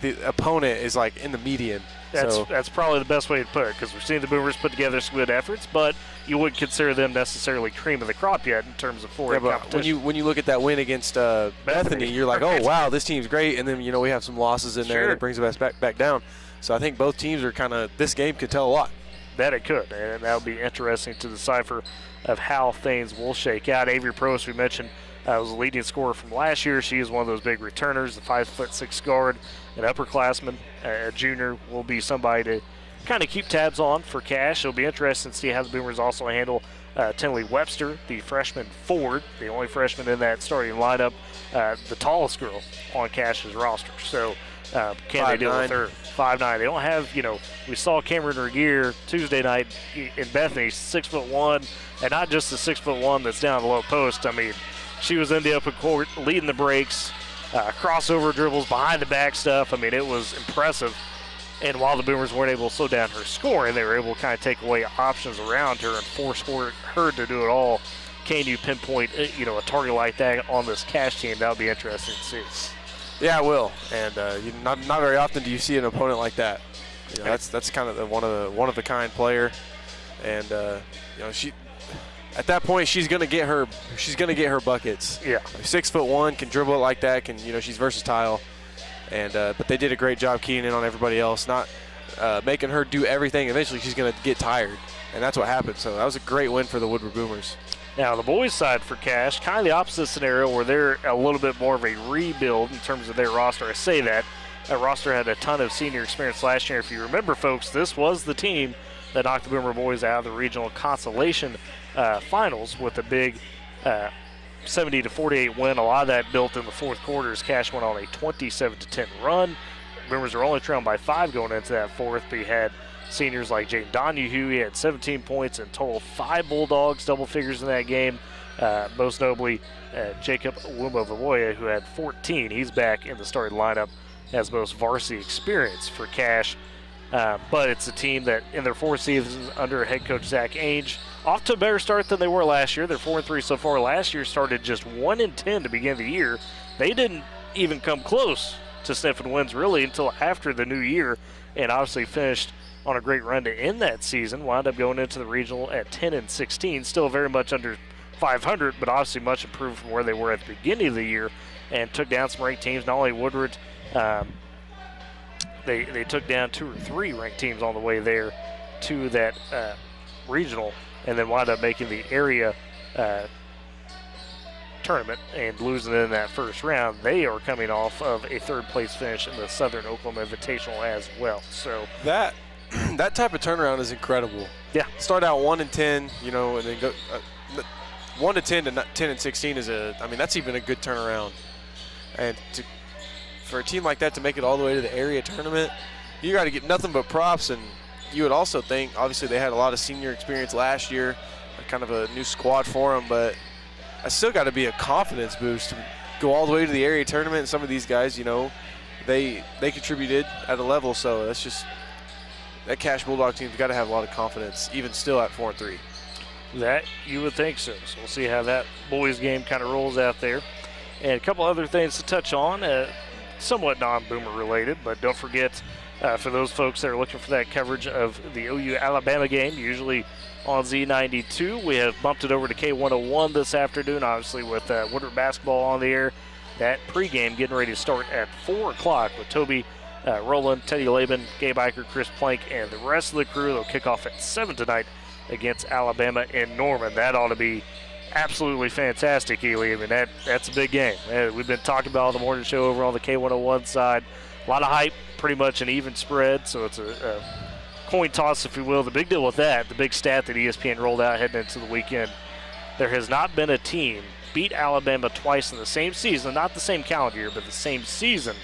the opponent is like in the median. That's probably the best way to put it, because we're seeing the Boomers put together some good efforts, but you wouldn't consider them necessarily cream of the crop yet in terms of forward competition. When you look at that win against Bethany, you're like, oh wow, this team's great, and then we have some losses in there that brings us back down. So I think both teams are kind of, this game could tell a lot. That it could, and that would be interesting to decipher of how things will shake out. Avery Prost, we mentioned, was a leading scorer from last year. She is one of those big returners, the 5'6" guard, an upperclassman. A junior will be somebody to kind of keep tabs on for Cash. It'll be interesting to see how the Boomers also handle Tinley Webster, the freshman forward, the only freshman in that starting lineup, the tallest girl on Cash's roster. So can they deal with her? 5'9". They don't have, we saw Cameron Regier Tuesday night in Bethany, 6'1", and not just the 6'1" that's down the low post. I mean, she was in the open court, leading the breaks, crossover dribbles, behind the back stuff. I mean, it was impressive. And while the Boomers weren't able to slow down her scoring, they were able to kind of take away options around her and force her to do it all. Can you pinpoint, a target like that on this Cash team? That would be interesting to see. Yeah, it will. And not very often do you see an opponent like that. That's kind of one of the kind player. And she. At that point, she's gonna get her buckets. Yeah, 6'1", can dribble it like that. She's versatile, and but they did a great job keying in on everybody else, not making her do everything. Eventually, she's gonna get tired, and that's what happened. So that was a great win for the Woodward Boomers. Now the boys' side for Cash, kind of the opposite scenario, where they're a little bit more of a rebuild in terms of their roster. I say that roster had a ton of senior experience last year. If you remember, folks, this was the team that knocked the Boomer boys out of the regional consolation finals with a big 70-48 win. A lot of that built in the fourth quarter as Cash went on a 27-10 run. Boomers are only trailing by 5 going into that fourth, but you had seniors like Jane Donahue. He had 17 points in total, 5 Bulldogs, double figures in that game. Most notably, Jacob Wumbo-Vavoya, who had 14. He's back in the starting lineup, has most varsity experience for Cash. But it's a team that in their 4 seasons under head coach Zach Ainge, off to a better start than they were last year. They're 4-3 so far. Last year started just 1-10 to begin the year. They didn't even come close to sniffing wins really until after the new year, and obviously finished on a great run to end that season. Wound up going into the regional at 10-16, still very much under 500, but obviously much improved from where they were at the beginning of the year, and took down some ranked teams. Not only Woodward, they took down 2 or 3 ranked teams on the way there to that regional, and then wound up making the area tournament and losing in that first round. They are coming off of a 3rd place finish in the Southern Oklahoma Invitational as well. So that type of turnaround is incredible. Yeah, start out 1-10, and then go 1-10 to 10-16 is that's even a good turnaround. And for a team like that to make it all the way to the area tournament, you got to get nothing but props. And you would also think, obviously, they had a lot of senior experience last year, kind of a new squad for them, but I still got to be a confidence boost to go all the way to the area tournament. And some of these guys, they contributed at a level, so that's just that Cash Bulldog team's got to have a lot of confidence, even still at 4-3. That you would think so. So we'll see how that boys game kind of rolls out there. And a couple other things to touch on, somewhat non-Boomer related, but don't forget, for those folks that are looking for that coverage of the OU Alabama game, usually on Z92, we have bumped it over to K101 this afternoon, obviously with Woodward basketball on the air. That pregame getting ready to start at 4 o'clock with Toby Rowland, Teddy Laban, Gabe Eicher, Chris Plank, and the rest of the crew. They'll kick off at 7 tonight against Alabama in Norman. That ought to be absolutely fantastic, Ely. That's a big game. We've been talking about on the morning show over on the K101 side. A lot of hype, pretty much an even spread, so it's a coin toss, if you will. The big deal with that, the big stat that ESPN rolled out heading into the weekend, there has not been a team beat Alabama twice in the same season, not the same calendar year, but the same season,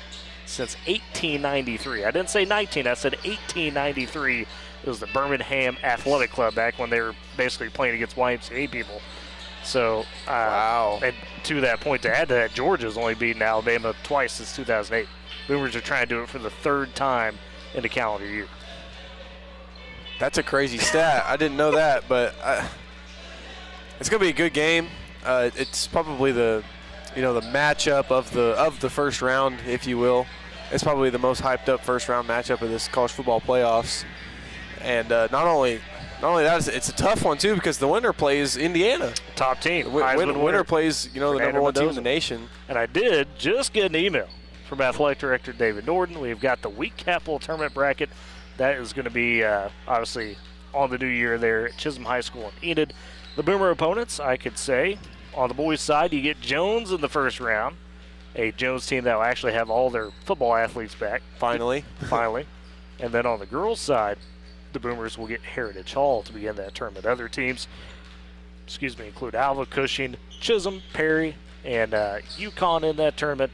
since 1893. I didn't say 19, I said 1893. It was the Birmingham Athletic Club back when they were basically playing against YMCA people. So, wow. And to that point, to add to that, Georgia's only beaten Alabama twice since 2008. Boomers are trying to do it for the 3rd time in the calendar year. That's a crazy stat. I didn't know that, but it's going to be a good game. It's probably the matchup of the first round, if you will. It's probably the most hyped up first round matchup of this college football playoffs. And not only that, it's a tough one too because the winner plays Indiana. Top team. Winner plays, the number one team in the nation. And I did just get an email from Athletic Director David Norden. We've got the week capital tournament bracket. That is going to be obviously on the new year there at Chisholm High School in Enid. The Boomer opponents, I could say, on the boys' side, you get Jones in the first round, a Jones team that will actually have all their football athletes back. Finally. And then on the girls' side, the Boomers will get Heritage Hall to begin that tournament. Other teams, include Alva, Cushing, Chisholm, Perry, and UConn in that tournament.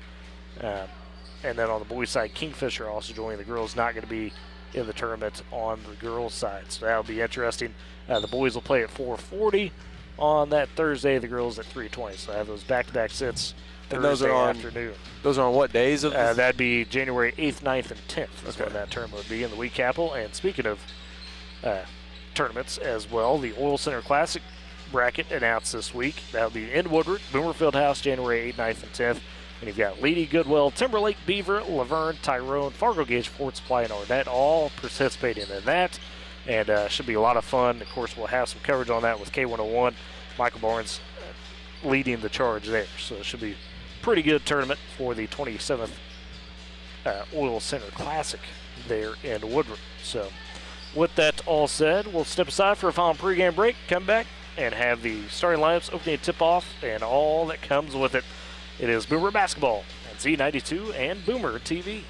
And then on the boys' side, Kingfisher also joining the girls, not going to be in the tournament on the girls' side. So that'll be interesting. The boys will play at 4:40 on that Thursday, the girls at 3:20. So I have those back-to-back sits Thursday afternoon. Those are on what days? That'd be January 8th, 9th, and 10th is when that tournament would be in the week capital. And speaking of tournaments as well, the Oil Center Classic bracket announced this week. That'll be in Woodward, Boomer Fieldhouse, January 8th, 9th, and 10th. And you've got Leedy, Goodwell, Timberlake, Beaver, Laverne, Tyrone, Fargo Gage, Fort Supply, and Arnett all participating in that. And should be a lot of fun. Of course, we'll have some coverage on that with K101. Michael Barnes leading the charge there. So it should be a pretty good tournament for the 27th Oil Center Classic there in Woodward. So with that all said, we'll step aside for a final pregame break, come back, and have the starting lineups, opening tip-off, and all that comes with it. It is Boomer Basketball on Z92 and Boomer TV.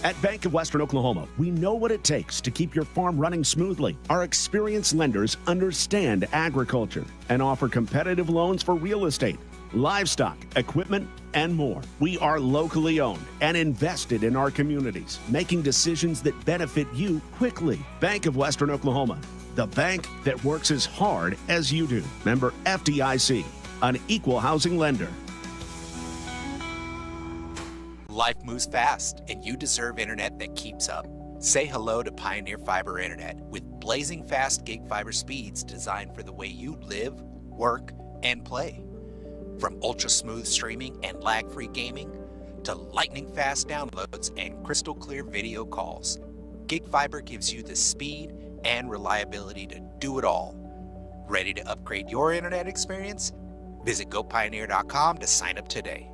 At Bank of Western Oklahoma, we know what it takes to keep your farm running smoothly. Our experienced lenders understand agriculture and offer competitive loans for real estate, livestock, equipment, and more. We are locally owned and invested in our communities, making decisions that benefit you quickly. Bank of Western Oklahoma, the bank that works as hard as you do. Member FDIC, an equal housing lender. Life moves fast, and you deserve internet that keeps up. Say hello to Pioneer Fiber Internet with blazing fast gig fiber speeds designed for the way you live, work, and play. From ultra-smooth streaming and lag-free gaming to lightning-fast downloads and crystal-clear video calls, gig fiber gives you the speed and reliability to do it all. Ready to upgrade your internet experience? Visit GoPioneer.com to sign up today.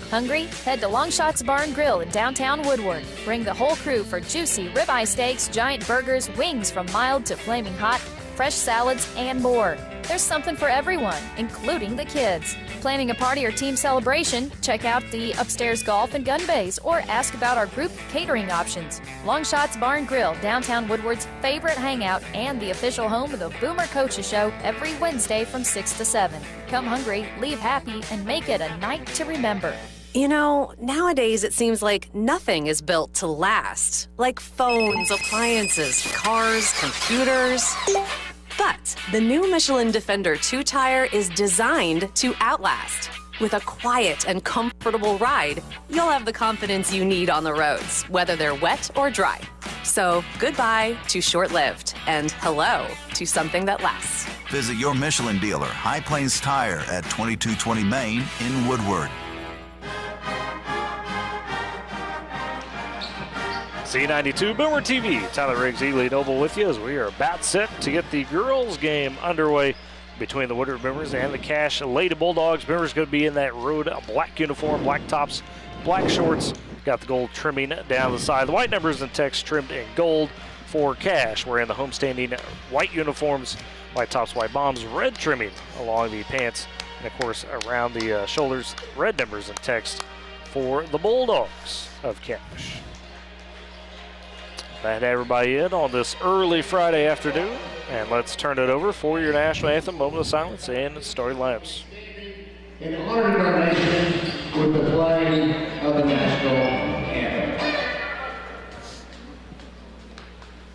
Hungry? Head to Longshots Bar and Grill in downtown Woodward. Bring the whole crew for juicy ribeye steaks, giant burgers, wings from mild to flaming hot, fresh salads, and more. There's something for everyone, including the kids. Planning a party or team celebration? Check out the upstairs golf and gun bays or ask about our group catering options. Longshots Bar and Grill, downtown Woodward's favorite hangout and the official home of the Boomer Coaches Show every Wednesday from 6 to 7. Come hungry, leave happy, and make it a night to remember. You know, nowadays it seems like nothing is built to last. Like phones, appliances, cars, computers. But the new Michelin Defender 2-tire is designed to outlast. With a quiet and comfortable ride, you'll have the confidence you need on the roads, whether they're wet or dry. So goodbye to short-lived and hello to something that lasts. Visit your Michelin dealer, High Plains Tire at 2220 Main in Woodward. Z92 Boomer TV. Tyler Riggs, Ely Noble with you as we are about set to get the girls' game underway between the Woodward Boomers and the Cache Lady Bulldogs. Boomers going to be in that road black uniform, black tops, black shorts. Got the gold trimming down the side. The white numbers and text trimmed in gold for Cache. We're in the homestanding white uniforms, white tops, white bombs, red trimming along the pants, and of course around the shoulders, red numbers and text for the Bulldogs of Cache. Glad to have everybody in on this early Friday afternoon. And let's turn it over for your national anthem, moment of silence, and starting laps. In honor of our nation with the playing of the national anthem.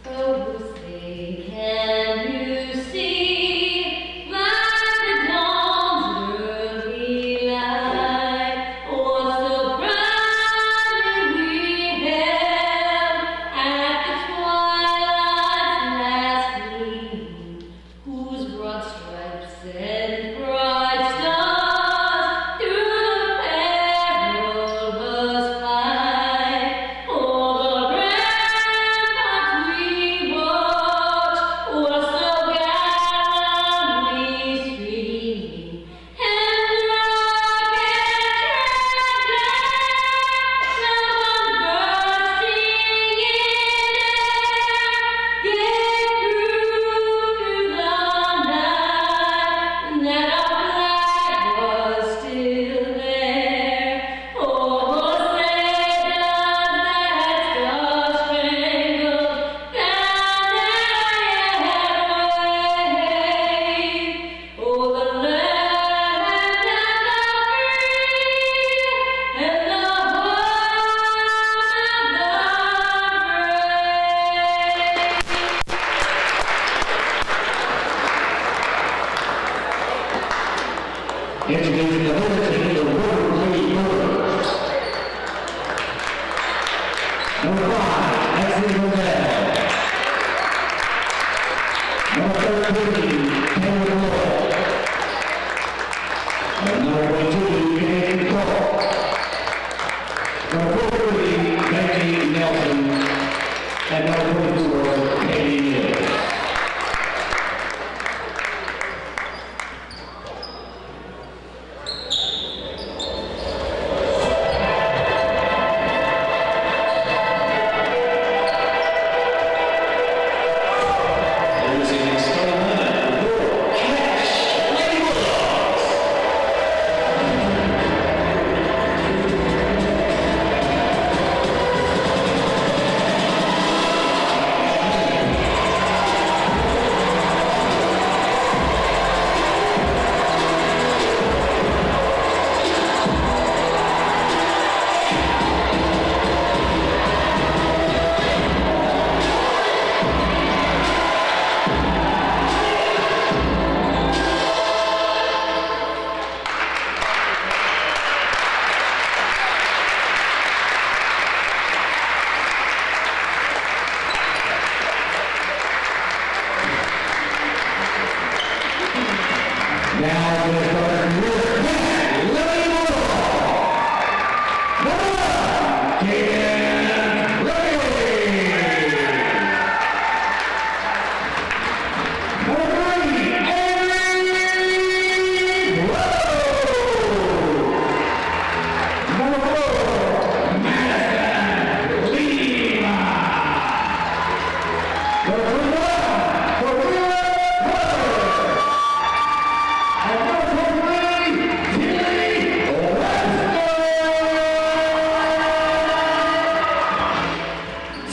Oh, Lucy, can you see like the dawn's early light, or so brightly we held at the twilight's last gleam, whose broad stripes and bright stars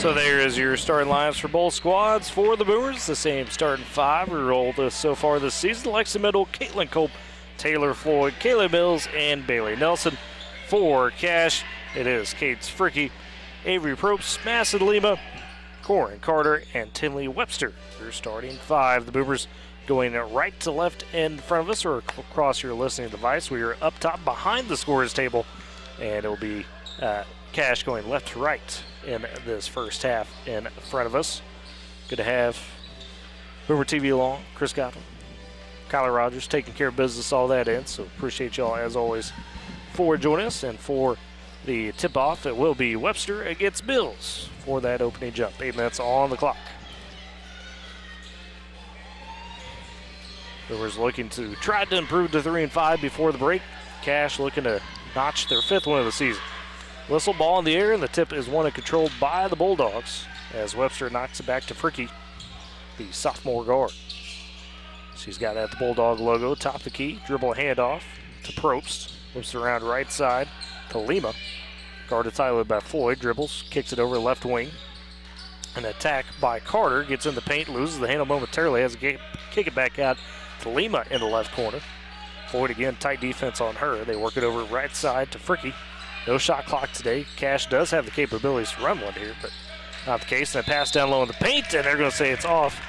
So there is your starting lineups for both squads. For the Boomers, the same starting five we rolled so far this season. Lexi Middle, Caitlin Cope, Taylor Floyd, Kayla Mills, and Bailey Nelson. For Cash, it is Kate Fricky, Avery Probst, Madison Lima, Corin Carter, and Tinley Webster. Your starting five. The Boomers going right to left in front of us or across your listening device. We are up top behind the scorers table, and it will be Cash going left to right in this first half in front of us. Good to have Boomer TV along, Chris Godwin, Kyler Rogers taking care of business, all that in. So appreciate y'all as always for joining us. And for the tip-off, it will be Webster against Mills for that opening jump. 8 minutes on the clock. Boomers looking to try to improve to 3-5 before the break. Cash looking to notch their 5th win of the season. Whistle, ball in the air, and the tip is won and controlled by the Bulldogs as Webster knocks it back to Fricky, the sophomore guard. She's got at the Bulldog logo, top of the key, dribble handoff to Probst, moves around right side to Lima. Guarded tightly by Floyd, dribbles, kicks it over left wing. An attack by Carter, gets in the paint, loses the handle momentarily, has to kick it back out to Lima in the left corner. Floyd again, tight defense on her. They work it over right side to Fricky. No shot clock today. Cash does have the capabilities to run one here, but not the case. And a pass down low in the paint, and they're going to say it's off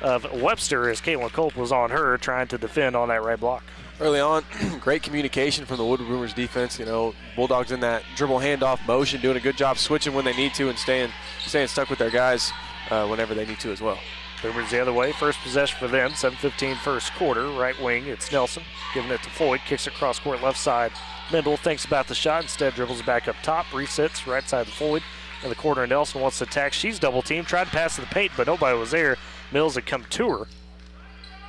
of Webster as Caitlin Culp was on her trying to defend on that right block. Early on, great communication from the Woodward Boomers defense. You know, Bulldogs in that dribble handoff motion, doing a good job switching when they need to and staying stuck with their guys whenever they need to as well. Boomers the other way. First possession for them. 7:15 first quarter. Right wing, it's Nelson giving it to Floyd. Kicks it cross court left side. Mendel thinks about the shot. Instead dribbles back up top. Resets right side to Floyd. In the corner, Nelson wants to attack. She's double teamed. Tried to pass to the paint, but nobody was there. Mills had come to her.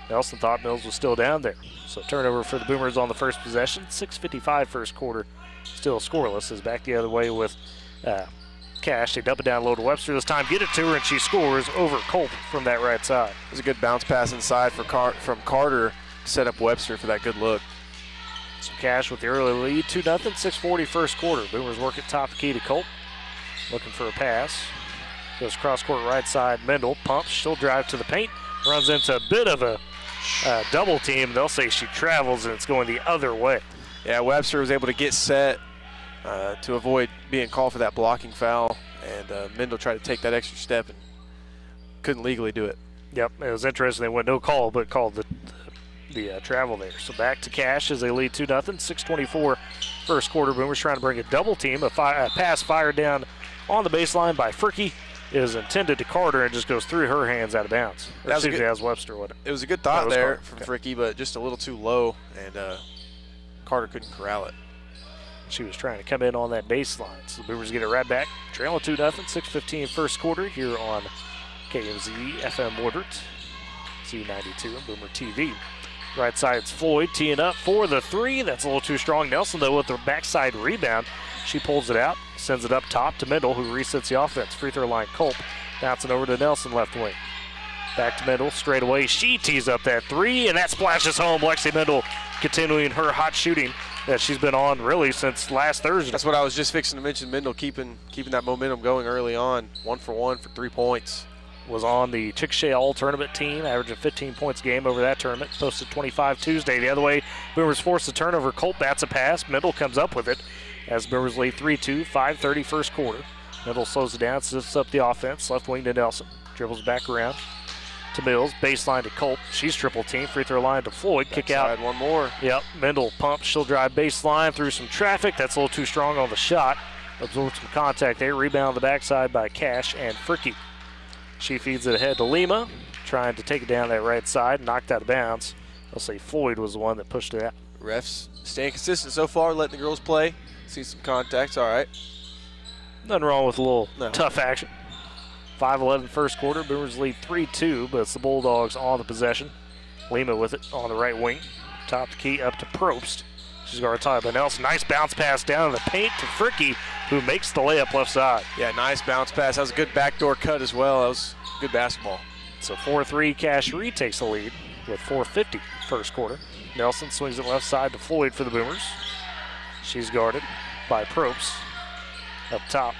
Nelson thought Mills was still down there. So turnover for the Boomers on the first possession. 6:55 first quarter. Still scoreless. Is back the other way with Cash. They dump it down low to Webster this time. Get it to her, and she scores over Culp from that right side. It was a good bounce pass inside from Carter to set up Webster for that good look. So Cash with the early lead. 2-0, 6:40 first quarter. Boomers work at top of key to Culp. Looking for a pass. Goes cross court right side. Mendel pumps. She'll drive to the paint. Runs into a bit of a double team. They'll say she travels, and it's going the other way. Yeah, Webster was able to get set to avoid being called for that blocking foul, and Mendel tried to take that extra step and couldn't legally do it. Yep, it was interesting. They went no call, but called the travel there. So back to Cash as they lead 2-0. 6:24 first quarter. Boomers trying to bring a double team. A pass fired down on the baseline by Fricky is intended to Carter and just goes through her hands out of bounds. That was a good, as Webster would. It was a good thought there from Fricky, but just a little too low, and Carter couldn't corral it. She was trying to come in on that baseline. So the Boomers get it right back. Trailing 2-0. 6:15 first quarter here on KMZ FM Woodward, Z92 and Boomer TV. Right side's Floyd teeing up for the three. That's a little too strong. Nelson, though, with the backside rebound. She pulls it out, sends it up top to Mendel, who resets the offense. Free throw line, Culp. Bouncing over to Nelson, left wing. Back to Mendel, straight away. She tees up that three, and that splashes home. Lexi Mendel continuing her hot shooting that she's been on really since last Thursday. That's what I was just fixing to mention. Mendel keeping that momentum going early on. 1 for 1 for 3 points. Was on the Chickasha All-Tournament team, averaging 15 points a game over that tournament. Posted 25 Tuesday. The other way, Boomers force the turnover. Colt bats a pass. Mendel comes up with it as Boomers lead 3-2, 5:30 first quarter. Mendel slows it down, sets up the offense. Left wing to Nelson. Dribbles back around to Mills. Baseline to Colt. She's triple team. Free throw line to Floyd. Kick out. One more. Yep. Mendel pumps. She'll drive baseline through some traffic. That's a little too strong on the shot. Absorbs some contact there. Rebound on the backside by Cash and Fricky. She feeds it ahead to Lima, trying to take it down that right side, knocked out of bounds. I'll say Floyd was the one that pushed it out. Refs staying consistent so far, letting the girls play. See some contacts, all right. Nothing wrong with a little tough action. 5:11 first quarter. Boomers lead 3-2, but it's the Bulldogs on the possession. Lima with it on the right wing. Top key up to Probst. She's guarded tied by Nelson. Nice bounce pass down in the paint to Fricky, who makes the layup left side. Yeah, nice bounce pass. That was a good backdoor cut as well. That was good basketball. So 4-3, Cash retakes the lead with 4:50 first quarter. Nelson swings it left side to Floyd for the Boomers. She's guarded by Probst. Up top,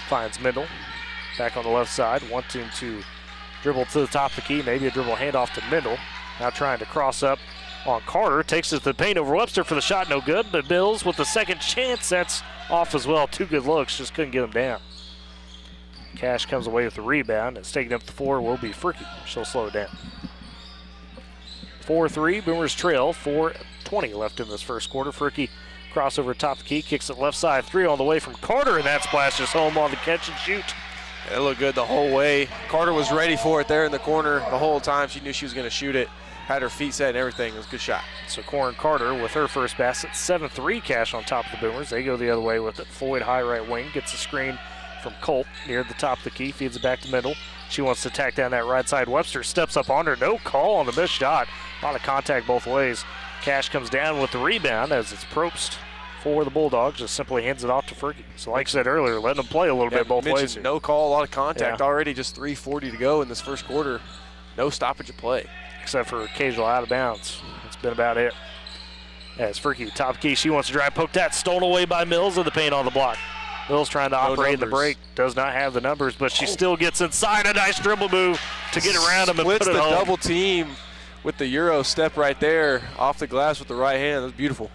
finds Mendel. back on the left side, wanting to dribble to the top of the key, maybe a dribble handoff to Mendel. Now trying to cross up on Carter, takes it to the paint over Webster for the shot, no good, but Mills with the second chance, that's off as well. 2 good looks, just couldn't get him down. Cash comes away with the rebound. It's taken up the floor will be Fricky. She'll slow it down. 4-3, Boomers trail, 4:20 left in this first quarter. Fricky crossover top of the key, kicks it left side, 3 on the way from Carter, and that splashes home on the catch and shoot. It looked good the whole way. Carter was ready for it there in the corner the whole time. She knew she was going to shoot it. Had her feet set and everything. It was a good shot. So Corin Carter with her first basket. 7-3 Cash on top of the Boomers. They go the other way with it. Floyd high right wing gets a screen from Colt near the top of the key. Feeds it back to Mendel. She wants to tack down that right side. Webster steps up on her. No call on the missed shot. A lot of contact both ways. Cash comes down with the rebound as it's Probst for the Bulldogs. Just simply hands it off to Fergie. So like I said earlier, letting them play a little bit both ways here. No call, a lot of contact already. Just 3:40 to go in this first quarter. No stoppage of play. Except for occasional out of bounds. That's been about it. As Fergie, top key, she wants to drive, poke that, stolen away by Mills in the paint on the block. Mills trying to operate in the break, does not have the numbers, but she still gets inside. A nice dribble move to get around him and put it home. The double team with the Euro step right there off the glass with the right hand. That was beautiful.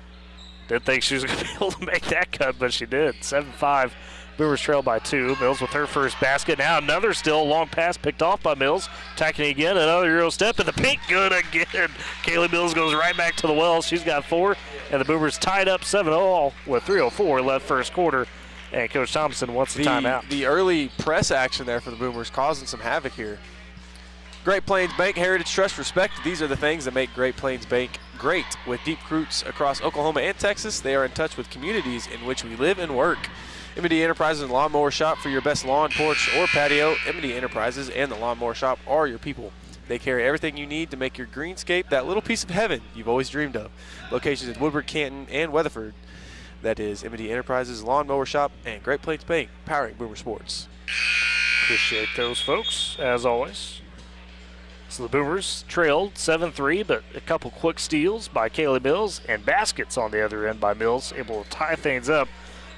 Didn't think she was going to be able to make that cut, but she did. 7-5. Boomers trail by 2. Mills with her first basket. Now another still long pass picked off by Mills. Attacking again. Another Euro step in the paint. Good again. Kaylee Mills goes right back to the well. She's got 4. And the Boomers tied up 7-all with 3:04 left first quarter. And Coach Thompson wants the timeout. The early press action there for the Boomers causing some havoc here. Great Plains Bank, Heritage, Trust, Respect. These are the things that make Great Plains Bank great. With deep roots across Oklahoma and Texas, they are in touch with communities in which we live and work. M&D Enterprises and Lawnmower Shop for your best lawn, porch, or patio. M&D Enterprises and the Lawnmower Shop are your people. They carry everything you need to make your greenscape that little piece of heaven you've always dreamed of. Locations in Woodward, Canton, and Weatherford. That is M&D Enterprises, Lawnmower Shop, and Great Plains Bank, powering Boomer Sports. Appreciate those folks, as always. So the Boomers trailed 7-3, but a couple quick steals by Kaylee Mills and baskets on the other end by Mills, able to tie things up.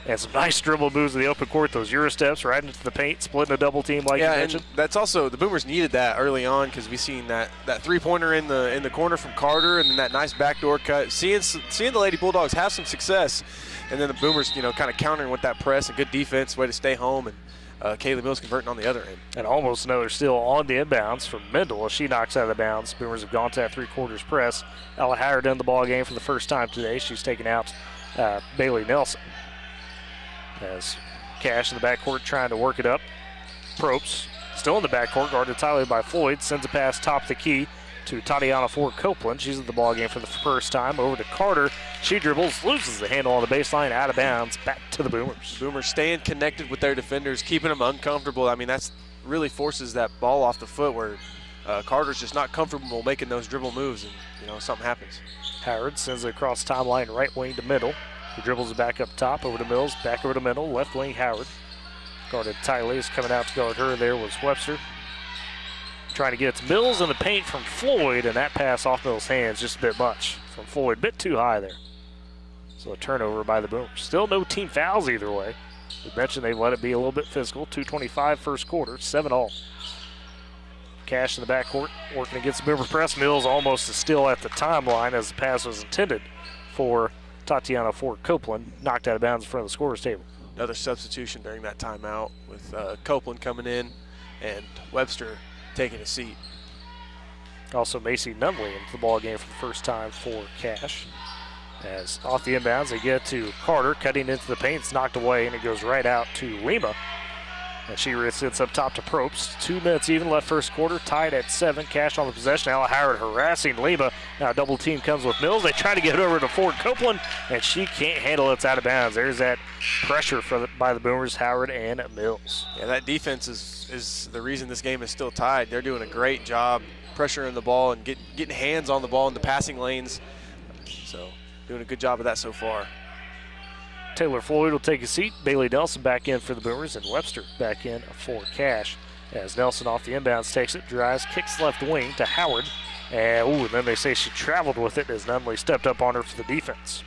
And some nice dribble moves in the open court, those Euro steps right into the paint, splitting a double team like you mentioned. And that's also, the Boomers needed that early on because we seen that three-pointer in the corner from Carter and then that nice backdoor cut. Seeing the Lady Bulldogs have some success, and then the Boomers, kind of countering with that press and good defense, way to stay home, and Kaylee Mills converting on the other end. And almost another steal on the inbounds from Mendel as she knocks out of the bounds. Boomers have gone to that three-quarters press. Ella Howard in the ball game for the first time today. She's taken out Bailey Nelson. As Cash in the backcourt trying to work it up. Probst still in the backcourt, guarded tightly by Floyd. Sends a pass top of the key to Tatiana Ford Copeland. She's at the ball game for the first time. Over to Carter. She dribbles, loses the handle on the baseline, out of bounds, back to the Boomers. Boomers staying connected with their defenders, keeping them uncomfortable. I mean, that's really forces that ball off the foot where Carter's just not comfortable making those dribble moves, and something happens. Howard sends it across timeline, right wing to middle. He dribbles it back up top, over to Mills, back over to middle, left wing Howard. Guarded tightly, is coming out to guard her. There was Webster. Trying to get it to Mills in the paint from Floyd, and that pass off Mills' hands just a bit much from Floyd, bit too high there. So a turnover by the Boomers. Still no team fouls either way. We mentioned they've let it be a little bit physical. 2:25 first quarter, 7-all. Cash in the backcourt, working against the Boomer press. Mills almost is still at the timeline as the pass was intended for Tatiana Ford Copeland, knocked out of bounds in front of the scorer's table. Another substitution during that timeout with Copeland coming in and Webster taking a seat. Also Macy Nunley into the ball game for the first time for Cash. As off the inbounds, they get to Carter, cutting into the paint. It's knocked away, and it goes right out to Lima. And she sits up top to Probst. 2 minutes even left first quarter, tied at 7. Cash on the possession. Ella Howard harassing Lima. Now a double team comes with Mills. They try to get it over to Ford Copeland, and she can't handle it. It's out of bounds. There's that pressure by the Boomers, Howard and Mills. Yeah, that defense is the reason this game is still tied. They're doing a great job pressuring the ball and getting hands on the ball in the passing lanes. So doing a good job of that so far. Taylor Floyd will take a seat. Bailey Nelson back in for the Boomers, and Webster back in for Cash. As Nelson off the inbounds takes it, drives, kicks left wing to Howard. And then they say she traveled with it as Nunley stepped up on her for the defense.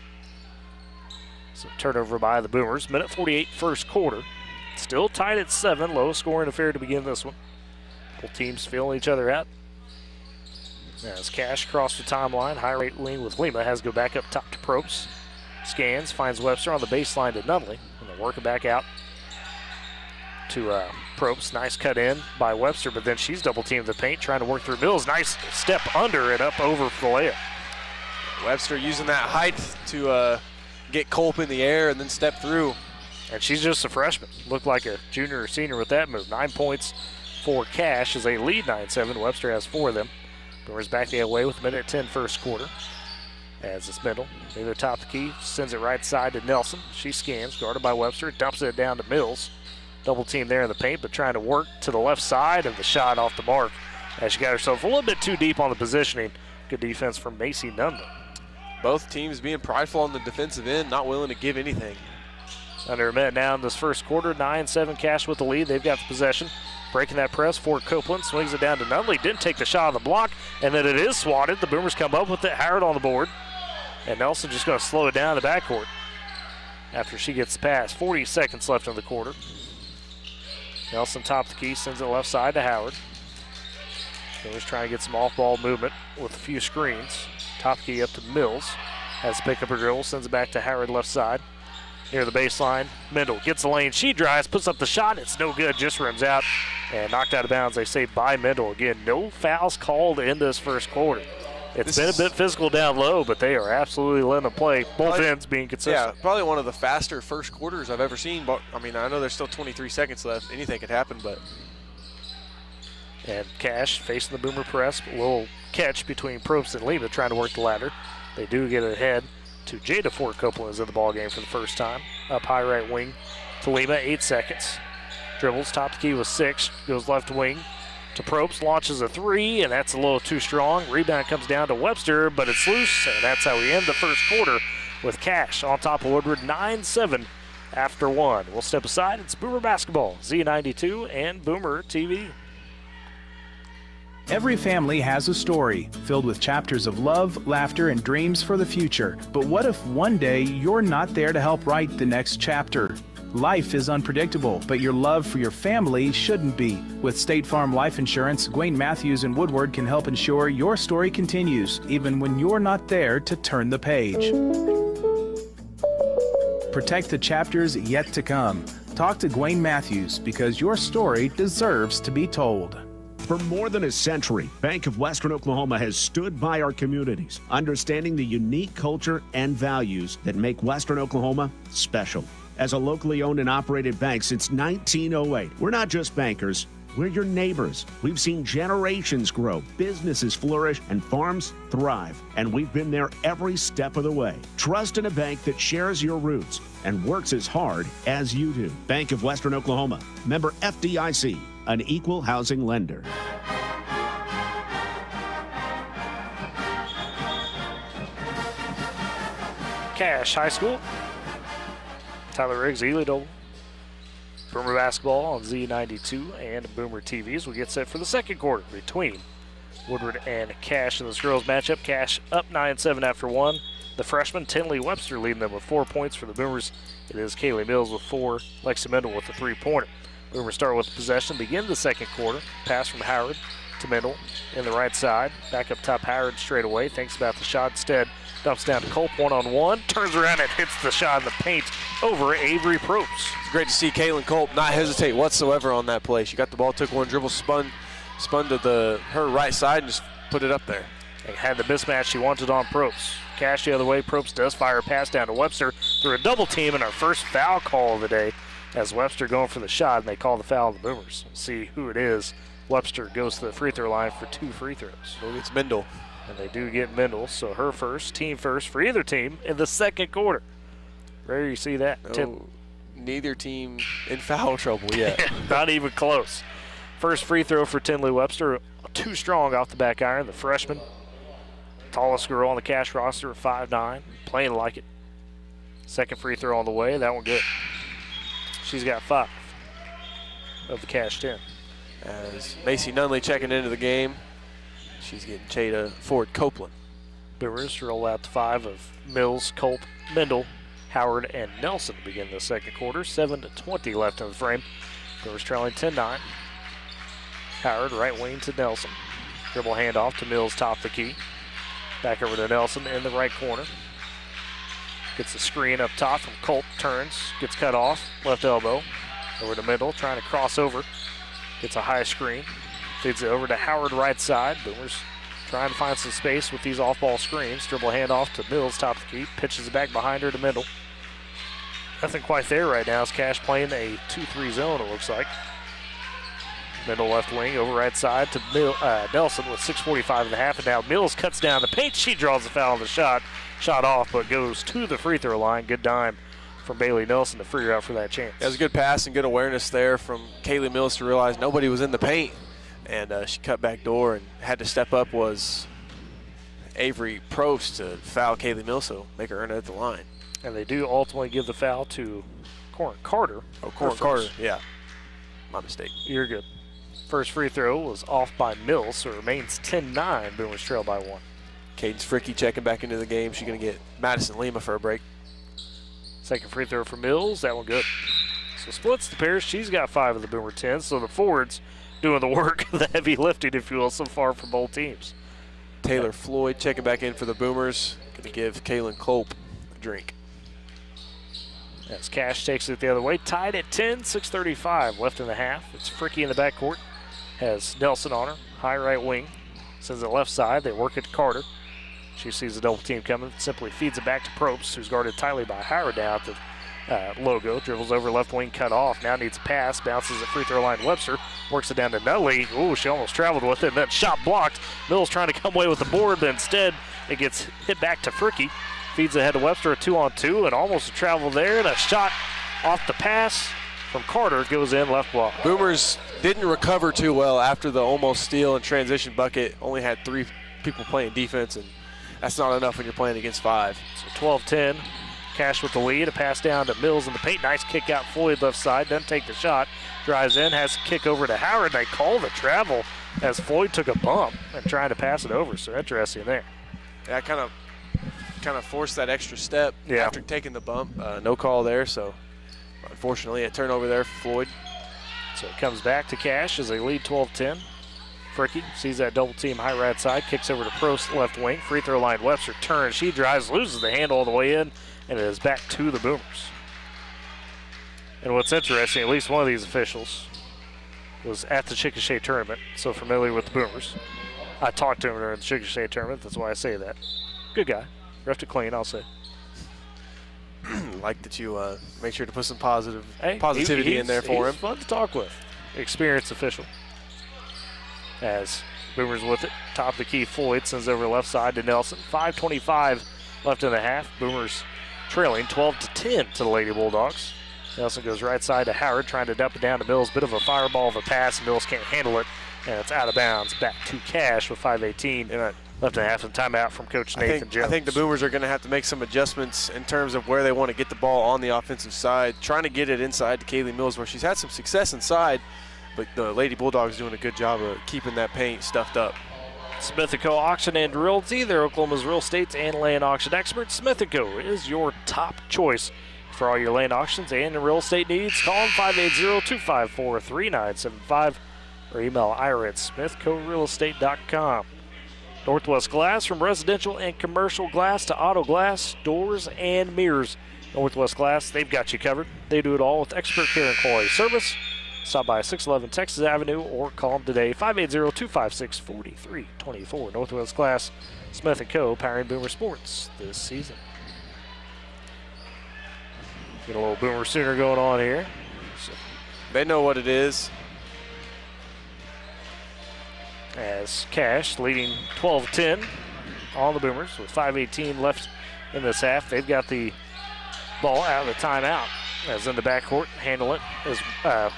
So turnover by the Boomers. Minute 48 first quarter. Still tied at 7, low scoring affair to begin this one. Both teams feeling each other out. As Cash crossed the timeline, high rate lean with Lima, has to go back up top to Probst. Scans, finds Webster on the baseline to Nunley, and they work it back out to Probst. Nice cut in by Webster, but then she's double teamed the paint, trying to work through Mills. Nice step under and up over for the layup. Webster using that height to get Culp in the air and then step through. And she's just a freshman. Looked like a junior or senior with that move. 9 points for Cash as they lead 9-7. Webster has 4 of them. Boomers back the other way with a minute 10 first quarter. As it's Mendel, near the top of the key, sends it right side to Nelson. She scans, guarded by Webster, dumps it down to Mills. Double team there in the paint, but trying to work to the left side, and the shot off the mark as she got herself a little bit too deep on the positioning. Good defense from Macy Nunley. Both teams being prideful on the defensive end, not willing to give anything. Under a minute now in this first quarter, 9-7 Cash with the lead. They've got the possession. Breaking that press for Copeland, swings it down to Nunley. Didn't take the shot on the block, and then it is swatted. The Boomers come up with it. Howard on the board. And Nelson just going to slow it down in the backcourt after she gets the pass. 40 seconds left in the quarter. Nelson top of the key, sends it left side to Howard. Boomers trying to get some off-ball movement with a few screens. Top key up to Mills. Has to pick up her dribble, sends it back to Howard left side. Near the baseline, Mendel gets the lane. She drives, puts up the shot. It's no good, just rims out and knocked out of bounds. They say by Mendel. Again, no fouls called in this first quarter. It's been a bit physical down low, but they are absolutely letting them play. Both ends being consistent. Yeah, probably one of the faster first quarters I've ever seen. But I mean, I know there's still 23 seconds left. Anything could happen, but. And Cash facing the Boomer press. A little catch between Probst and Lima trying to work the ladder. They do get it ahead to Jada Ford. Copeland is in the ball game for the first time. Up high right wing to Lima, 8 seconds. Dribbles, top of the key with 6. Goes left wing to Probst, launches a 3, and that's a little too strong. Rebound comes down to Webster, but it's loose, and that's how we end the first quarter with Cash on top of Woodward, 9-7 after 1. We'll step aside. It's Boomer Basketball, Z92 and Boomer TV. Every family has a story filled with chapters of love, laughter, and dreams for the future. But what if one day you're not there to help write the next chapter? Life is unpredictable, but your love for your family shouldn't be. With State Farm Life Insurance, Gwayne Matthews and Woodward can help ensure your story continues, even when you're not there to turn the page. Protect the chapters yet to come. Talk to Gwayne Matthews, because your story deserves to be told. For more than a century, Bank of Western Oklahoma has stood by our communities, understanding the unique culture and values that make Western Oklahoma special. As a locally owned and operated bank since 1908, we're not just bankers, we're your neighbors. We've seen generations grow, businesses flourish, and farms thrive. And we've been there every step of the way. Trust in a bank that shares your roots and works as hard as you do. Bank of Western Oklahoma, member FDIC, an equal housing lender. Cash High School. Tyler Riggs, Ely Doble. Boomer Basketball on Z92 and Boomer TV as we get set for the second quarter between Woodward and Cash in this girls matchup. Cash up 9-7 after 1. The freshman, Tinley Webster, leading them with 4 points for the Boomers. It is Kaylee Mills with 4, Lexi Mendel with a 3-pointer. Boomers start with possession, begin the second quarter. Pass from Howard to Mendel in the right side. Back up top, Howard straight away. Thinks about the shot instead. Dumps down to Culp, one-on-one. Turns around and hits the shot in the paint over Avery Probst. It's great to see Kaylin Culp not hesitate whatsoever on that play. She got the ball, took one dribble, spun to her right side and just put it up there. And had the mismatch she wanted on Probst. Cash the other way. Probst does fire a pass down to Webster through a double team, and our first foul call of the day as Webster going for the shot, and they call the foul on the Boomers. We'll see who it is. Webster goes to the free throw line for 2 free throws. So it's Mendel. And they do get Mendel, so her first, team first for either team in the second quarter. Rare you see that. No, neither team in foul trouble yet. Not even close. First free throw for Tinley Webster, too strong off the back iron. The freshman, tallest girl on the Cash roster at 5'9", playing like it. Second free throw on the way, that one good. She's got 5 of the Cash 10. As Macy Nunley checking into the game, she's getting Jada Ford Copeland. Boomers roll out the 5 of Mills, Culp, Mendel, Howard and Nelson begin the second quarter. 7:20 left in the frame. Boomers trailing 10-9. Howard right wing to Nelson. Dribble handoff to Mills, top of the key. Back over to Nelson in the right corner. Gets the screen up top from Colt. Turns, gets cut off. Left elbow. Over to middle, trying to cross over. Gets a high screen. Feeds it over to Howard right side. Boomers trying to find some space with these off-ball screens. Dribble handoff to Mills, top of the key. Pitches it back behind her to middle. Nothing quite there right now. As Cash playing a 2-3 zone, it looks like. Middle left wing, over right side to Nelson with 6:45 in the half. And now Mills cuts down the paint. She draws the foul on the shot. Shot off, but goes to the free throw line. Good dime from Bailey Nelson to free her out for that chance. It was a good pass and good awareness there from Kaylee Mills to realize nobody was in the paint. And she cut back door and had to step up was Avery Probst to foul Kaylee Mills, so make her earn it at the line. And they do ultimately give the foul to Corin Carter. Oh, Corin Carter, yeah. My mistake. You're good. First free throw was off by Mills, so it remains 10-9. Boomers trail by 1. Cadence Fricky checking back into the game. She's going to get Madison Lima for a break. Second free throw for Mills. That one good. So splits the pair. She's got 5 of the Boomer 10s. So the forwards doing the work, the heavy lifting, if you will, so far for both teams. Taylor Floyd checking back in for the Boomers. Going to give Kaylin Culp a drink. As Cash takes it the other way. Tied at 10, 6:35 left in the half. It's Fricky in the backcourt. Has Nelson on her. High right wing. Sends it left side. They work it to Carter. She sees the double team coming. Simply feeds it back to Probst, who's guarded tightly by Howard down at the logo. Dribbles over left wing, cut off. Now needs a pass. Bounces at free throw line. Webster works it down to Nutley. Ooh, she almost traveled with it. And that shot blocked. Mills trying to come away with the board, but instead it gets hit back to Fricky. Feeds ahead to Webster, a 2-on-2, and almost a travel there. And a shot off the pass from Carter goes in, left block. Boomers didn't recover too well after the almost steal and transition bucket. Only had 3 people playing defense, and that's not enough when you're playing against 5. So 12-10. Cash with the lead. A pass down to Mills in the paint. Nice kick out Floyd left side. Doesn't take the shot. Drives in. Has a kick over to Howard. They call the travel as Floyd took a bump and trying to pass it over. So interesting there. Yeah, kind of forced that extra step after taking the bump. No call there. So unfortunately, a turnover there for Floyd. So it comes back to Cash as they lead 12-10. Fricky sees that double team high right side, kicks over to Prost left wing. Free throw line, Webster turns, she drives, loses the handle all the way in, and it is back to the Boomers. And what's interesting, at least one of these officials was at the Chickasha tournament, so familiar with the Boomers. I talked to him during the Chickasha tournament, that's why I say that. Good guy. Ref to clean, I'll say. Like that you make sure to put some positivity in there for him. He's fun to talk with. Experienced official. As Boomers with it. Top of the key, Floyd sends over left side to Nelson. 5:25 left in the half. Boomers trailing 12-10 to the Lady Bulldogs. Nelson goes right side to Howard, trying to dump it down to Mills. Bit of a fireball of a pass. Mills can't handle it, and it's out of bounds. Back to Cash with 5:18 left in the half, and timeout from Coach Nathan Jones. I think the Boomers are going to have to make some adjustments in terms of where they want to get the ball on the offensive side, trying to get it inside to Kaylee Mills, where she's had some success inside, but the Lady Bulldogs doing a good job of keeping that paint stuffed up. Smith & Co. Auction and Realty. They're Oklahoma's real estate and land auction experts. Smith & Co. is your top choice for all your land auctions and real estate needs. Call them 580-254-3975 or email Ira at smithcorealestate.com. Northwest Glass, from residential and commercial glass to auto glass, doors, and mirrors. Northwest Glass, they've got you covered. They do it all with expert care and quality service. Stop by 611 Texas Avenue or call them today, 580-256-4324. Northwest Glass, Smith & Co., powering Boomer Sports this season. Get a little Boomer Sooner going on here. So, they know what it is. As Cash leading 12-10 on the Boomers with 5:18 left in this half. They've got the ball out of the timeout. As in the backcourt, handle it as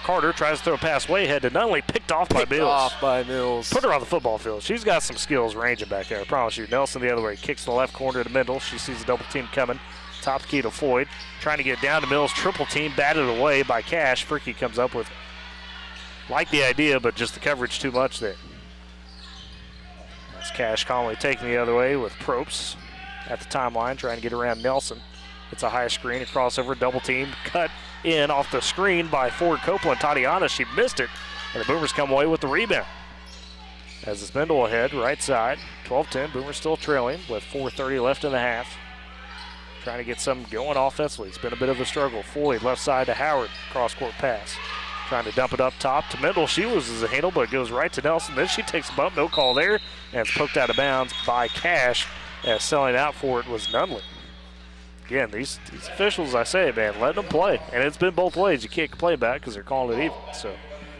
Carter tries to throw a pass way ahead to Nunley, picked off by Mills. Put her on the football field. She's got some skills ranging back there, I promise you. Nelson the other way, kicks the left corner to the middle. She sees the double team coming. Top key to Floyd, trying to get down to Mills. Triple team, batted away by Cash. Fricky comes up with, like the idea, but just the coverage too much there. That's Cash calmly taking the other way with Probst at the timeline, trying to get around Nelson. It's a high screen, a crossover, double team, cut in off the screen by Ford Copeland. Tatiana, she missed it, and the Boomers come away with the rebound. As it's Mendel ahead, right side, 12-10. Boomers still trailing with 4:30 left in the half. Trying to get something going offensively. It's been a bit of a struggle. Floyd left side to Howard, cross-court pass. Trying to dump it up top to Mendel. She loses the handle, but it goes right to Nelson. Then she takes a bump, no call there, and it's poked out of bounds by Cash, as selling out for it was Nunley. Again, these officials, I say, man, letting them play. And it's been both ways. You can't complain about it because they're calling it even. So,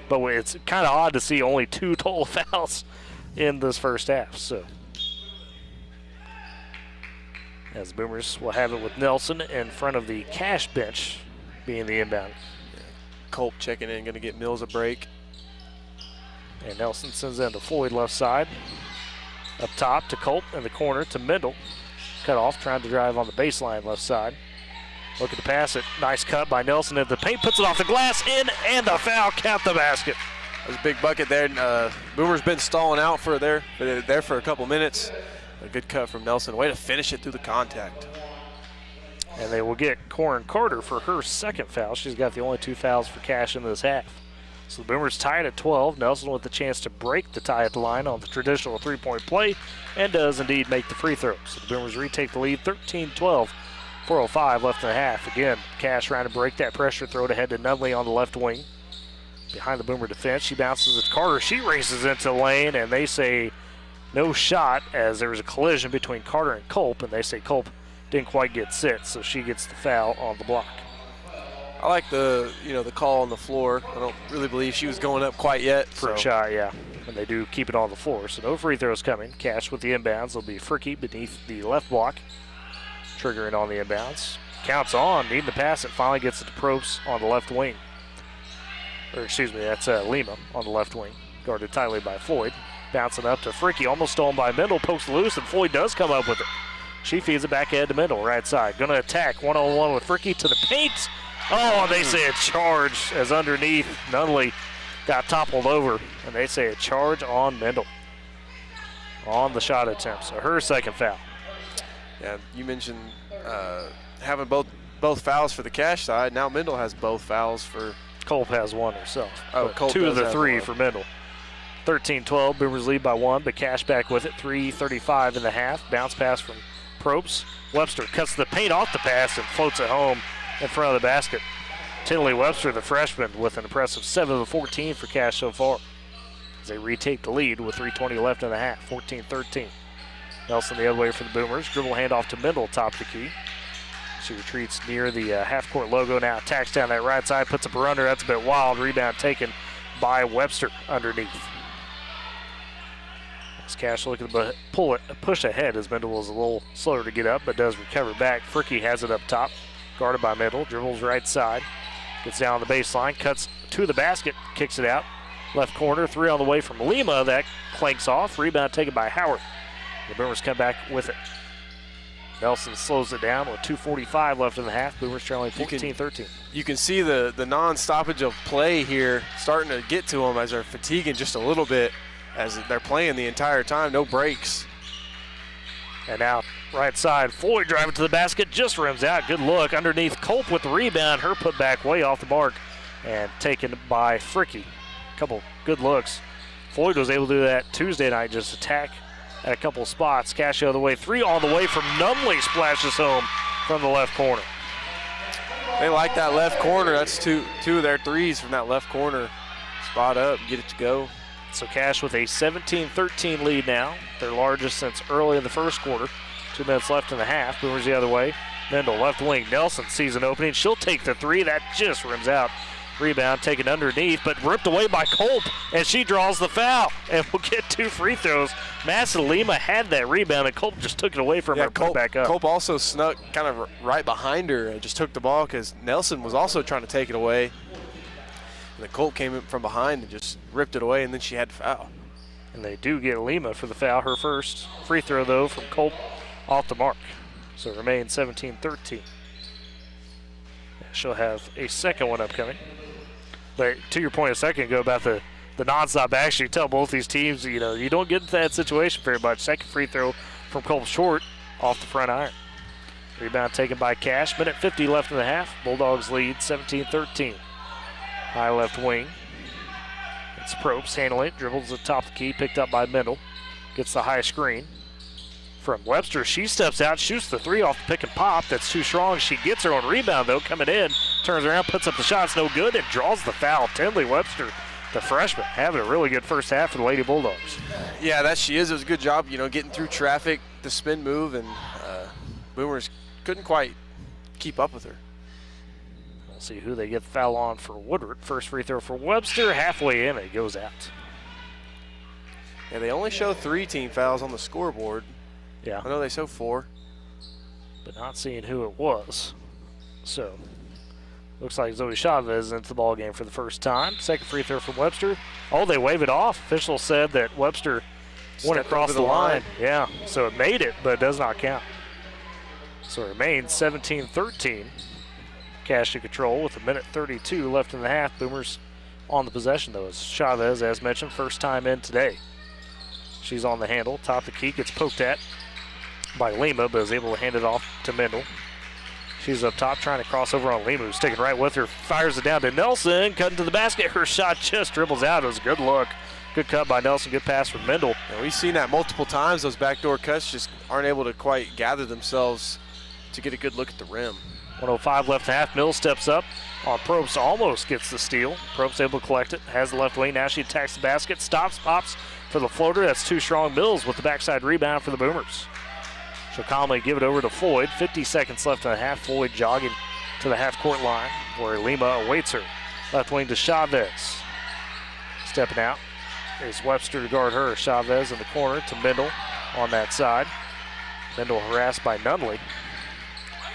but it's kind of odd to see only 2 total fouls in this first half. So, as Boomers will have it with Nelson in front of the Cash bench being the inbound. Culp checking in, going to get Mills a break. And Nelson sends in to Floyd left side. Up top to Culp in the corner to Mendel. Cut off, trying to drive on the baseline left side. Looking to pass it. Nice cut by Nelson at the paint. Puts it off the glass, in, and the foul. Count the basket. There's a big bucket there. Boomer's been stalling out for there for a couple minutes. A good cut from Nelson. Way to finish it through the contact. And they will get Corin Carter for her second foul. She's got the only 2 fouls for Cash in this half. So the Boomers tied at 12. Nelson with the chance to break the tie at the line on the traditional three-point play, and does indeed make the free throw. So the Boomers retake the lead, 13-12, 4:05 left in the half. Again, Cash trying to break that pressure, throw it ahead to Nunley on the left wing. Behind the Boomer defense, she bounces it to Carter. She races into the lane, and they say no shot, as there was a collision between Carter and Culp, and they say Culp didn't quite get set, so she gets the foul on the block. I like the call on the floor. I don't really believe she was going up quite yet. For a shot, yeah. And they do keep it on the floor, so no free throws coming. Cash with the inbounds. Will be Fricky beneath the left block, triggering on the inbounds. Counts on, needing to pass it. Finally gets it to Probst on the left wing. Or excuse me, that's Lima on the left wing, guarded tightly by Floyd. Bouncing up to Fricky, almost stolen by Mendel. Pokes loose, and Floyd does come up with it. She feeds it back ahead to Mendel, right side. Going to attack one-on-one with Fricky to the paint. Oh, they say a charge, as underneath Nunley got toppled over, and they say a charge on Mendel on the shot attempt. So her second foul. Yeah, you mentioned having both fouls for the Cash side. Now Mendel has both fouls for. Culp has one herself. Oh, Culp 2 of the 3 one. for Mendel. 13-12, Boomers lead by 1, but Cash back with it. 3:35 in the half. Bounce pass from Probst. Webster cuts the paint off the pass and floats it home in front of the basket. Tinley Webster, the freshman, with an impressive 7 of 14 for Cash so far, as they retake the lead with 3:20 left in the half, 14-13. Nelson the other way for the Boomers. Dribble handoff to Mendel, top the key. She retreats near the half-court logo now. Attacks down that right side, puts up a runner. That's a bit wild. Rebound taken by Webster underneath. As Cash looking to push ahead, as Mendel was a little slower to get up, but does recover back. Fricky has it up top, guarded by Mendel. Dribbles right side, gets down on the baseline, cuts to the basket, kicks it out. Left corner, 3 on the way from Lima. That clanks off. Rebound taken by Howard. The Boomers come back with it. Nelson slows it down with 2:45 left in the half. Boomers trailing 14-13. You can see the non-stoppage of play here starting to get to them as they're fatiguing just a little bit as they're playing the entire time. No breaks. And now right side, Floyd driving to the basket, just rims out. Good look underneath. Culp with the rebound. Her put back way off the mark and taken by Fricky. Couple good looks. Floyd was able to do that Tuesday night, just attack at a couple spots. Cash the other way. 3 all the way from Nunley, splashes home from the left corner. They like that left corner. That's two of their threes from that left corner. Spot up, get it to go. So Cash with a 17-13 lead now, their largest since early in the first quarter. 2 minutes left in the half. Boomers the other way. Mendel left wing. Nelson sees an opening. She'll take the 3. That just rims out. Rebound taken underneath, but ripped away by Culp, and she draws the foul. And we'll get 2 free throws. Massa Lima had that rebound, and Culp just took it away from her, put back up. Culp also snuck kind of right behind her and just took the ball because Nelson was also trying to take it away. And then Culp came in from behind and just ripped it away, and then she had to foul. And they do get Lima for the foul, her first. Free throw, though, from Culp off the mark. So it remains 17-13. She'll have a second one upcoming. But to your point a second ago about the nonstop action, you tell both these teams, you don't get into that situation very much. Second free throw from Culp short off the front iron. Rebound taken by Cash. Minute 50 left in the half. Bulldogs lead 17-13. High left wing. It's Probst handling it. Dribbles the top of the key. Picked up by Mendel. Gets the high screen. From Webster, she steps out, shoots the three off the pick and pop. That's too strong. She gets her own rebound, though, coming in. Turns around, puts up the shot. It's no good, and draws the foul. Tinley Webster, the freshman, having a really good first half for the Lady Bulldogs. Yeah, that she is. It was a good job, getting through traffic, the spin move, and Boomers couldn't quite keep up with her. We'll see who they get the foul on for Woodward. First free throw for Webster. Halfway in, it goes out. Yeah, they only show 3 team fouls on the scoreboard. Yeah. I know they show 4. But not seeing who it was. So, looks like Zoe Chavez is into the ball game for the first time. Second free throw from Webster. Oh, they wave it off. Official said that Webster went across the line. Yeah, so it made it, but it does not count. So it remains 17-13. Cash to control with a minute 32 left in the half. Boomers on the possession, though. As Chavez, as mentioned, first time in today. She's on the handle. Top of the key, gets poked at by Lima, but is able to hand it off to Mendel. She's up top trying to cross over on Lima, who's sticking right with her. Fires it down to Nelson, cutting to the basket. Her shot just dribbles out. It was a good look. Good cut by Nelson. Good pass from Mendel. And we've seen that multiple times. Those backdoor cuts just aren't able to quite gather themselves to get a good look at the rim. 1:05 left in half. Mills steps up on Probst, almost gets the steal. Probst able to collect it, has the left lane. Now she attacks the basket, stops, pops for the floater. That's too strong. Mills with the backside rebound for the Boomers. She'll calmly give it over to Floyd. 50 seconds left in the half. Floyd jogging to the half-court line where Lima awaits her. Left wing to Chavez. Stepping out is Webster to guard her. Chavez in the corner to Mendel on that side. Mendel harassed by Nunley.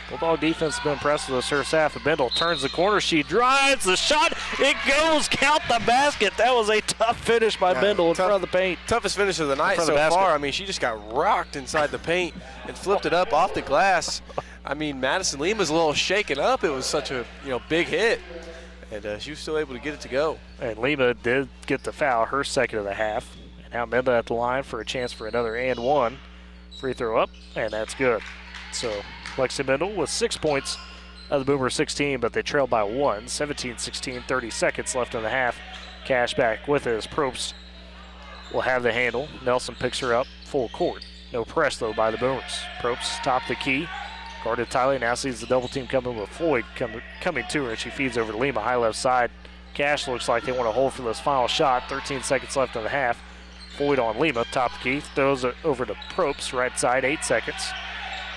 Bulldog defense has been impressive this first half. Mendel turns the corner. She drives the shot. It goes. Count the basket. That was a tough finish by Mendel in front of the paint. Toughest finish of the night so far. I mean, she just got rocked inside the paint and flipped it up off the glass. I mean, Madison Lima's a little shaken up. It was such a big hit, and she was still able to get it to go. And Lima did get the foul, her second of the half. And now Mendel at the line for a chance for another and one. Free throw up, and that's good. So Lexi Mendel with 6 points of the Boomer 16, but they trail by 1. 17-16, 30 seconds left in the half. Cash back with it as Probst will have the handle. Nelson picks her up full court. No press, though, by the Boomers. Probst top the key. Guarded tightly. Now sees the double team coming with Floyd coming to her, and she feeds over to Lima. High left side. Cash looks like they want to hold for this final shot. 13 seconds left in the half. Floyd on Lima. Top the key. Throws it over to Probst. Right side. 8 seconds.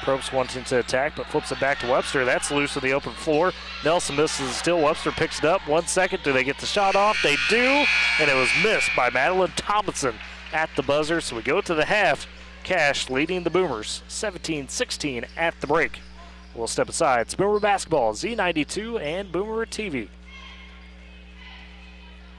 Probst wanting to attack, but flips it back to Webster. That's loose to the open floor. Nelson misses still. Webster picks it up. 1 second. Do they get the shot off? They do, and it was missed by Madeline Tomlinson at the buzzer. So we go to the half. Cash leading the Boomers 17-16 at the break. We'll step aside. It's Boomer Basketball, Z92 and Boomer TV.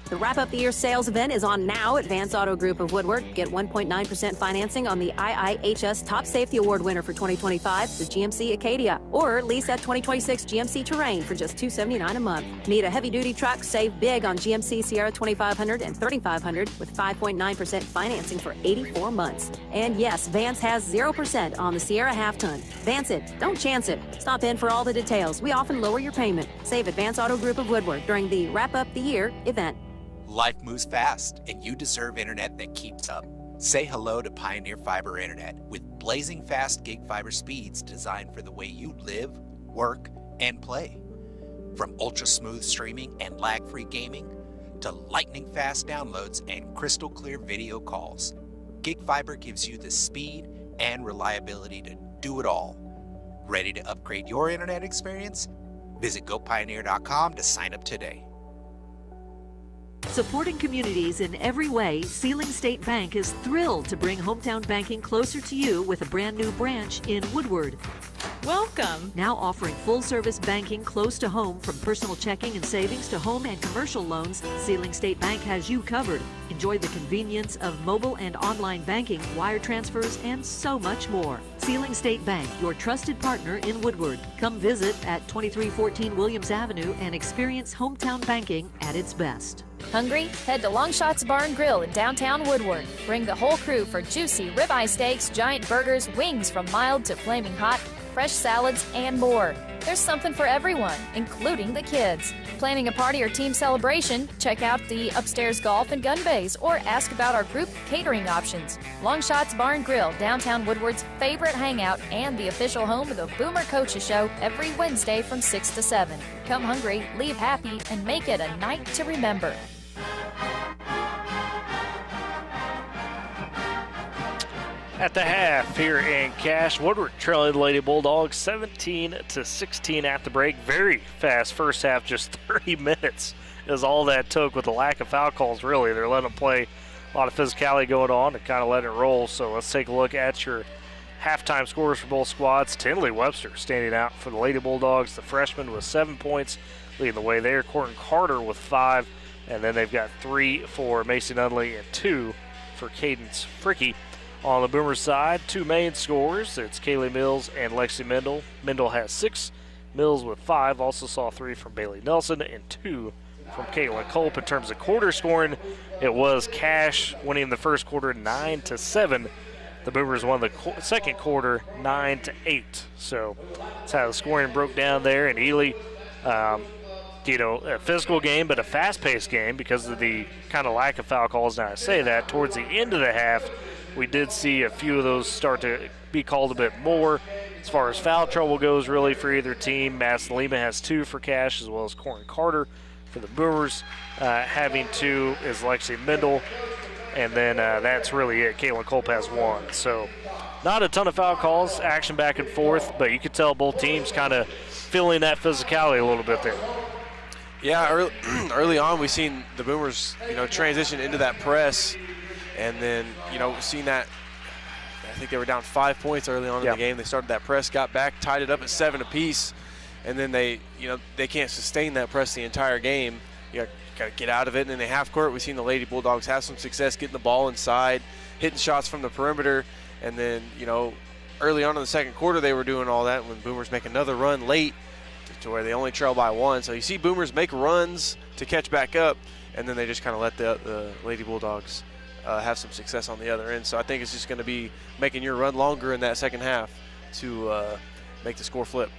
The Wrap Up the Year sales event is on now at Vance Auto Group of Woodward. Get 1.9% financing on the IIHS Top Safety Award winner for 2025, the GMC Acadia, or lease that 2026 GMC Terrain for just $279 a month. Need a heavy-duty truck? Save big on GMC Sierra 2500 and 3500 with 5.9% financing for 84 months. And yes, Vance has 0% on the Sierra half-ton. Vance it. Don't chance it. Stop in for all the details. We often lower your payment. Save at Vance Auto Group of Woodward during the Wrap Up the Year event. Life moves fast, and you deserve internet that keeps up. Say hello to Pioneer Fiber Internet with blazing fast gig fiber speeds designed for the way you live, work, and play. From ultra-smooth streaming and lag-free gaming to lightning-fast downloads and crystal-clear video calls, Gig Fiber gives you the speed and reliability to do it all. Ready to upgrade your internet experience? Visit gopioneer.com to sign up today. Supporting communities in every way, Sealing State Bank is thrilled to bring hometown banking closer to you with a brand new branch in Woodward. Welcome. Now offering full-service banking close to home, from personal checking and savings to home and commercial loans, Sealing State Bank has you covered. Enjoy the convenience of mobile and online banking, wire transfers, and so much more. Sealing State Bank, your trusted partner in Woodward. Come visit at 2314 Williams Avenue and experience hometown banking at its best. Hungry? Head to Longshots Bar and Grill in downtown Woodward. Bring the whole crew for juicy ribeye steaks, giant burgers, wings from mild to flaming hot, fresh salads, and more. There's something for everyone, including the kids. Planning a party or team celebration? Check out the upstairs golf and gun bays or ask about our group catering options. Longshots Bar and Grill, downtown Woodward's favorite hangout and the official home of the Boomer Coaches Show every Wednesday from 6 to 7. Come hungry, leave happy, and make it a night to remember. At the half here in Cash, Woodward trailing the Lady Bulldogs 17-16 at the break. Very fast first half, just 30 minutes is all that took with the lack of foul calls, really. They're letting them play a lot of physicality going on and kind of letting it roll. So let's take a look at your halftime scores for both squads. Tinley Webster standing out for the Lady Bulldogs. The freshman with 7 points, leading the way there. Courtney Carter with 5. And then they've got 3 for Macy Nunley and 2 for Cadence Fricky. On the Boomers side, 2 main scorers. It's Kaylee Mills and Lexi Mendel. Mendel has 6. Mills with 5. Also saw 3 from Bailey Nelson and 2 from Caitlin Culp. In terms of quarter scoring, it was Cash winning the first quarter 9-7. The Boomers won the second quarter 9-8. So that's how the scoring broke down there. And Ely, a physical game, but a fast-paced game because of the kind of lack of foul calls. Now I say that towards the end of the half, we did see a few of those start to be called a bit more. As far as foul trouble goes, really, for either team, Madison Lima has 2 for Cash, as well as Corin Carter for the Boomers. Having 2 is Lexi Mendel, and then that's really it. Caitlin Culp has 1. So not a ton of foul calls, action back and forth, but you could tell both teams kind of feeling that physicality a little bit there. Yeah, early on we've seen the Boomers, transition into that press. And then, seeing that, I think they were down 5 points early on in the game. They started that press, got back, tied it up at 7 apiece. And then they can't sustain that press the entire game. You got to get out of it. And in the half court, we've seen the Lady Bulldogs have some success getting the ball inside, hitting shots from the perimeter. And then, early on in the second quarter, they were doing all that when Boomers make another run late to where they only trail by 1. So you see Boomers make runs to catch back up, and then they just kind of let the Lady Bulldogs have some success on the other end. So I think it's just going to be making your run longer in that second half to make the score flip.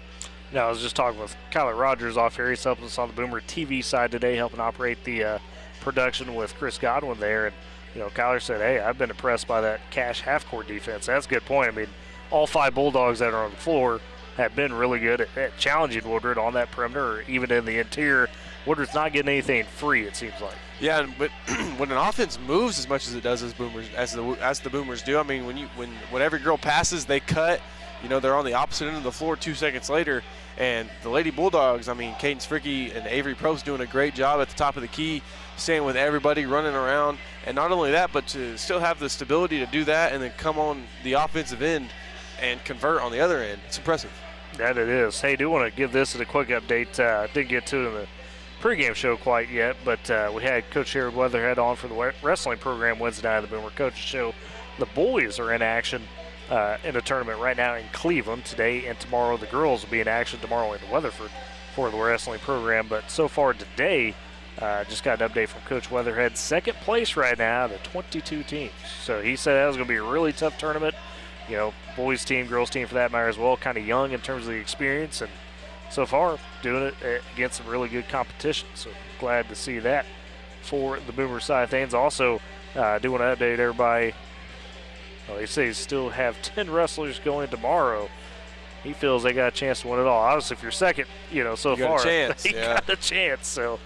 I was just talking with Kyler Rogers off here. He's helping us on the Boomer TV side today, helping operate the production with Chris Godwin there. And, Kyler said, hey, I've been impressed by that Cash half-court defense. That's a good point. I mean, all 5 Bulldogs that are on the floor have been really good at challenging Woodward on that perimeter or even in the interior. Woodward's not getting anything free, it seems like. Yeah, but when an offense moves as much as it does as the Boomers do, I mean, when every girl passes, they cut. They're on the opposite end of the floor 2 seconds later. And the Lady Bulldogs, I mean, Cadence Fricky and Avery Probst doing a great job at the top of the key, staying with everybody, running around. And not only that, but to still have the stability to do that and then come on the offensive end and convert on the other end. It's impressive. That it is. Hey, do want to give this a quick update. Didn't get to it in the pregame show quite yet, but we had Coach Jared Weatherhead on for the wrestling program Wednesday night of the Boomer Coaches Show. The boys are in action in a tournament right now in Cleveland today and tomorrow. The girls will be in action tomorrow in Weatherford for the wrestling program. But so far today, just got an update from Coach Weatherhead. Second place right now out of 22 teams. So he said that was going to be a really tough tournament. Boys team, girls team for that matter as well, kind of young in terms of the experience. And so far, doing it against some really good competition. So glad to see that for the Boomer side of things. Also, do want to update everybody. They say still have 10 wrestlers going tomorrow. He feels they got a chance to win it all. Obviously, if you're second, so you far, got a chance, they got a chance. So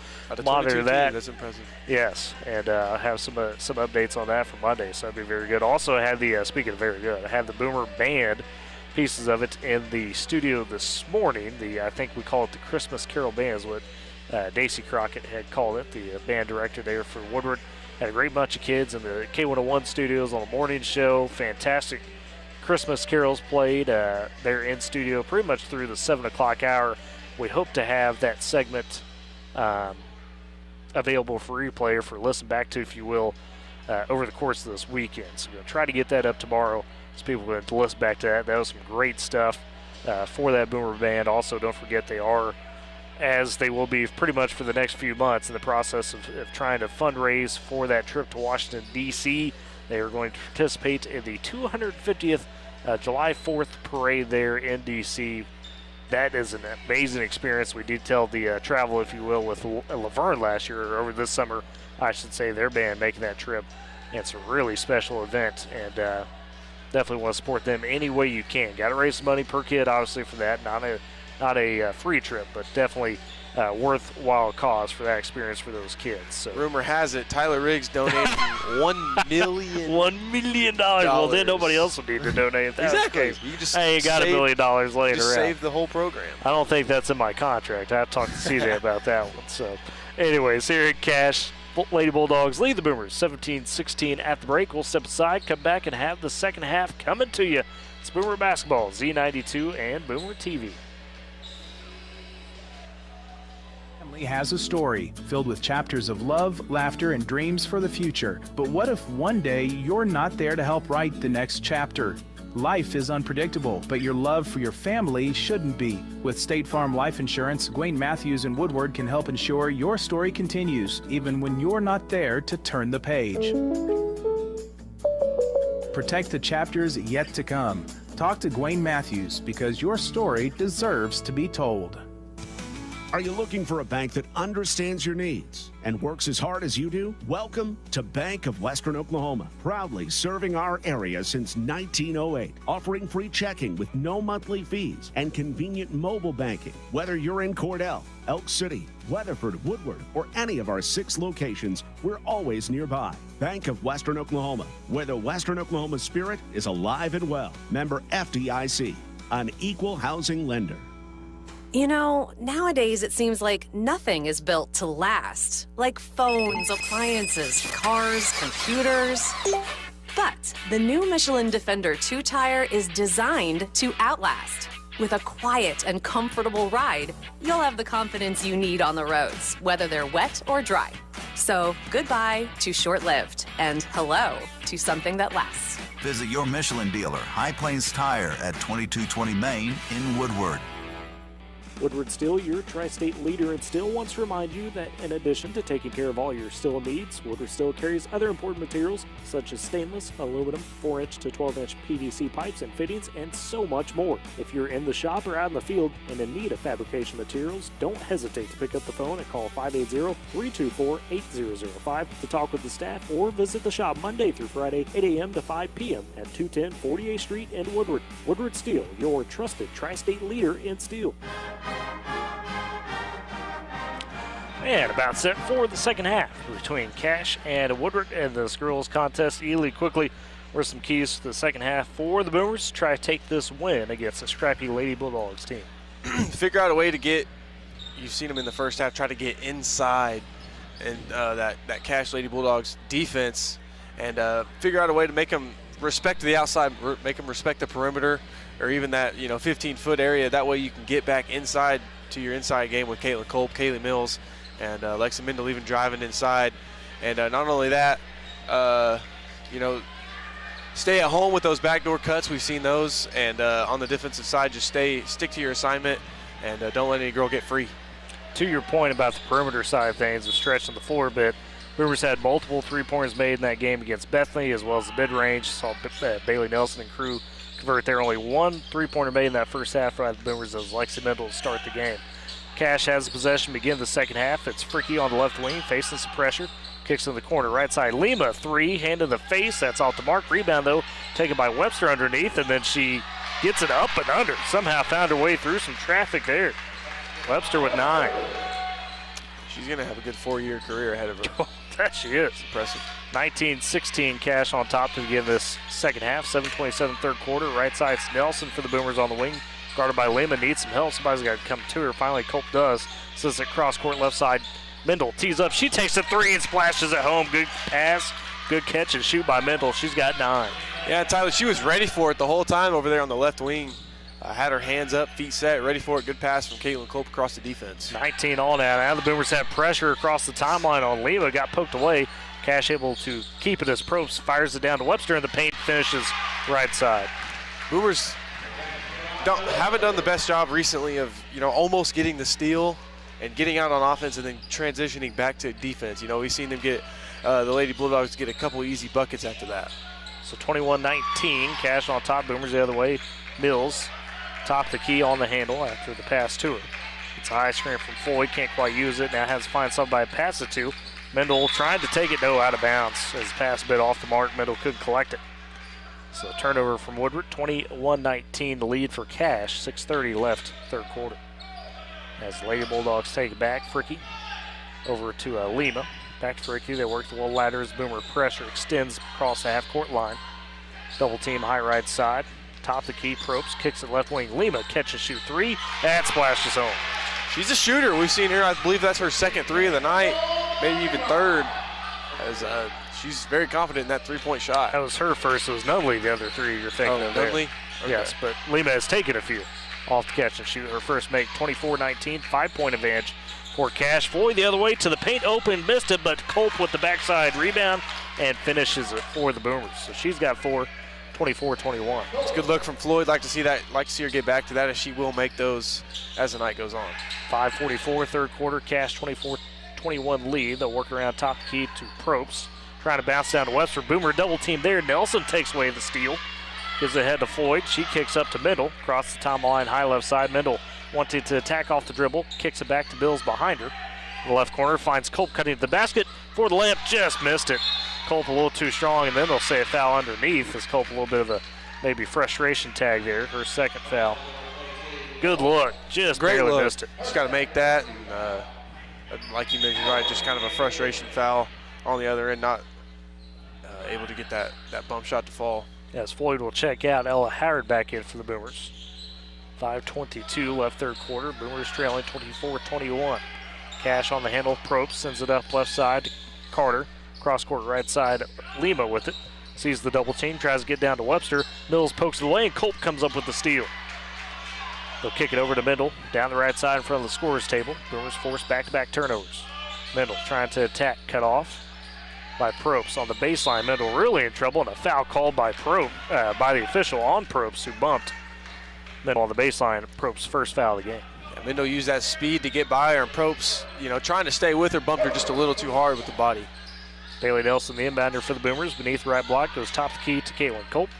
monitor that. That's impressive. Yes, and I have some updates on that for Monday, so that'd be very good. Also, I had the speaking of very good, I had the Boomer Band, pieces of it in the studio this morning. I think we call it the Christmas Carol Band is what Daisy Crockett had called it, the band director there for Woodward. Had a great bunch of kids in the K101 studios on the morning show. Fantastic Christmas carols played there in studio pretty much through the 7 o'clock hour. We hope to have that segment available for replay or for listen back to, if you will, over the course of this weekend. So we're going to try to get that up tomorrow so people can listen back to that. That was some great stuff for that Boomer Band. Also, don't forget they are, as they will be pretty much for the next few months, in the process of trying to fundraise for that trip to Washington, D.C. They are going to participate in the 250th July 4th parade there in D.C. That is an amazing experience. We detailed the travel, if you will, with Laverne last year, or over this summer, I should say, their band making that trip. And it's a really special event, and definitely want to support them any way you can. Got to raise some money per kid, obviously, for that. Not a free trip, but definitely worthwhile cause for that experience for those kids. So. Rumor has it Tyler Riggs donated $1 million. $1 million. Well, then nobody else will need to donate. If that's Exactly. The case. You just I ain't got $1 million later. Just save the whole program. I don't think that's in my contract. I have to talk to CJ about that one. So, anyways, here at Cash, Lady Bulldogs lead the Boomers 17-16 at the break. We'll step aside, come back, and have the second half coming to you. It's Boomer Basketball, Z92 and Boomer TV. Family has a story filled with chapters of love, laughter, and dreams for the future. But what if one day you're not there to help write the next chapter? Life is unpredictable, but your love for your family shouldn't be. With State Farm Life Insurance, Gwayne Matthews and Woodward can help ensure your story continues, even when you're not there to turn the page. Protect the chapters yet to come. Talk to Gwayne Matthews, because your story deserves to be told. Are you looking for a bank that understands your needs and works as hard as you do? Welcome to Bank of Western Oklahoma, proudly serving our area since 1908, offering free checking with no monthly fees and convenient mobile banking. Whether you're in Cordell, Elk City, Weatherford, Woodward, or any of our 6 locations, we're always nearby. Bank of Western Oklahoma, where the Western Oklahoma spirit is alive and well. Member FDIC, an equal housing lender. You know, nowadays it seems like nothing is built to last. Like phones, appliances, cars, computers. But the new Michelin Defender 2-tire is designed to outlast. With a quiet and comfortable ride, you'll have the confidence you need on the roads, whether they're wet or dry. So goodbye to short-lived, and hello to something that lasts. Visit your Michelin dealer, High Plains Tire, at 2220 Main in Woodward. Woodward Steel, your tri-state leader in steel, wants to remind you that in addition to taking care of all your steel needs, Woodward Steel carries other important materials such as stainless, aluminum, 4-inch to 12-inch PVC pipes and fittings, and so much more. If you're in the shop or out in the field and in need of fabrication materials, don't hesitate to pick up the phone and call 580-324-8005 to talk with the staff, or visit the shop Monday through Friday, 8 a.m. to 5 p.m. at 210 48th Street in Woodward. Woodward Steel, your trusted tri-state leader in steel. And about set for the second half between Cash and Woodward and the girls contest. Ely quickly, where's some keys to the second half for the Boomers to try to take this win against a scrappy Lady Bulldogs team. Figure out a way to get, you've seen them in the first half, try to get inside and that Cash Lady Bulldogs defense, and figure out a way to make them respect the outside, make them respect the perimeter, or even that 15-foot area. That way you can get back inside to your inside game with Caitlin Culp, Kaylee Mills, and Lexa Mendel even driving inside. And not only that, stay at home with those backdoor cuts. We've seen those. And on the defensive side, just stick to your assignment, and don't let any girl get free. To your point about the perimeter side of things, the stretch on the floor a bit, Boomers had multiple three-pointers made in that game against Bethany, as well as the mid-range. Saw Bailey Nelson and crew convert there. Only one three-pointer made in that first half by the Boomers as Lexi Mendel to start the game. Cash has the possession, begin the second half. It's Fricky on the left wing, facing some pressure. Kicks in the corner, right side. Lima, 3, hand in the face. That's off the mark. Rebound, though, taken by Webster underneath, and then she gets it up and under. Somehow found her way through some traffic there. Webster with 9. She's going to have a good 4-year career ahead of her. That she is. Impressive. 19-16 Cash on top to begin this second half. 7:27 third quarter. Right side's Nelson for the Boomers on the wing. Guarded by Lima, needs some help. Somebody's got to come to her. Finally, Culp does. Says it cross court left side. Mendel tees up. She takes a 3 and splashes it home. Good pass, good catch and shoot by Mendel. She's got 9. Yeah, Tyler, she was ready for it the whole time over there on the left wing. Had her hands up, feet set, ready for it. Good pass from Caitlin Culp across the defense. 19 all now. Now the Boomers have pressure across the timeline on Lima. Got poked away. Cash able to keep it as Probst fires it down to Webster in the paint. Finishes right side. Boomers haven't done the best job recently of almost getting the steal and getting out on offense and then transitioning back to defense. We've seen them get the Lady Bulldogs get a couple easy buckets after that. So 21-19, Cash on top, Boomers the other way. Mills, top the key on the handle after the pass to her. It's a high screen from Floyd, can't quite use it. Now has to find somebody to pass it to. Mendel trying to take it, no, out of bounds. As the pass bit off the mark, Mendel couldn't collect it. So turnover from Woodward, 21-19, the lead for Cash, 6:30 left, third quarter. As the Lady Bulldogs take it back, Fricky over to Lima. Back to Fricky, they work the little ladder as Boomer pressure extends across the half-court line. Double team high right side. Top the key, Probst kicks it left wing. Lima catch and shoot three. That splashes home. She's a shooter. We've seen her, I believe that's her second three of the night, maybe even third. As she's very confident in that three-point shot. That was her first. It was Nunley, the other three you're thinking of there. Nunley? Okay. Yes, but Lima has taken a few off the catch and shoot. Her first make, 24-19, 5-point advantage for Cash. Floyd the other way to the paint, open, missed it, but Culp with the backside rebound and finishes it for the Boomers. So she's got 4, 24-21. It's a good look from Floyd. Like to see that. Like to see her get back to that, as she will make those as the night goes on. 5:44 third quarter. Cash 24-21 lead. They'll work around top key to Probst. Trying to bounce down to Webster. Boomer double team there. Nelson takes away the steal. Gives it ahead to Floyd. She kicks up to Mendel. Across the timeline, high left side. Mendel wanted to attack off the dribble. Kicks it back to Bills behind her. In the left corner finds Culp cutting to the basket for the layup. Just missed it. Culp a little too strong, and then they'll say a foul underneath as Culp a little bit of a maybe frustration tag there. Her second foul. Good look. Just Great barely look. missed it. She's got to make that, and like you mentioned, right, just kind of a frustration foul on the other end, not able to get that bump shot to fall. As Floyd will check out, Ella Howard back in for the Boomers. 5:22 left third quarter. Boomers trailing 24-21. Cash on the handle. Probst sends it up left side to Carter. Cross court right side. Lima with it. Sees the double team. Tries to get down to Webster. Mills pokes it away and Culp comes up with the steal. They'll kick it over to Mendel. Down the right side in front of the scorer's table. Boomers force back-to-back turnovers. Mendel trying to attack. Cut off by Probst on the baseline. Mendel really in trouble, and a foul called by by the official on Probst, who bumped Mendel on the baseline. Probst's first foul of the game. Yeah, Mendel used that speed to get by her, and Probst, trying to stay with her, bumped her just a little too hard with the body. Bailey Nelson, the inbounder for the Boomers, beneath the right block, goes top of the key to Caitlin Culp.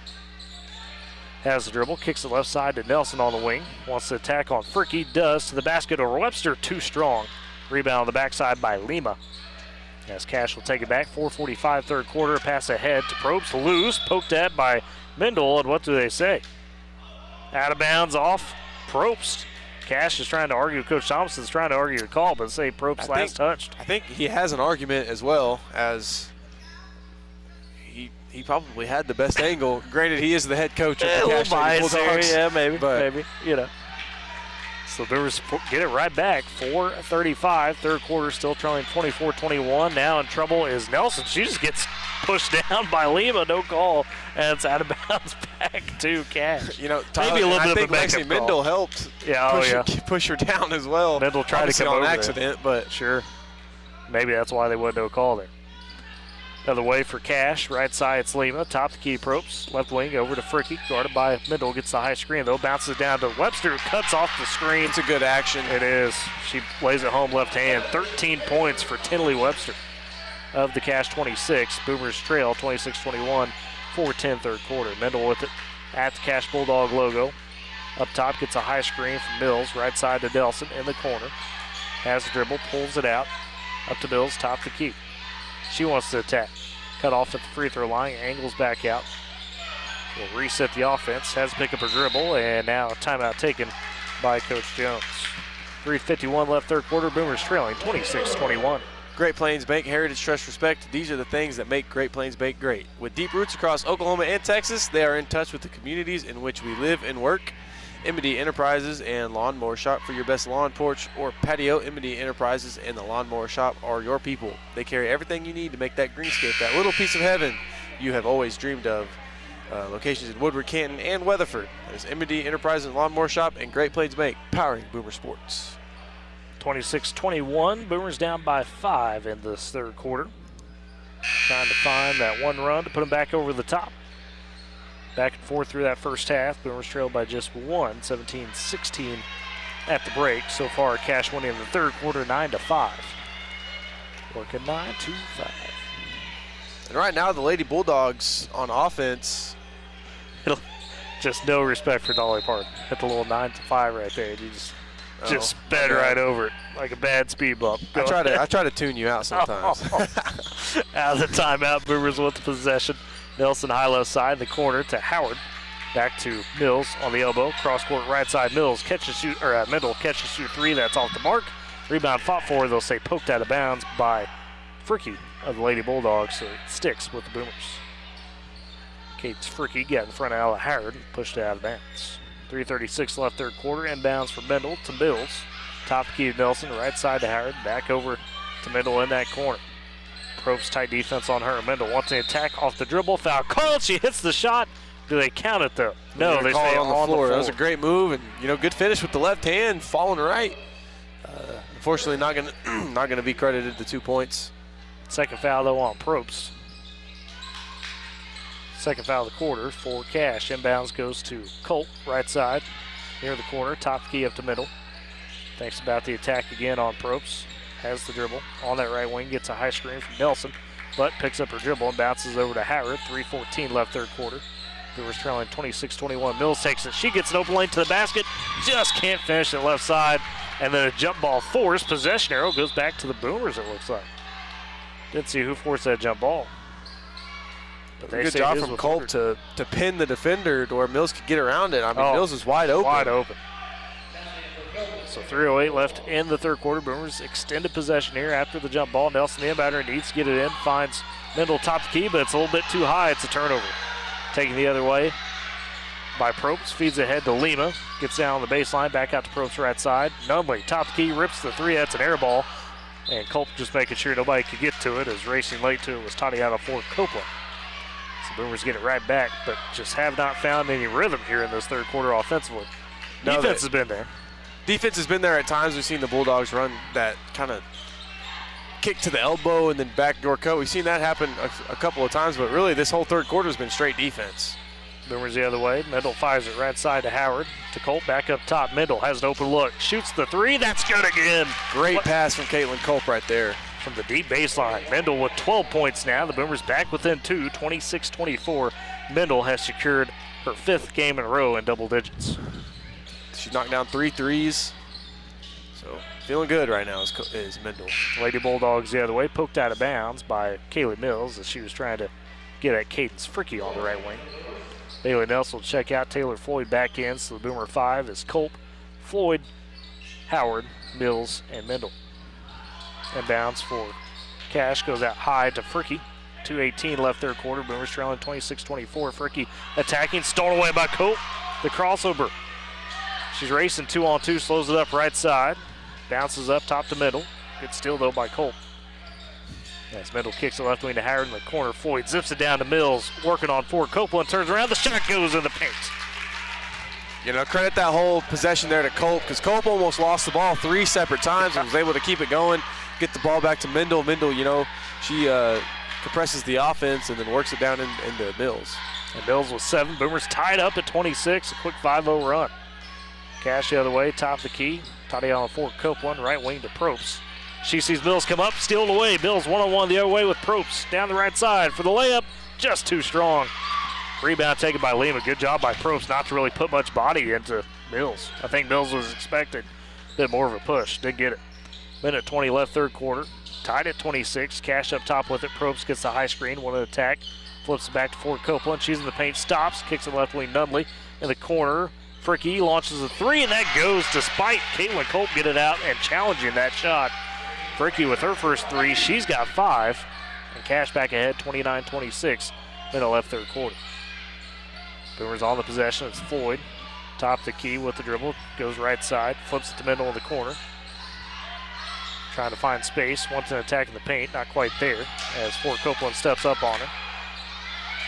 Has the dribble, kicks it left side to Nelson on the wing. Wants to attack on Fricky, does to the basket over Webster, too strong. Rebound on the backside by Lima. As Cash will take it back, 4:45 third quarter, pass ahead to Probst, loose, poked at by Mendel, and what do they say? Out of bounds off Probst. Cash is trying to argue, Coach Thompson's trying to argue the call, but say Probst last touched. I think he has an argument as well, as he probably had the best angle. Granted, he is the head coach of the Cash Lady Bulldogs. Yeah, maybe. So the Boomers get it right back. 4:35, third quarter, still trailing 24-21. Now in trouble is Nelson. She just gets pushed down by Lima, no call, and it's out of bounds back to Cash. Tyler, maybe a little bit I of think a backup Lexi Mendel helped push her down as well. Mendel tried to come on over accident, but sure. Maybe that's why they wasn't no call there. Another way for Cash. Right side, it's Lima. Top the key, Probst. Left wing over to Fricky. Guarded by Mendel. Gets the high screen, though. Bounces it down to Webster. Cuts off the screen. It's a good action. It is. She lays it home left hand. 13 points for Tinley Webster of the Cash 26. Boomers trail 26-21. 4:10 third quarter. Mendel with it at the Cash Bulldog logo. Up top, gets a high screen from Mills. Right side to Nelson in the corner. Has the dribble. Pulls it out. Up to Mills. Top the key. She wants to attack. Cut off at the free throw line. Angles back out. Will reset the offense. Has to pick up her dribble. And now a timeout taken by Coach Jones. 3:51 left third quarter. Boomers trailing 26-21. Great Plains Bank, Heritage, Trust, Respect. These are the things that make Great Plains Bank great. With deep roots across Oklahoma and Texas, they are in touch with the communities in which we live and work. M&D Enterprises and Lawnmower Shop for your best lawn, porch, or patio. M&D Enterprises and the Lawnmower Shop are your people. They carry everything you need to make that greenscape that little piece of heaven you have always dreamed of. Locations in Woodward, Canton, and Weatherford. There's M&D Enterprises and Lawnmower Shop and Great Plains Bank, powering Boomer Sports. 26-21. Boomers down by 5 in this third quarter. Trying to find that one run to put them back over the top. Back and forth through that first half. Boomers trailed by just 1, 17-16 at the break. So far, Cash winning in the third quarter, 9-5. Working 9-5. And right now, the Lady Bulldogs on offense. Just no respect for Dolly Parton. Hit the little 9-5 right there. You just sped right over it like a bad speed bump. I try to tune you out sometimes. Out of the timeout, Boomers with the possession. Nelson high-low side, the corner to Howard. Back to Mills on the elbow. Cross-court right side. Mills catch and shoot, or Mendel catch and shoot three. That's off the mark. Rebound fought for. They'll say poked out of bounds by Fricky of the Lady Bulldogs. So it sticks with the Boomers. Kate's Fricky got in front of Ella Howard and pushed it out of bounds. 3:36 left third quarter. Inbounds from Mendel to Mills. Top key to Nelson. Right side to Howard. Back over to Mendel in that corner. Probst tight defense on her. Mendel wants the attack off the dribble. Foul called. She hits the shot. Do they count it though? No, they call say it on the floor. That was a great move, and good finish with the left hand, falling right. Unfortunately, not gonna be credited the 2 points. Second foul though on Probst. Second foul of the quarter for Cash. Inbounds goes to Colt, right side, near the corner. Top key up to middle. Thinks about the attack again on Probst. Has the dribble on that right wing. Gets a high screen from Nelson, but picks up her dribble and bounces over to Howard. 3:14 left third quarter. Boomers trailing 26-21. Mills takes it. She gets an open lane to the basket. Just can't finish it left side. And then a jump ball forced. Possession arrow goes back to the Boomers, it looks like. Didn't see who forced that jump ball. But Good job from Colt to pin the defender to where Mills could get around it. I mean, Mills is wide open. Wide open. So 3:08 left in the third quarter. Boomers extended possession here after the jump ball. Nelson, the inbounder, needs to get it in. Finds Mendel top the key, but it's a little bit too high. It's a turnover. Taking the other way by Probst. Feeds ahead to Lima. Gets down on the baseline. Back out to Probst right side. Nunley, top key, rips the three. That's an air ball. And Colt just making sure nobody could get to it, as racing late to it was Tatiana Ford Copeland. So Boomers get it right back, but just have not found any rhythm here in this third quarter offensively. Defense has been there. Defense has been there at times. We've seen the Bulldogs run that kind of kick to the elbow and then backdoor cut. We've seen that happen a couple of times, but really this whole third quarter has been straight defense. Boomers the other way. Mendel fires it right side to Howard. To Colt, back up top. Mendel has an open look. Shoots the three. That's good again. Great pass from Caitlin Culp right there. From the deep baseline. Mendel with 12 points now. The Boomers back within two, 26-24. Mendel has secured her fifth game in a row in double digits. She's knocked down 3 threes. So feeling good right now is Mendel. Lady Bulldogs the other way. Poked out of bounds by Kaylee Mills as she was trying to get at Cadence Fricky on the right wing. Bailey Nelson will check out. Taylor Floyd back in. So the Boomer 5 is Culp, Floyd, Howard, Mills, and Mendel. Inbounds for Cash goes out high to Fricky. 2:18 left third quarter. Boomers trailing 26-24. Fricky attacking, stolen away by Culp. The crossover. She's racing 2-on-2, slows it up right side. Bounces up top to Mendel. Good steal though by Culp. As Mendel kicks the left wing to Howard in the corner. Floyd zips it down to Mills, working on Ford Copeland, turns around, the shot goes in the paint. Credit that whole possession there to Culp, because Culp almost lost the ball 3 separate times and was able to keep it going, get the ball back to Mendel. Mendel, she compresses the offense and then works it down into Mills. And Mills with 7. Boomers tied up at 26, a quick 5-0 run. Cash the other way, top of the key. Tatiana Ford Copeland, right wing to Probst. She sees Mills come up, steal it away. Mills one-on-one the other way with Probst. Down the right side for the layup, just too strong. Rebound taken by Lima. Good job by Probst not to really put much body into Mills. I think Mills was expected a bit more of a push. Didn't get it. Minute 20 left third quarter. Tied at 26. Cash up top with it. Probst gets the high screen. One attack. Flips it back to Ford Copeland. She's in the paint. Stops. Kicks it left wing. Nunley in the corner. Fricky launches a three, and that goes despite Caitlin Culp get it out and challenging that shot. Fricky with her first 3. She's got 5. And Cash back ahead 29-26. Middle left third quarter. Boomers on the possession. It's Floyd. Top the key with the dribble. Goes right side. Flips it to middle of the corner. Trying to find space. Wants an attack in the paint. Not quite there as Ford Copeland steps up on her.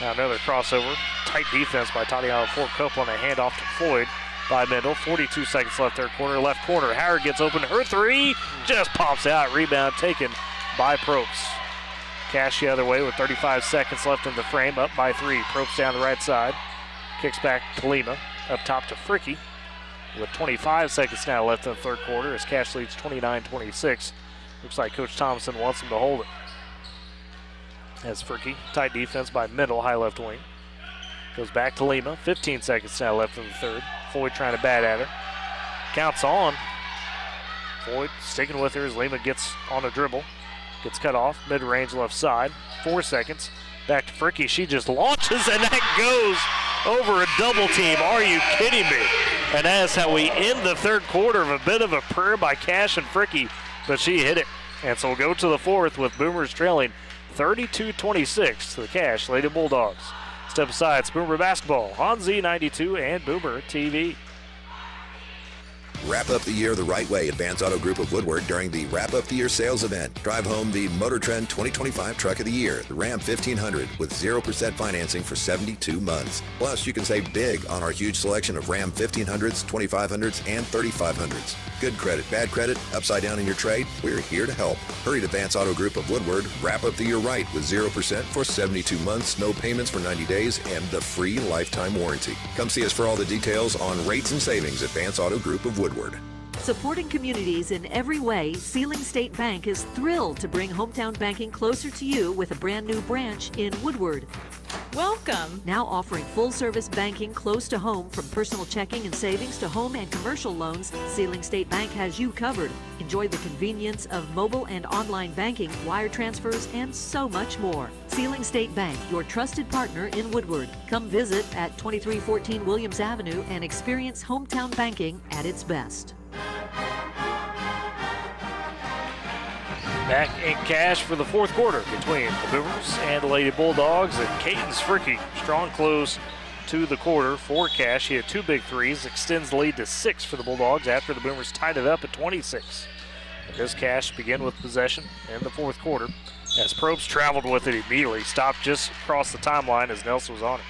Now another crossover. Tight defense by Tatiana Ford Copeland. A handoff to Floyd by Mendel. 42 seconds left third quarter. Left corner. Howard gets open. Her 3 just pops out. Rebound taken by Probst. Cash the other way with 35 seconds left in the frame. Up by 3. Probst down the right side. Kicks back to Lima. Up top to Fricky. With 25 seconds now left in the third quarter as Cash leads 29-26. Looks like Coach Thompson wants him to hold it. As Fricky, tight defense by Mendel, high left wing. Goes back to Lima. 15 seconds now left in the third. Floyd trying to bat at her. Counts on. Floyd sticking with her as Lima gets on a dribble. Gets cut off. Mid-range left side. 4 seconds. Back to Fricky. She just launches, and that goes over a double team. Are you kidding me? And that's how we end the third quarter of a bit of a prayer by Cash and Fricky, but she hit it. And so we'll go to the fourth with Boomers trailing 32-26 to the Cash Lady Bulldogs. Step aside, it's Boomer Basketball on Z92 and Boomer TV. Wrap up the year the right way at Vance Auto Group of Woodward during the Wrap Up the Year sales event. Drive home the Motor Trend 2025 Truck of the Year, the Ram 1500, with 0% financing for 72 months. Plus, you can save big on our huge selection of Ram 1500s, 2500s, and 3500s. Good credit, bad credit, upside down in your trade, we're here to help. Hurry to Vance Auto Group of Woodward. Wrap up the year right with 0% for 72 months, no payments for 90 days, and the free lifetime warranty. Come see us for all the details on rates and savings at Vance Auto Group of Woodward. Supporting communities in every way, Sealing State Bank is thrilled to bring hometown banking closer to you with a brand new branch in Woodward. Welcome. Now offering full-service banking close to home, from personal checking and savings to home and commercial loans, Sealing State Bank has you covered. Enjoy the convenience of mobile and online banking, wire transfers, and so much more. Sealing State Bank, your trusted partner in Woodward. Come visit at 2314 Williams Avenue and experience hometown banking at its best. Back in Cash for the fourth quarter between the Boomers and the Lady Bulldogs, and Caden's Fricky. Strong close to the quarter for Cash. He had 2 big threes, extends the lead to 6 for the Bulldogs after the Boomers tied it up at 26. And this Cash begin with possession in the fourth quarter as Probst traveled with it immediately, stopped just across the timeline as Nelson was on it.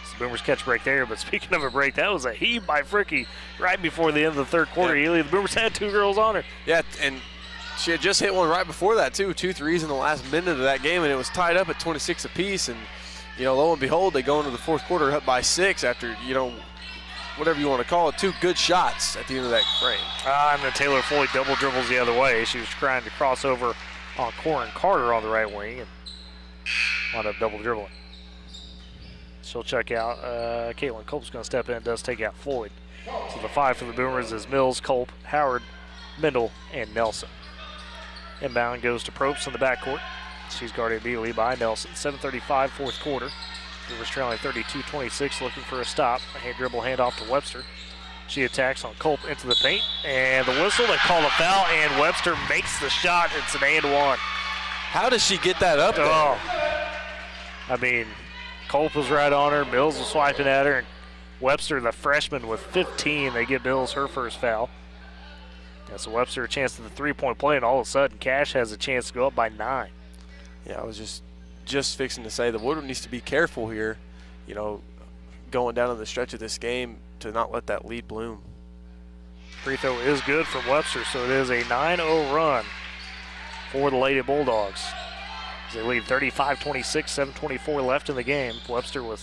So the Boomers catch a break there, but speaking of a break, that was a heave by Fricky right before the end of the third quarter. Yeah. The Boomers had 2 girls on her. Yeah, and she had just hit one right before that, too. 2 threes in the last minute of that game, and it was tied up at 26 apiece. And, lo and behold, they go into the fourth quarter up by 6 after, whatever you want to call it, 2 good shots at the end of that frame. And then Taylor Floyd double dribbles the other way. She was trying to cross over on Corin Carter on the right wing and wound up double dribbling. She'll check out. Caitlin Culp's going to step in, does take out Floyd. So the 5 for the Boomers is Mills, Culp, Howard, Mendel, and Nelson. Inbound goes to Probst in the backcourt. She's guarded immediately by Nelson. 7:35 fourth quarter. Boomers trailing 32-26, looking for a stop. A hand dribble handoff to Webster. She attacks on Culp into the paint, and the whistle, they call a foul, and Webster makes the shot. It's an and one. How does she get that up there? Oh. Culp was right on her. Mills was swiping at her, and Webster, the freshman, with 15. They give Mills her first foul. And so Webster a chance to the three-point play, and all of a sudden Cash has a chance to go up by 9. Yeah, I was just fixing to say the Woodward needs to be careful here, going down in the stretch of this game to not let that lead bloom. Free throw is good from Webster, so it is a 9-0 run for the Lady Bulldogs. As they lead 35-26, 7:24 left in the game. Webster with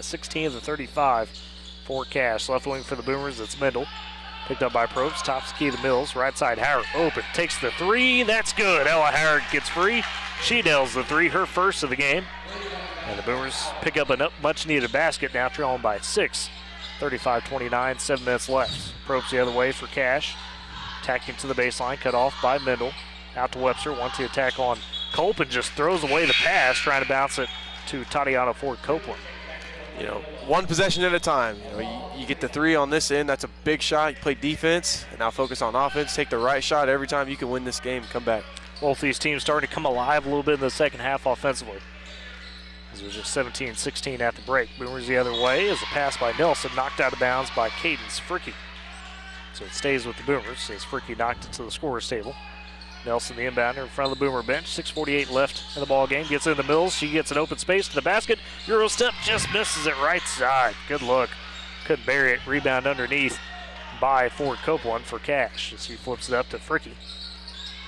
16 of the 35 for Cash. Left wing for the Boomers, it's Mendel. Picked up by Probst, tops the key to Mills. Right side, Howard open, takes the 3, that's good. Ella Howard gets free. She nails the 3, her first of the game. And the Boomers pick up a much-needed basket, now trailing by 6. 35-29, 7 minutes left. Probst the other way for Cash. Attacking to the baseline, cut off by Mendel. Out to Webster, wants to attack on Culp and just throws away the pass, trying to bounce it to Tatiana Ford Copeland. One possession at a time. You get the 3 on this end, that's a big shot. You play defense, and now focus on offense. Take the right shot every time you can win this game. Come back. Both these teams starting to come alive a little bit in the second half offensively. It was just 17-16 at the break. Boomers the other way as a pass by Nelson, knocked out of bounds by Cadence Fricky. So it stays with the Boomers as Fricky knocked it to the scorer's table. Nelson, the inbounder, in front of the Boomer bench. 6:48 left in the ball game. Gets into Mills. She gets an open space to the basket. Euro step, just misses it right side. Good look. Couldn't bury it. Rebound underneath by Ford Copeland for Cash as he flips it up to Fricky.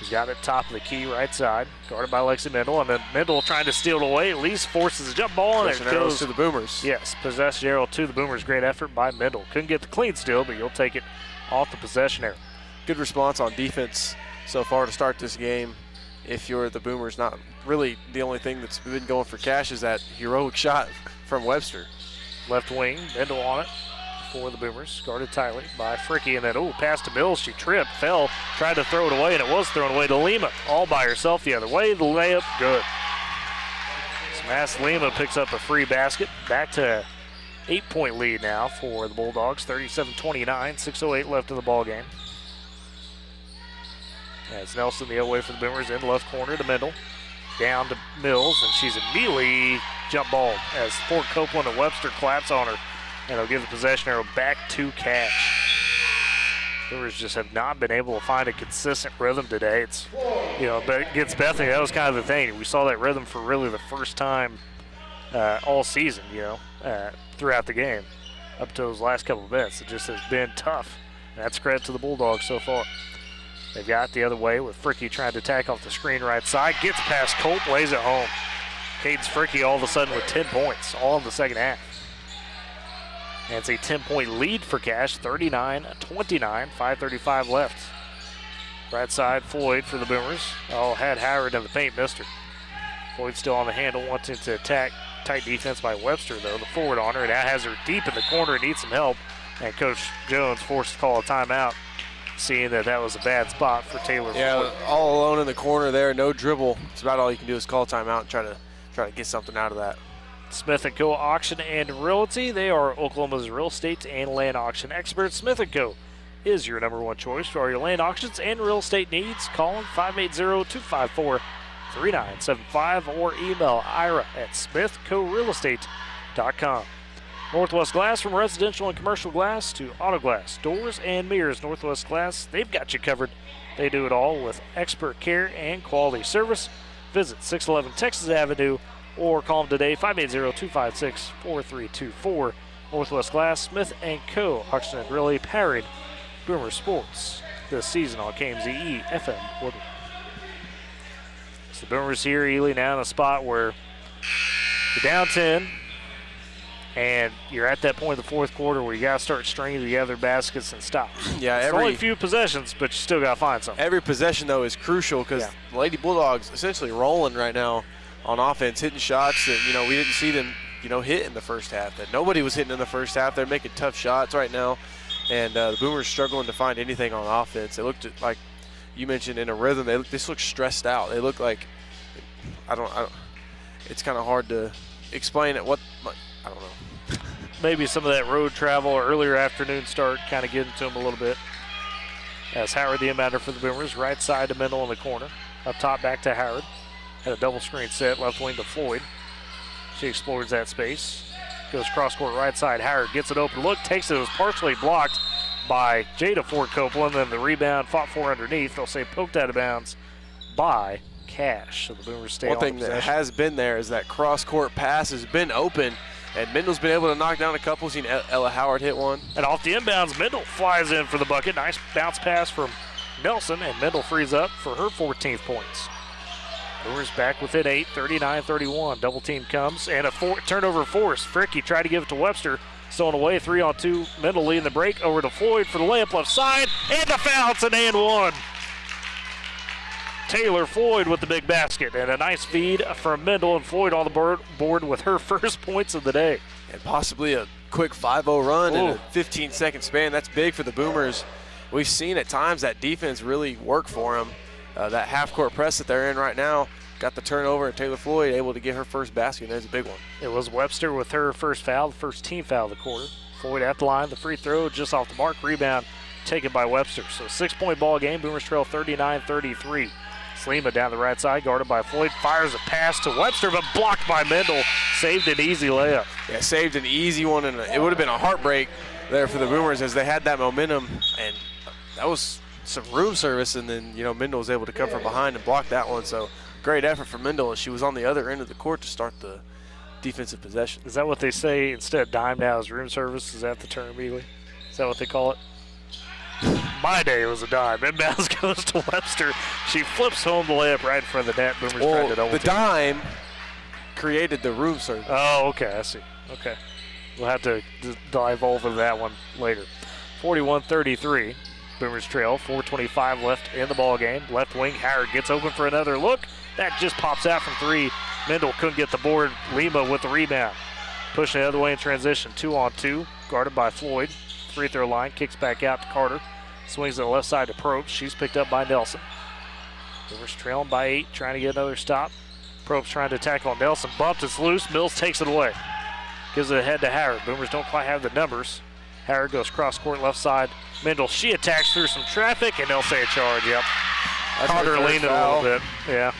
He's got it top of the key right side. Guarded by Lexi Mendel. And then Mendel trying to steal it away. At least forces a jump ball. And it goes to the Boomers. Yes, possession arrow to the Boomers. Great effort by Mendel. Couldn't get the clean steal, but you'll take it off the possession arrow. Good response on defense so far to start this game. if you're the Boomers. Not really the only thing that's been going for cash is that heroic shot from Webster. Left wing, Mendel on it for the Boomers. Guarded tightly by Fricky, and then, pass to Mills. She tripped, fell, tried to throw it away, and it was thrown away to Lima. All by herself the other way. The layup, good. Smash Lima picks up a free basket. Back to 8-point lead now for the Bulldogs. 37-29, 6:08 left in the ball game. As Nelson the other way for the Boomers in left corner to Mendel. Down to Mills, and she's immediately jump balled as Ford Copeland and Webster collapse on her. And they'll give the possession arrow back to Cash. Boomers just have not been able to find a consistent rhythm today. It's, but against Bethany, that was kind of the thing. We saw that rhythm for really the first time all season, throughout the game. Up to those last couple of minutes, it just has been tough. And that's credit to the Bulldogs so far. They've got the other way with Fricky trying to attack off the screen right side. Gets past Colt, lays it home. Cadence Fricky all of a sudden with 10 points, all in the second half. And it's a 10-point lead for Cash, 39-29, 5:35 left. Right side, Floyd for the Boomers. Had Howard in the paint, missed her. Floyd still on the handle, wanting to attack. Tight defense by Webster, though. The forward on her, and that has her deep in the corner and needs some help. And Coach Jones forced to call a timeout, seeing that was a bad spot for Taylor. Yeah, Floyd. all alone in the corner there, no dribble. It's about all you can do is call a timeout and try to get something out of that. Smith & Co. Auction and Realty. They are Oklahoma's real estate and land auction experts. Smith & Co. is your #1 choice for all your land auctions and real estate needs. Call them 580-254-3975 or email Ira at smithcorealestate.com. Northwest Glass, from residential and commercial glass to auto glass, doors and mirrors. Northwest Glass, they've got you covered. They do it all with expert care and quality service. Visit 611 Texas Avenue or call them today, 580-256-4324. Northwest Glass, Smith & Co. Auction and Really, powering Boomer Sports this season on KMZE FM Woodward. So the Boomers here, Ely now in a spot where you're down 10, and you're at that point in the fourth quarter where you got to start stringing together baskets and stops. Yeah, it's only a few possessions, but you still got to find something. Every possession, though, is crucial because the Lady Bulldogs essentially rolling right now on offense, hitting shots that, we didn't see them, hit in the first half. That nobody was hitting in the first half. They're making tough shots right now, and the Boomers struggling to find anything on offense. They looked like you mentioned in a rhythm. They just look stressed out. They look like I don't. It's kind of hard to explain it. I don't know. Maybe some of that road travel or earlier afternoon start kind of getting to them a little bit. As Howard, the inbounder for the Boomers, right side to Mendel in the corner. Up top, back to Howard. Had a double screen set, left wing to Floyd. She explores that space. Goes cross court right side. Howard gets it open. Look, takes it. It was partially blocked by Jada Ford Copeland. Then the rebound fought for underneath. They'll say poked out of bounds by Cash. So the Boomers stay on possession. One thing that has been there is that cross court pass has been open, and Mendel's been able to knock down a couple. Seen Ella Howard hit one. And off the inbounds, Mendel flies in for the bucket. Nice bounce pass from Nelson, and Mendel frees up for her 14th points. Boomers back within 8, 39-31. Double team comes, and a turnover force. Fricky tried to give it to Webster. Stolen away, 3-on-2. Mendel leading the break. Over to Floyd for the layup left side, and the foul. It's an and one. Taylor Floyd with the big basket, and a nice feed from Mendel, and Floyd on the board with her first points of the day. And possibly a quick 5-0 run in a 15-second span. That's big for the Boomers. We've seen at times that defense really work for them. That half-court press that they're in right now got the turnover, and Taylor Floyd able to get her first basket. That's a big one. It was Webster with her first foul, the first team foul of the quarter. Floyd at the line, the free throw just off the mark. Rebound taken by Webster. So 6-point ball game. Boomers trail 39-33. Slima down the right side, guarded by Floyd. Fires a pass to Webster, but blocked by Mendel. Saved an easy layup. Yeah, saved an easy one, and it would have been a heartbreak there for the Boomers as they had that momentum, and that was some room service, and then Mendel was able to come from behind and block that one. So great effort for Mendel, and she was on the other end of the court to start the defensive possession. Is that what they say instead of dime now is room service? Is that the term, Ely? Is that what they call it? My day it was a dime. Inbounds goes to Webster. She flips home the layup right in front of the net. Boomers tried to double the team. dime created the room service. Oh, okay, I see. Okay. We'll have to dive over that one later. 41-33. Boomers trail, 4:25 left in the ball game. Left wing, Howard gets open for another look. That just pops out from 3. Mendel couldn't get the board. Lima with the rebound. Pushing the other way in transition, 2-on-2, guarded by Floyd. Free throw line, kicks back out to Carter. Swings to the left side to Probst. She's picked up by Nelson. Boomers trailing by 8, trying to get another stop. Probst trying to tackle Nelson. Bumped, it's loose. Mills takes it away. Gives it ahead to Howard. Boomers don't quite have the numbers. Howard goes cross court left side. Mendel, she attacks through some traffic, and they'll say a charge. Yep. Carter leaned a little bit. Yeah.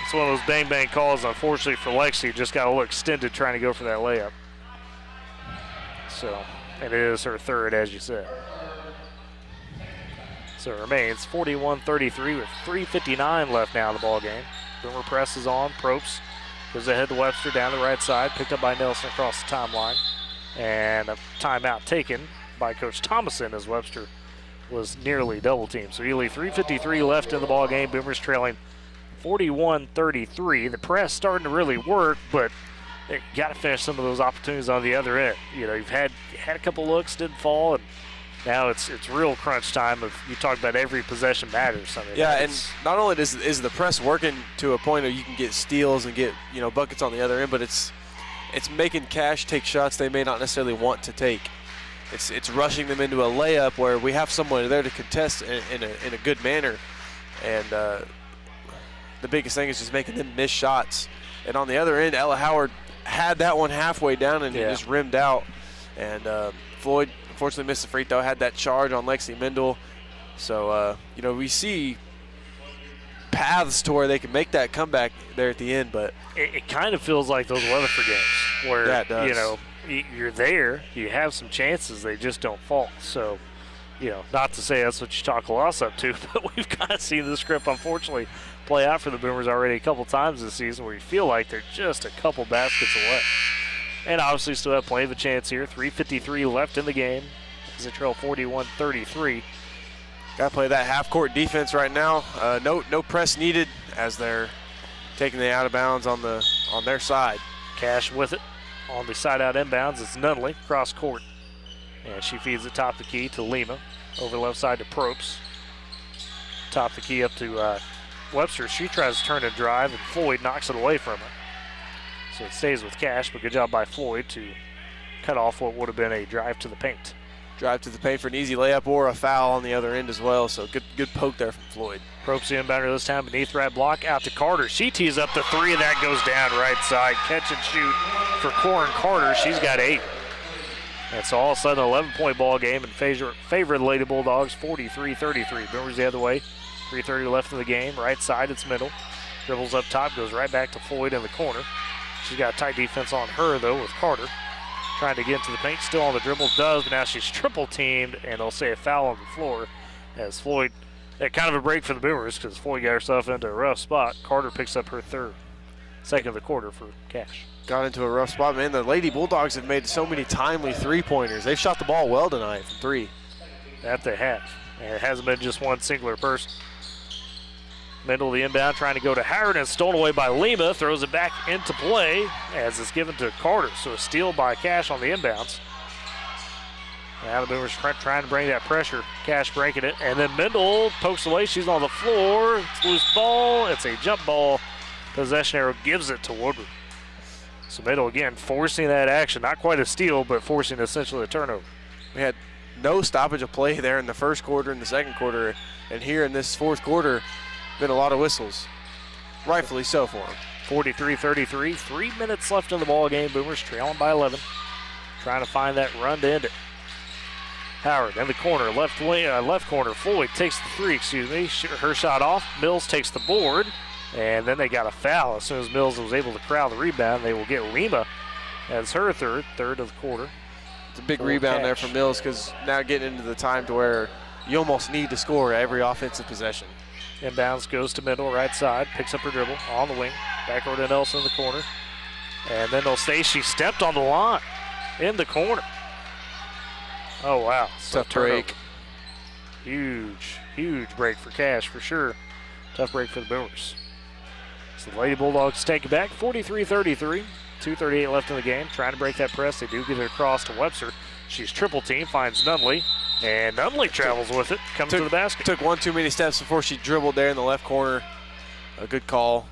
It's one of those bang-bang calls, unfortunately, for Lexi. Just got a little extended trying to go for that layup. So, and it is her third, as you said. So it remains 41-33 with 3:59 left now in the ball game. Boomer presses on. Probst goes ahead to Webster down the right side. Picked up by Nelson across the timeline. And a timeout taken by Coach Thomason as Webster was nearly double teamed. So Ely 3:53 left in the ball game. Boomers trailing 41-33. The press starting to really work, but they got to finish some of those opportunities on the other end. You know, you've had a couple looks, didn't fall, and now it's real crunch time. Of you talk about every possession matters. I mean, yeah, and not only is the press working to a point where you can get steals and get buckets on the other end, but it's making Cash take shots they may not necessarily want to take. It's rushing them into a layup where we have someone there to contest in a good manner, and the biggest thing is just making them miss shots. And on the other end, Ella Howard had that one halfway down and it just rimmed out. And Floyd unfortunately missed the free throw, had that charge on Lexi Mendel. So, we see paths to where they can make that comeback there at the end. But it kind of feels like those Weatherford games where, yeah, it does. You're there, you have some chances, they just don't fall. So, not to say that's what you chalk a loss up to, but we've kind of seen this script, unfortunately, play out for the Boomers already a couple times this season where you feel like they're just a couple baskets away. And obviously still have plenty of a chance here. 3:53 left in the game as they trail 41-33. Got to play that half-court defense right now. No press needed as they're taking the out of bounds on their side. Cash with it on the side out inbounds. It's Nunley cross court. And she feeds it top the key to Lima. Over left side to Probst. Top the key up to Webster. She tries to turn and drive, and Floyd knocks it away from her. So it stays with Cash, but good job by Floyd to cut off what would have been a drive to the paint. Drive to the paint for an easy layup or a foul on the other end as well. So good poke there from Floyd. Probst the inbounder this time beneath right block out to Carter. She tees up the 3, and that goes down right side. Catch and shoot for Corin Carter. She's got 8. And so all of a sudden, an 11-point ball game in favor of the Lady Bulldogs, 43-33. Boomers the other way. 3:30 left in the game. Right side, it's Middle. Dribbles up top, goes right back to Floyd in the corner. She's got a tight defense on her, though, with Carter. Trying to get into the paint, still on the dribble, does, but now she's triple teamed, and they'll say a foul on the floor as Floyd, kind of a break for the Boomers because Floyd got herself into a rough spot. Carter picks up her second of the quarter for Cash. Got into a rough spot, man. The Lady Bulldogs have made so many timely three-pointers. They've shot the ball well tonight from 3. That they have. And it hasn't been just one singular person. Middle of the inbound, trying to go to Howard, and stolen away by Lima. Throws it back into play as it's given to Carter. So a steal by Cash on the inbounds. Now the Boomers trying to bring that pressure. Cash breaking it, and then Mendel pokes away. She's on the floor. It's loose ball. It's a jump ball. Possession arrow gives it to Woodward. So Mendel again forcing that action. Not quite a steal, but forcing essentially a turnover. We had no stoppage of play there in the first quarter and the second quarter, and here in this fourth quarter, been a lot of whistles. Rightfully so for them. 43-33, 3 minutes left in the ball game. Boomers trailing by 11. Trying to find that run to end it. Howard in the corner, left corner. Floyd takes the 3, her shot off. Mills takes the board, and then they got a foul. As soon as Mills was able to corral the rebound, they will get Lima as her third of the quarter. It's a big rebound there from Mills because now getting into the time to where you almost need to score every offensive possession. Inbounds goes to Middle, right side, picks up her dribble on the wing, back over to Nelson in the corner. And then they'll say she stepped on the line in the corner. Oh, wow. Tough break. Huge break for Cash for sure. Tough break for the Boomers. So the Lady Bulldogs take it back, 43-33. 2:38 left in the game. Trying to break that press. They do get it across to Webster. She's triple team, finds Nunley. And Nunley travels with it, comes to the basket. Took one too many steps before she dribbled there in the left corner. A good call.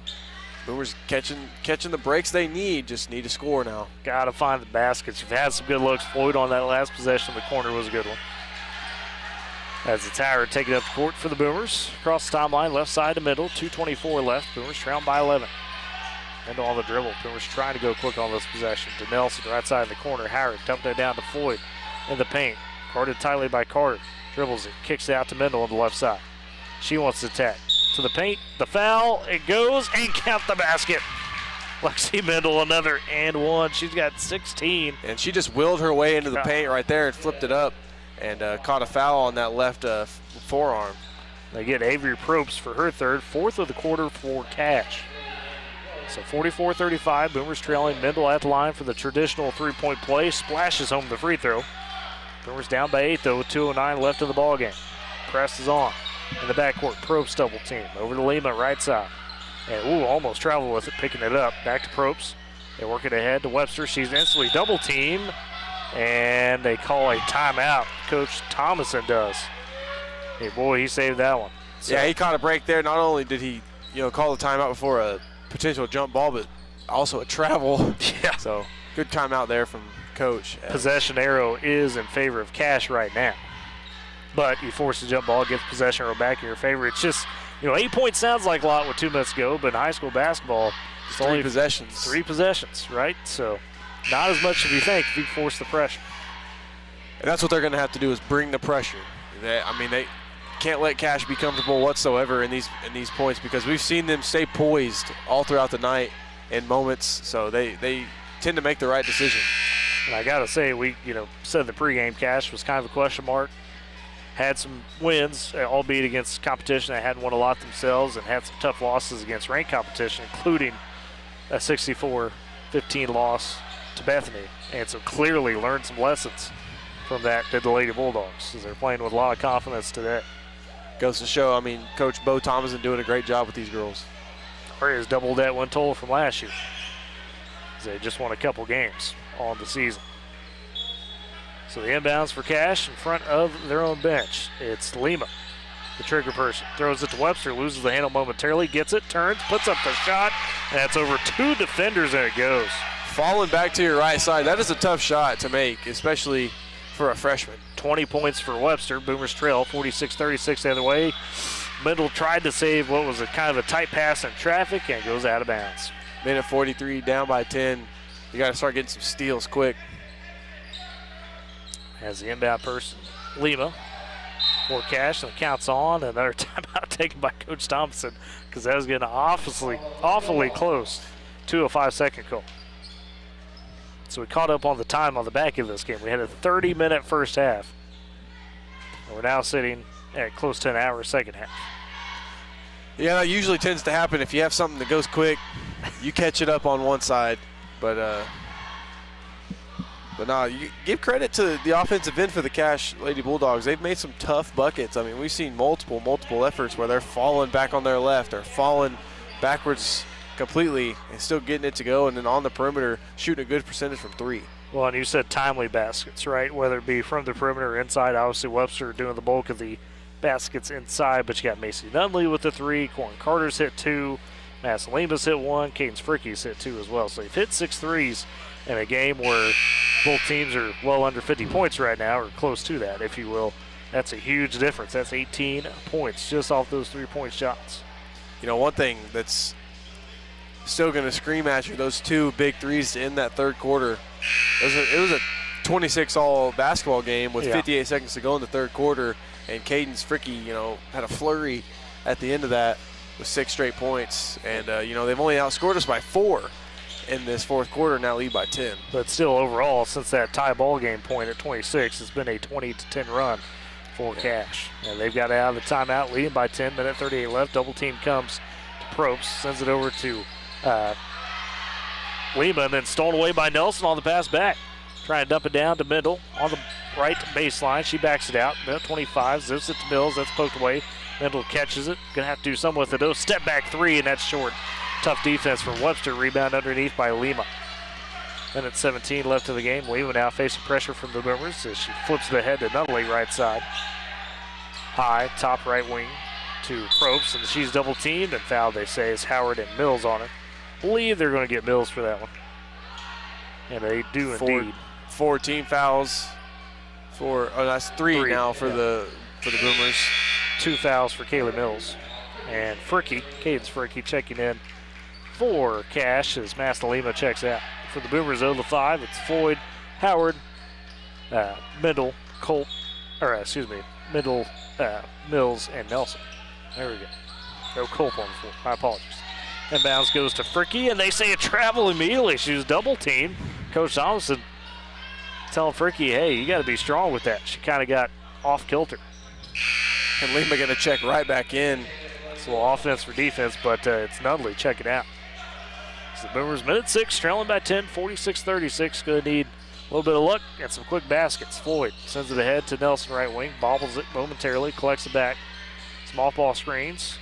Boomers catching the breaks they need. Just need to score now. Got to find the baskets. You've had some good looks. Floyd on that last possession. The corner was a good one. As it's Howard taking up the court for the Boomers. Across the timeline, left side to middle. 2:24 left. Boomers trail by 11. Mendel on the dribble. Boomers trying to go quick on this possession. To Nelson, right side of the corner. Howard dumped it down to Floyd in the paint. Guarded tightly by Carter. Dribbles it. Kicks it out to Mendel on the left side. She wants to attack. To the paint. The foul. It goes and count the basket. Lexi Mendel another and one. She's got 16. And she just willed her way into the paint right there and flipped it up and caught a foul on that left forearm. They get Avery Probst for her third. Fourth of the quarter for Cash. So 44-35. Boomers trailing. Mendel at the line for the traditional three-point play. Splashes home the free throw. Boomers down by 8, though, with 2:09 left in the ballgame. Press is on in the backcourt. Probst double team. Over to Lima, right side. And, almost traveled with it, picking it up. Back to Probst. They work it ahead to Webster. She's instantly double team. And they call a timeout. Coach Thomason does. Hey, boy, he saved that one. So, yeah, he caught a break there. Not only did he, call the timeout before a potential jump ball, but also a travel. Yeah. So, good timeout there from Coach. Possession arrow is in favor of Cash right now. But you force the jump ball, get the possession arrow back in your favor. It's just, 8 points sounds like a lot with 2 minutes to go, but in high school basketball, it's only 3 possessions, right? So not as much as you think if you force the pressure. And that's what they're going to have to do is bring the pressure. They can't let Cash be comfortable whatsoever in these points because we've seen them stay poised all throughout the night in moments. So they tend to make the right decision. And I got to say, we said the pregame Cash was kind of a question mark. Had some wins, albeit against competition that hadn't won a lot themselves, and had some tough losses against ranked competition, including a 64-15 loss to Bethany. And so clearly learned some lessons from that, did the Lady Bulldogs, as they're playing with a lot of confidence today. Goes to show, Coach Bo Thomason doing a great job with these girls. Warriors doubled that win total from last year. They just won a couple games on the season. So the inbounds for Cash in front of their own bench. It's Lima, the trigger person. Throws it to Webster, loses the handle momentarily, gets it, turns, puts up the shot, and it's over 2 defenders, and it goes. Falling back to your right side, that is a tough shot to make, especially for a freshman. 20 points for Webster. Boomers trail 46-36 the other way. Mendel tried to save what was a kind of a tight pass in traffic and goes out of bounds. Minute 43, down by 10. You got to start getting some steals quick. As the inbound person, Lima, for Cash, and the count's on. Another timeout taken by Coach Thompson because that was getting awfully close to a 5-second call. So we caught up on the time on the back of this game. We had a 30-minute first half. And we're now sitting at close to an hour second half. Yeah, that usually tends to happen. If you have something that goes quick, you catch it up on one side. But no, you give credit to the offensive end for the Cash Lady Bulldogs. They've made some tough buckets. We've seen multiple efforts where they're falling back on their left or falling backwards completely and still getting it to go, and then on the perimeter shooting a good percentage from 3. Well, and you said timely baskets, right? Whether it be from the perimeter or inside. Obviously, Webster doing the bulk of the baskets inside, but you got Macy Nunley with the 3. Corin Carter's hit 2. Madison Lima's hit 1. Cadence Fricke's hit 2 as well. So you've hit 6 threes in a game where both teams are well under 50 points right now, or close to that, if you will. That's a huge difference. That's 18 points just off those 3-point shots. One thing that's still going to scream at you, those 2 big threes to end that third quarter. It was a 26-all basketball game with 58 seconds to go in the third quarter, and Cadence Fricke, had a flurry at the end of that with 6 straight points. And, they've only outscored us by 4 in this fourth quarter, now lead by 10. But still, overall, since that tie ball game point at 26, it's been a 20-10 run for Cash. And they've got out of the timeout, leading by 10, minute 38 left. Double team comes to Probst, sends it over to Lima, and then stolen away by Nelson on the pass back. Trying to dump it down to Mendel on the right baseline. She backs it out. Minute 25, zips it to Mills. That's poked away. Mendel catches it. Going to have to do something with it, though. Step back 3, and that's short. Tough defense from Webster. Rebound underneath by Lima. Minute 17 left of the game. Lima now facing pressure from the Boomers as she flips the head to Nutley right side. High, top right wing to Probst, and she's double teamed and fouled, they say, is Howard and Mills on her. Believe they're going to get Mills for that one. And they do indeed. 4 team fouls. That's three now for the Boomers. 2 fouls for Kaylee Mills. And Cadence Fricky checking in for Cash as Masta Lima checks out. For the Boomers, 0-5, it's Floyd, Howard, Mendel, Mills, and Nelson. There we go. No Culp on the floor. My apologies. Inbounds goes to Fricky, and they say a travel immediately. She was double teamed. Coach Thompson telling Fricky, hey, you got to be strong with that. She kind of got off kilter. And Lima going to check right back in. It's a little offense for defense, but it's Nutley checking out. So the Boomers, minute 6, trailing by 10, 46-36. Going to need a little bit of luck and some quick baskets. Floyd sends it ahead to Nelson right wing, bobbles it momentarily, collects it back. Small ball screens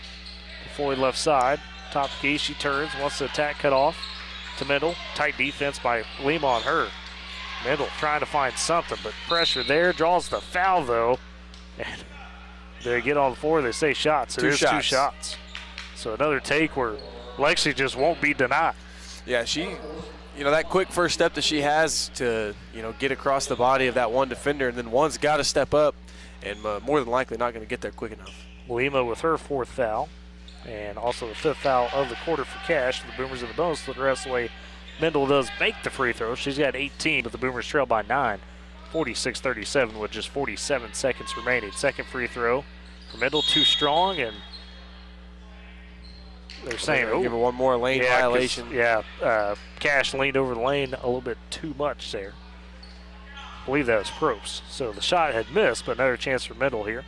to Floyd left side. Top key, she turns, wants the attack cut off to Mendel. Tight defense by Lima on her. Mendel trying to find something, but pressure there. Draws the foul, though. And they get on the floor, they say shots. It is 2 shots. So another take where Lexi just won't be denied. Yeah, that quick first step that she has to, get across the body of that one defender, and then one's got to step up, and more than likely not going to get there quick enough. Lima with her 4th foul, and also the 5th foul of the quarter for Cash. The Boomers in the bonus split the rest of the way. Mendel does make the free throw. She's got 18, but the Boomers trail by 9, 46-37 with just 47 seconds remaining. Second free throw for Mendel, too strong, and they're saying, give her one more lane violation. Cash leaned over the lane a little bit too much there. I believe that was Probst. So the shot had missed, but another chance for Mendel here.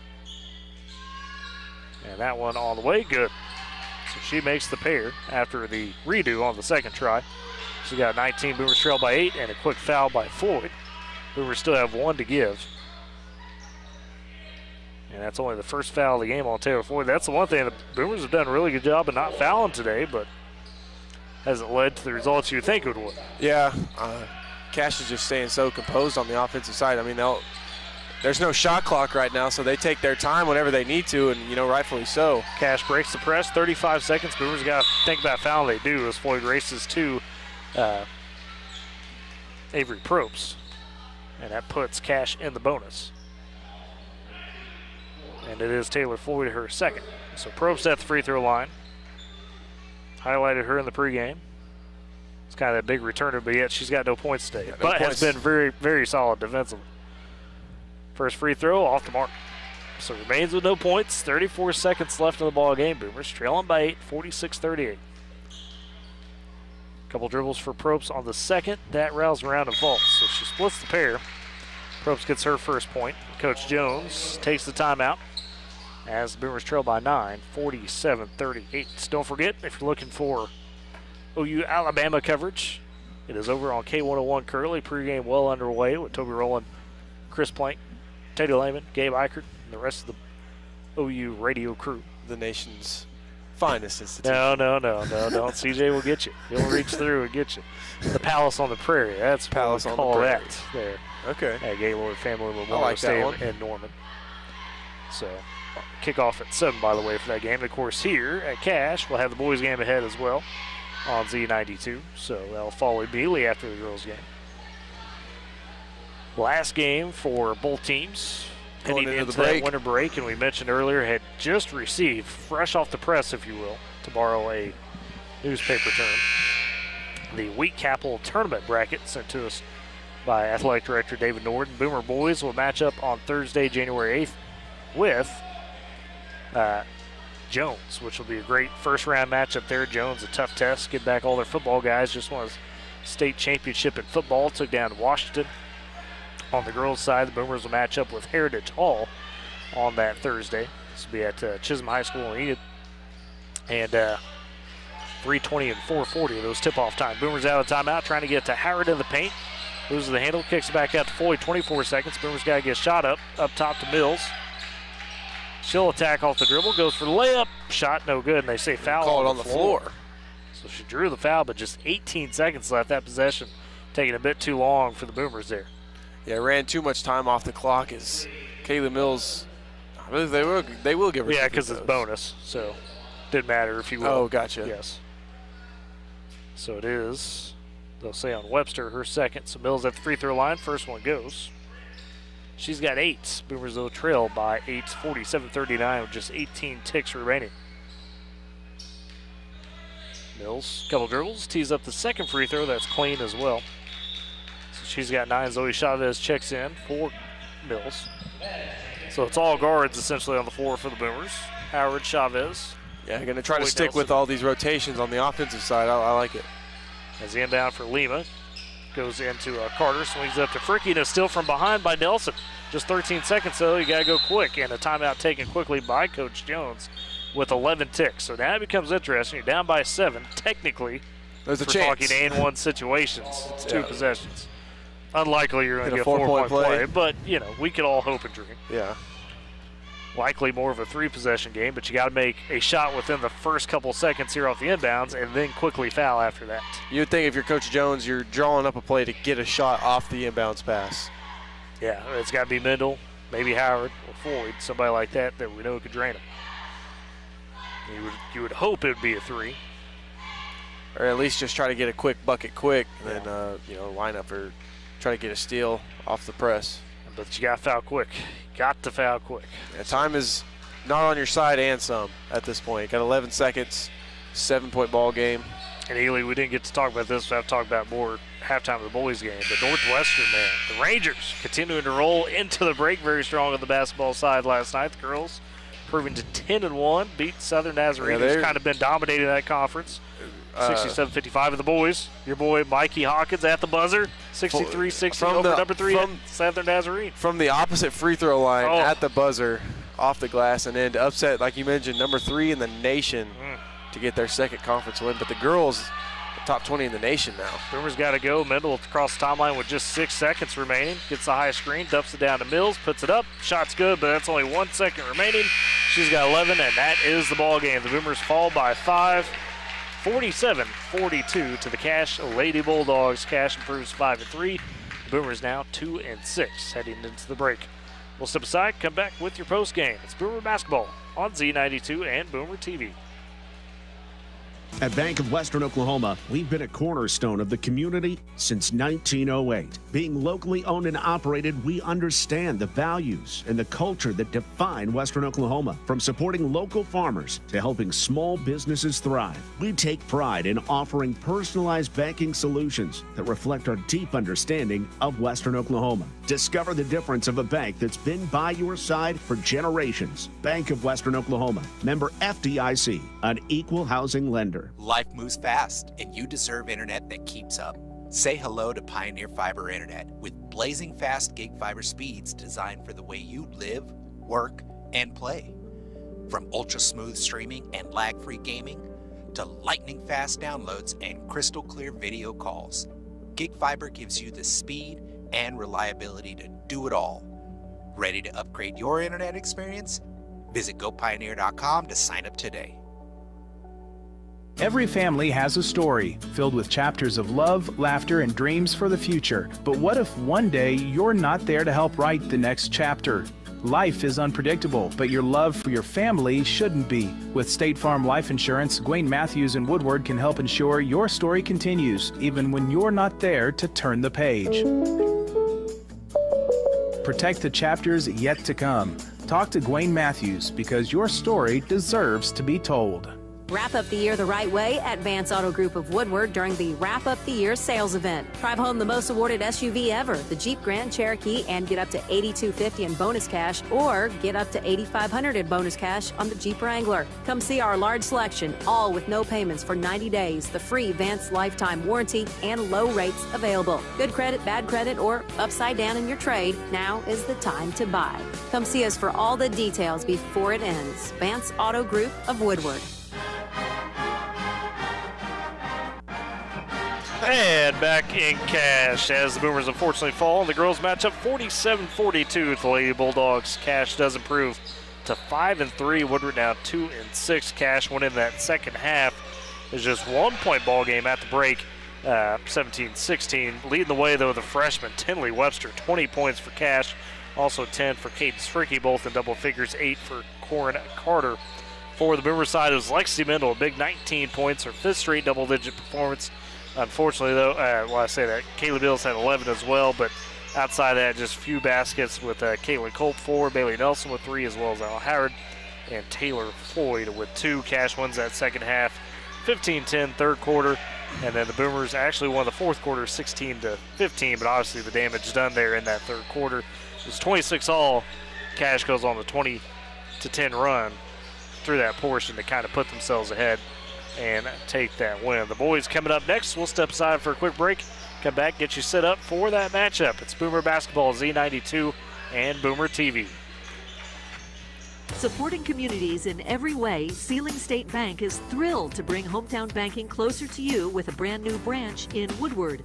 And that one on the way, good. So she makes the pair after the redo on the second try. She got 19, Boomers trail by 8, and a quick foul by Floyd. Boomers still have 1 to give. And that's only the first foul of the game on Taylor Floyd. That's the one thing. The Boomers have done a really good job of not fouling today, but hasn't led to the results you'd think it would. Yeah, Cash is just staying so composed on the offensive side. I mean, there's no shot clock right now, so they take their time whenever they need to, and, rightfully so. Cash breaks the press, 35 seconds. Boomers got to think about fouling. They do as Floyd races to Avery Probst, and that puts Cash in the bonus. And it is Taylor Floyd, her second. So Probst at the free throw line. Highlighted her in the pregame. It's kind of that big returner, but yet she's got no points today. But has been very, very solid defensively. First free throw off the mark. So remains with no points. 34 seconds left in the ball game. Boomers trailing by 8, 46-38. Couple dribbles for Probst on the second. That rattles around and falls. So she splits the pair. Probst gets her first point. Coach Jones takes the timeout as the Boomers trail by 9, 47-38. Don't forget, if you're looking for OU Alabama coverage, it is over on K101 currently. Pregame well underway with Toby Rowland, Chris Plank, Teddy Lehman, Gabe Eichert, and the rest of the OU radio crew. The nation's finest institution. No, don't. CJ will get you. He'll reach through and get you. The Palace on the Prairie. That's Palace what we on call the Prairie. that there. Okay. At Gaylord Family Memorial like Stadium in Norman. So, kickoff at 7, by the way, for that game. And of course, here at Cash, we'll have the boys' game ahead as well on Z92. So, that'll follow immediately after the girls' game. Last game for both teams heading into that winter break. And we mentioned earlier, had just received, fresh off the press, if you will, to borrow a newspaper term, the Wheat Capital Tournament bracket sent to us by Athletic Director David Norden. Boomer boys will match up on Thursday, January 8th with Jones, which will be a great first-round matchup there. Jones, a tough test. Get back all their football guys. Just won a state championship in football. Took down Washington. On the girls' side, the Boomers will match up with Heritage Hall on that Thursday. This will be at Chisholm High School in Enid. And 3:20 and 4:40 of those tip-off time. Boomers out of timeout, trying to get to Howard in the paint. Loses the handle, kicks it back out to Floyd, 24 seconds. Boomers got to get a shot up top to Mills. She'll attack off the dribble, goes for the layup. Shot no good, and they say foul on the floor. So she drew the foul, but just 18 seconds left. That possession taking a bit too long for the Boomers there. Yeah, ran too much time off the clock as Kaylee Mills. I believe they will give her. Yeah, because it's bonus, so didn't matter if you will. Oh, gotcha. Yes. So it is. They'll say on Webster her second. So Mills at the free throw line. First one goes. She's got 8. Boomers will trail by 8, 47-39 with just 18 ticks remaining. Mills, couple dribbles, tees up the second free throw. That's clean as well. So she's got 9. Zoe Chavez checks in for Mills. So it's all guards essentially on the floor for the Boomers. Howard, Chavez. Yeah, going to try to Boyd stick Nelson. with all these rotations on the offensive side. I like it. As the inbound for Lima goes into Carter, swings up to Fricky, and a steal from behind by Nelson. Just 13 seconds though, you gotta go quick, and a timeout taken quickly by Coach Jones with 11 ticks. So now it becomes interesting. You're down by 7. Technically, there's a for chance. talking and 1 situations. It's 2 possessions. Unlikely you're going to Get get a a 4-point play. play, but we could all hope and dream. Yeah. Likely more of a 3-possession game, but you got to make a shot within the first couple seconds here off the inbounds and then quickly foul after that. You would think if you're Coach Jones, you're drawing up a play to get a shot off the inbounds pass. Yeah, it's got to be Mendel, maybe Howard or Floyd, somebody like that we know could drain him. You would hope it would be a 3. Or at least just try to get a quick bucket quick and then, line up or try to get a steal off the press. But you got to foul quick. Got to foul quick. Yeah, time is not on your side and some at this point. Got 11 seconds, 7-point ball game. And Ely, we didn't get to talk about this. We'll have to talk about more halftime of the boys game. But Northwestern, man, the Rangers continuing to roll into the break very strong on the basketball side last night. The girls proving to 10-1, beat Southern Nazarene, who's kind of been dominating that conference. 67-55 of the boys. Your boy Mikey Hawkins at the buzzer. 63-60 over number 3 Southern Nazarene. From the opposite free throw line at the buzzer, off the glass, and then to upset, like you mentioned, number 3 in the nation to get their second conference win. But the girls, top 20 in the nation now. Boomers got to go. Mendel across the timeline with just 6 seconds remaining. Gets the high screen, dumps it down to Mills, puts it up. Shot's good, but that's only 1 second remaining. She's got 11, and that is the ball game. The Boomers fall by 5. 47-42 to the Cash Lady Bulldogs. Cash improves 5-3. Boomers now 2-6 heading into the break. We'll step aside, come back with your post game. It's Boomer Basketball on Z92 and Boomer TV. At Bank of Western Oklahoma, we've been a cornerstone of the community since 1908. Being locally owned and operated, we understand the values and the culture that define Western Oklahoma. From supporting local farmers to helping small businesses thrive, we take pride in offering personalized banking solutions that reflect our deep understanding of Western Oklahoma. Discover the difference of a bank that's been by your side for generations. Bank of Western Oklahoma, member FDIC, an equal housing lender. Life moves fast, and you deserve internet that keeps up. Say hello to Pioneer Fiber Internet with blazing fast gig fiber speeds designed for the way you live, work, and play. From ultra-smooth streaming and lag-free gaming to lightning-fast downloads and crystal-clear video calls, Gig Fiber gives you the speed and reliability to do it all. Ready to upgrade your internet experience? Visit gopioneer.com to sign up today. Every family has a story filled with chapters of love, laughter, and dreams for the future. But what if one day you're not there to help write the next chapter? Life is unpredictable, but your love for your family shouldn't be. With State Farm Life Insurance, Gwayne Matthews and Woodward can help ensure your story continues, even when you're not there to turn the page. Protect the chapters yet to come. Talk to Gwayne Matthews because your story deserves to be told. Wrap up the year the right way at Vance Auto Group of Woodward during the Wrap Up the Year sales event. Drive home the most awarded SUV ever, the Jeep Grand Cherokee, and get up to $8,250 in bonus cash, or get up to $8,500 in bonus cash on the Jeep Wrangler. Come see our large selection, all with no payments for 90 days, the free Vance lifetime warranty, and low rates available. Good credit, bad credit, or upside down in your trade, now is the time to buy. Come see us for all the details before it ends. Vance Auto Group of Woodward. And back in Cash as the Boomers unfortunately fall. The girls match up 47-42 with the Lady Bulldogs. Cash does improve to 5-3. Woodward now 2-6. Cash went in that second half. It's just 1 point ball game at the break. 17-16. Leading the way, though, the freshman, Tinley Webster, 20 points for Cash, also 10 for Caden Strickey, both in double figures, 8 for Corin Carter. For the Boomer side, it was Lexi Mendel, a big 19 points, her 5th straight double-digit performance. Unfortunately, though, I say that Kaylee Bills had 11 as well, but outside of that, just a few baskets with Caitlin Culp 4, Bailey Nelson with 3, as well as Al Howard and Taylor Floyd with 2. Cash wins that second half, 15-10 third quarter, and then the Boomers actually won the fourth quarter 16-15, but obviously the damage done there in that third quarter. It was 26-all. Cash goes on the 20-10 run through that portion to kind of put themselves ahead and take that win. The boys coming up next. We'll step aside for a quick break. Come back, get you set up for that matchup. It's Boomer Basketball, Z92, and Boomer TV. Supporting communities in every way, Sealing State Bank is thrilled to bring hometown banking closer to you with a brand new branch in Woodward.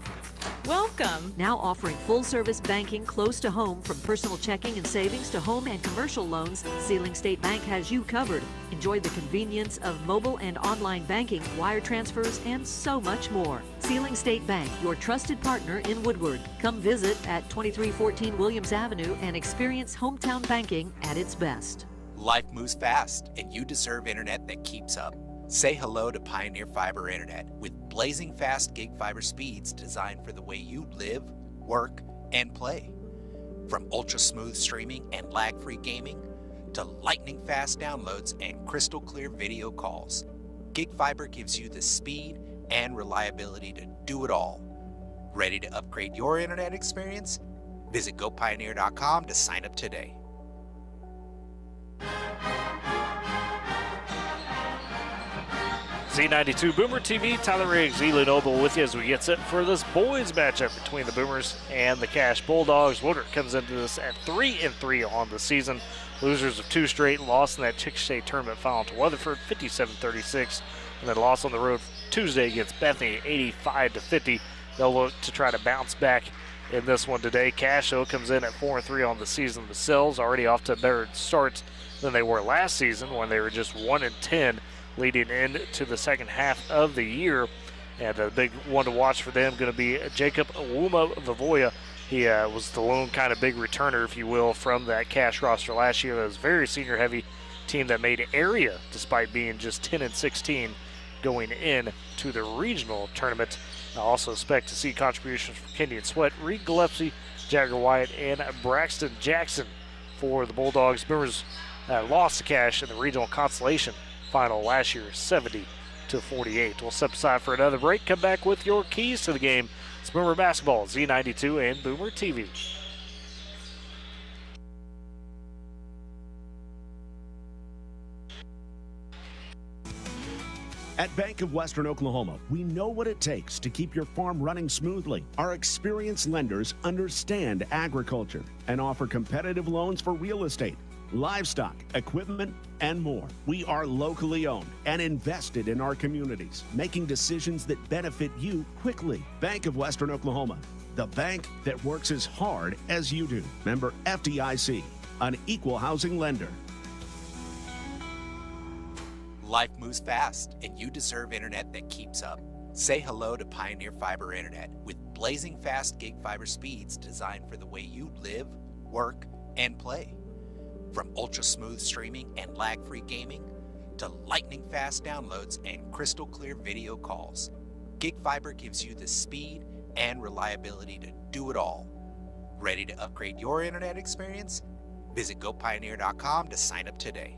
Welcome. Now offering full-service banking close to home, from personal checking and savings to home and commercial loans, Sealing State Bank has you covered. Enjoy the convenience of mobile and online banking, wire transfers, and so much more. Sealing State Bank, your trusted partner in Woodward. Come visit at 2314 Williams Avenue and experience hometown banking at its best. Life moves fast, and you deserve internet that keeps up. Say hello to Pioneer Fiber Internet with blazing fast gig fiber speeds designed for the way you live, work, and play. From ultra smooth streaming and lag-free gaming to lightning fast downloads and crystal clear video calls, Gig Fiber gives you the speed and reliability to do it all. Ready to upgrade your internet experience? Visit gopioneer.com to sign up today. Z92 Boomer TV, Tyler Riggs, Eli Noble with you as we get set for this boys matchup between the Boomers and the Cash Bulldogs. Woodward comes into this at 3-3 on the season. Losers of 2 straight, lost in that Chickasha tournament final to Weatherford, 57-36, and then lost on the road Tuesday against Bethany, 85-50. They'll look to try to bounce back in this one today. Cash, though, comes in at 4-3 on the season themselves, already off to a better start than they were last season when they were just 1-10. Leading into the second half of the year. And a big one to watch for them going to be Jacob Wuma Vavoya. He was the lone kind of big returner, if you will, from that Cash roster last year. That was a very senior-heavy team that made area despite being just 10-16 going in to the regional tournament. I also expect to see contributions from Kenyon Sweat, Reed Gillespie, Jagger Wyatt, and Braxton Jackson for the Bulldogs. Boomers lost to Cash in the regional consolation final last year, 70-48. We'll step aside for another break. Come back with your keys to the game. It's Boomer Basketball, Z92, and Boomer TV. At Bank of Western Oklahoma, we know what it takes to keep your farm running smoothly. Our experienced lenders understand agriculture and offer competitive loans for real estate, livestock, equipment, and more. We are locally owned and invested in our communities, making decisions that benefit you quickly. Bank of Western Oklahoma, the bank that works as hard as you do. Member FDIC, an equal housing lender. Life moves fast, and you deserve internet that keeps up. Say hello to Pioneer Fiber Internet with blazing fast gig fiber speeds designed for the way you live, work, and play. From ultra smooth streaming and lag-free gaming to lightning fast downloads and crystal clear video calls, Gig Fiber gives you the speed and reliability to do it all. Ready to upgrade your internet experience? Visit gopioneer.com to sign up today.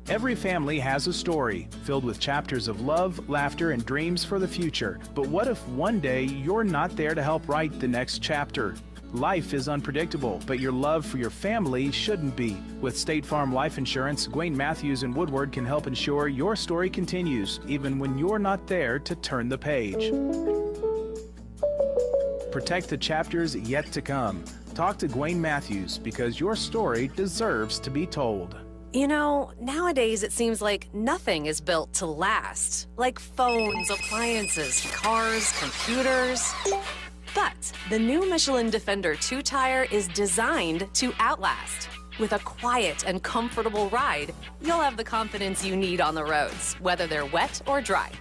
Every family has a story filled with chapters of love, laughter, and dreams for the future. But what if one day you're not there to help write the next chapter? Life is unpredictable, but your love for your family shouldn't be. With State Farm Life Insurance, Gwayne Matthews and Woodward can help ensure your story continues, even when you're not there to turn the page. Protect the chapters yet to come. Talk to Gwayne Matthews, because your story deserves to be told. You know, nowadays it seems like nothing is built to last. Like phones, appliances, cars, computers. But the new Michelin Defender 2-tire is designed to outlast. With a quiet and comfortable ride, you'll have the confidence you need on the roads, whether they're wet or dry.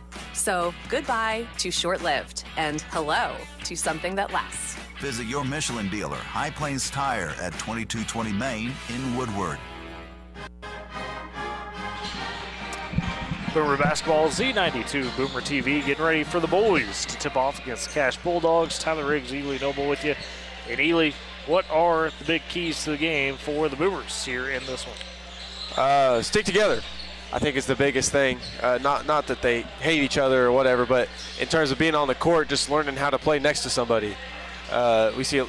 So goodbye to short-lived and hello to something that lasts. Visit your Michelin dealer, High Plains Tire, at 2220 Main in Woodward. Boomer basketball, Z92 Boomer TV, getting ready for the boys to tip off against the Cash Bulldogs. Tyler Riggs, Ely Noble with you. And Ely, what are the big keys to the game for the Boomers here in this one? Stick together, I think, is the biggest thing. Not that they hate each other or whatever, but in terms of being on the court, just learning how to play next to somebody. We see, a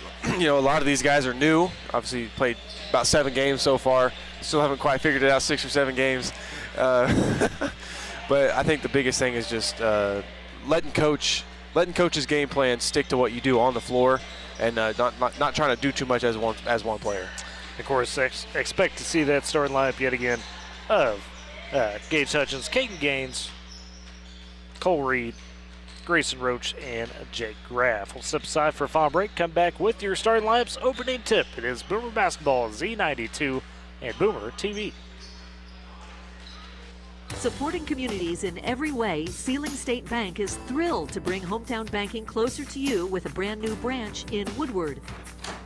lot of these guys are new. Obviously, played about 7 games so far. Still haven't quite figured it out, 6 or 7 games. But I think the biggest thing is just letting coach's game plan stick to what you do on the floor, and not trying to do too much as one player. Of course, expect to see that starting lineup yet again of Gage Hutchins, Caden Gaines, Cole Reed, Grayson Roach, and Jake Graff. We'll step aside for a final break. Come back with your starting lineups opening tip. It is Boomer Basketball, Z92, and Boomer TV. Supporting communities in every way, Sealing State Bank is thrilled to bring hometown banking closer to you with a brand new branch in Woodward.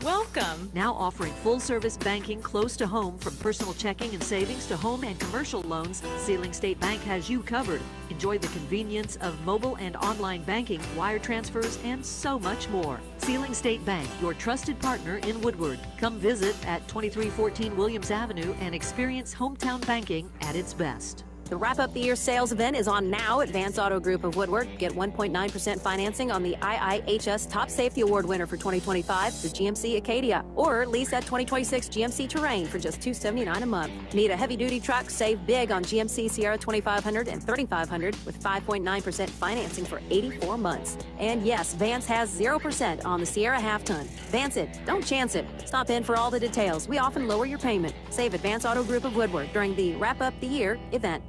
Welcome. Now offering full-service banking close to home, from personal checking and savings to home and commercial loans, Sealing State Bank has you covered. Enjoy the convenience of mobile and online banking, wire transfers, and so much more. Sealing State Bank, your trusted partner in Woodward. Come visit at 2314 Williams Avenue and experience hometown banking at its best. The Wrap Up the Year sales event is on now at Vance Auto Group of Woodward. Get 1.9% financing on the IIHS Top Safety Award winner for 2025, the GMC Acadia, or lease that 2026 GMC Terrain for just $279 a month. Need a heavy-duty truck? Save big on GMC Sierra 2500 and 3500 with 5.9% financing for 84 months. And yes, Vance has 0% on the Sierra half-ton. Vance it. Don't chance it. Stop in for all the details. We often lower your payment. Save at Vance Auto Group of Woodward during the Wrap Up the Year event.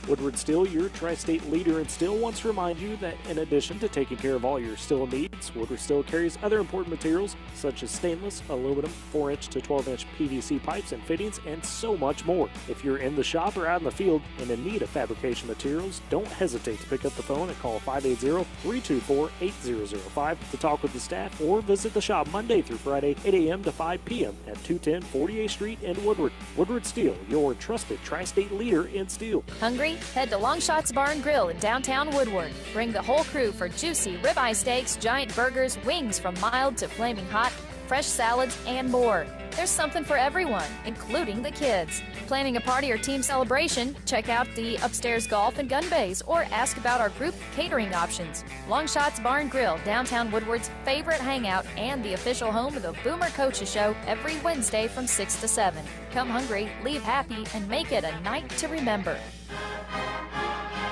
Woodward Steel, your tri-state leader in steel, wants to remind you that in addition to taking care of all your steel needs, Woodward Steel carries other important materials such as stainless, aluminum, 4-inch to 12-inch PVC pipes and fittings, and so much more. If you're in the shop or out in the field and in need of fabrication materials, don't hesitate to pick up the phone and call 580-324-8005 to talk with the staff, or visit the shop Monday through Friday, 8 a.m. to 5 p.m. at 210 48th Street in Woodward. Woodward Steel, your trusted tri-state leader in steel. Hungry? Head to Longshots Bar and Grill in downtown Woodward. Bring the whole crew for juicy ribeye steaks, giant burgers, wings from mild to flaming hot, fresh salads, and more. There's something for everyone, including the kids. Planning a party or team celebration? Check out the upstairs golf and gun bays, or ask about our group catering options. Longshots Bar and Grill, downtown Woodward's favorite hangout and the official home of the Boomer Coaches Show every Wednesday from 6 to 7. Come hungry, leave happy, and make it a night to remember.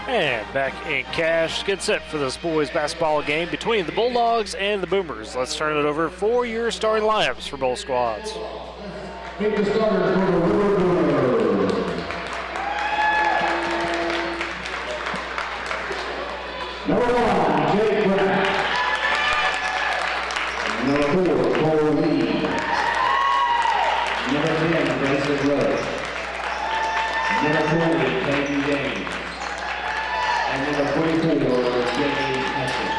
And back in cash, get set for this boys basketball game between the Bulldogs and the Boomers. Let's turn it over for your starting lineups for both squads. Make the starters for the Woodward Boomers. Number 1, Jake Graff. Number 4, Cole Reed. Number 10, Grayson Roach. Number 20, Caden Gaines. And number 24, Jake Hutchins.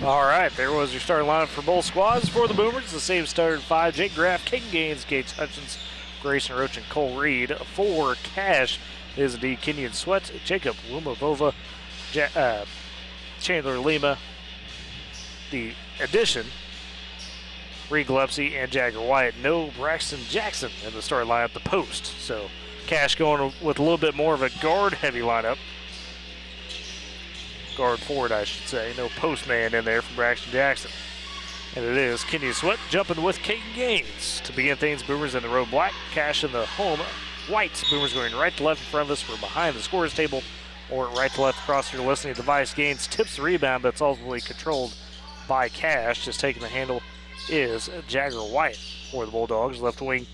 All right, there was your starting lineup for both squads. For the Boomers, the same started 5. Jake Graff, Caden Gaines, Gage Hutchins, Grayson Roach, and Cole Reed. 4, Cash is indeed Kenyon Sweat, Jacob Lumavova, Chandler Lima. The addition, Reed Gillespie and Jagger Wyatt. No Braxton Jackson in the starting lineup, the post. So Cash going with a little bit more of a guard-heavy lineup. Guard forward, I should say. No postman in there from Braxton Jackson. And it is Kenyon Sweat jumping with Caden Gaines. To begin things, Boomers in the road black, Cash in the home white. Boomers going right to left in front of us. We're behind the scorers table, or right to left across your listening device. Gaines tips the rebound, but it's ultimately controlled by Cash. Just taking the handle is Jagger Wyatt for the Bulldogs. Left wing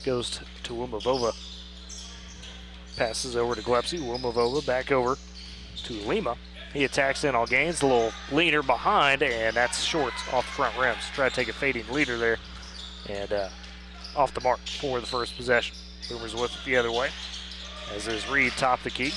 goes to Wumavova. Passes over to Gillespie. Wumavova back over to Lima. He attacks in on Gaines, a little leaner behind, and that's short off the front rims. Try to take a fading leader there, and off the mark for the first possession. Boomers with it the other way, as is Reed top the key.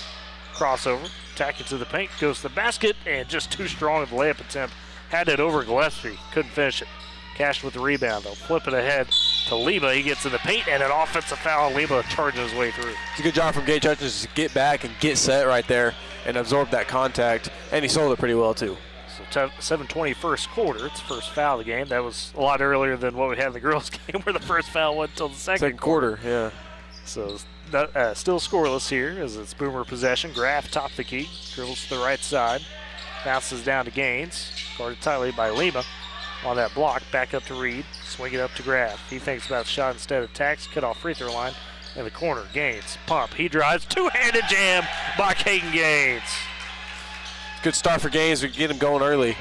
Crossover, attacking to the paint, goes to the basket, and just too strong of the layup attempt. Had it over Gillespie, couldn't finish it. Cash with the rebound, though. Flip it ahead to Lima. He gets in the paint, and an offensive foul. Lima charging his way through. It's a good job from Gage Hutchins to get back and get set right there and absorb that contact, and he sold it pretty well, too. So 7:20 first quarter. It's the first foul of the game. That was a lot earlier than what we had in the girls' game, where the first foul went until the second quarter. Yeah. So still scoreless here as it's Boomer possession. Graff top the key, dribbles to the right side, bounces down to Gaines, guarded tightly by Lima. On that block, back up to Reed, swing it up to Graff. He thinks about the shot instead of attacks, cut off free throw line in the corner. Gaines, pump, he drives, two-handed jam by Caden Gaines. Good start for Gaines. We get him going early.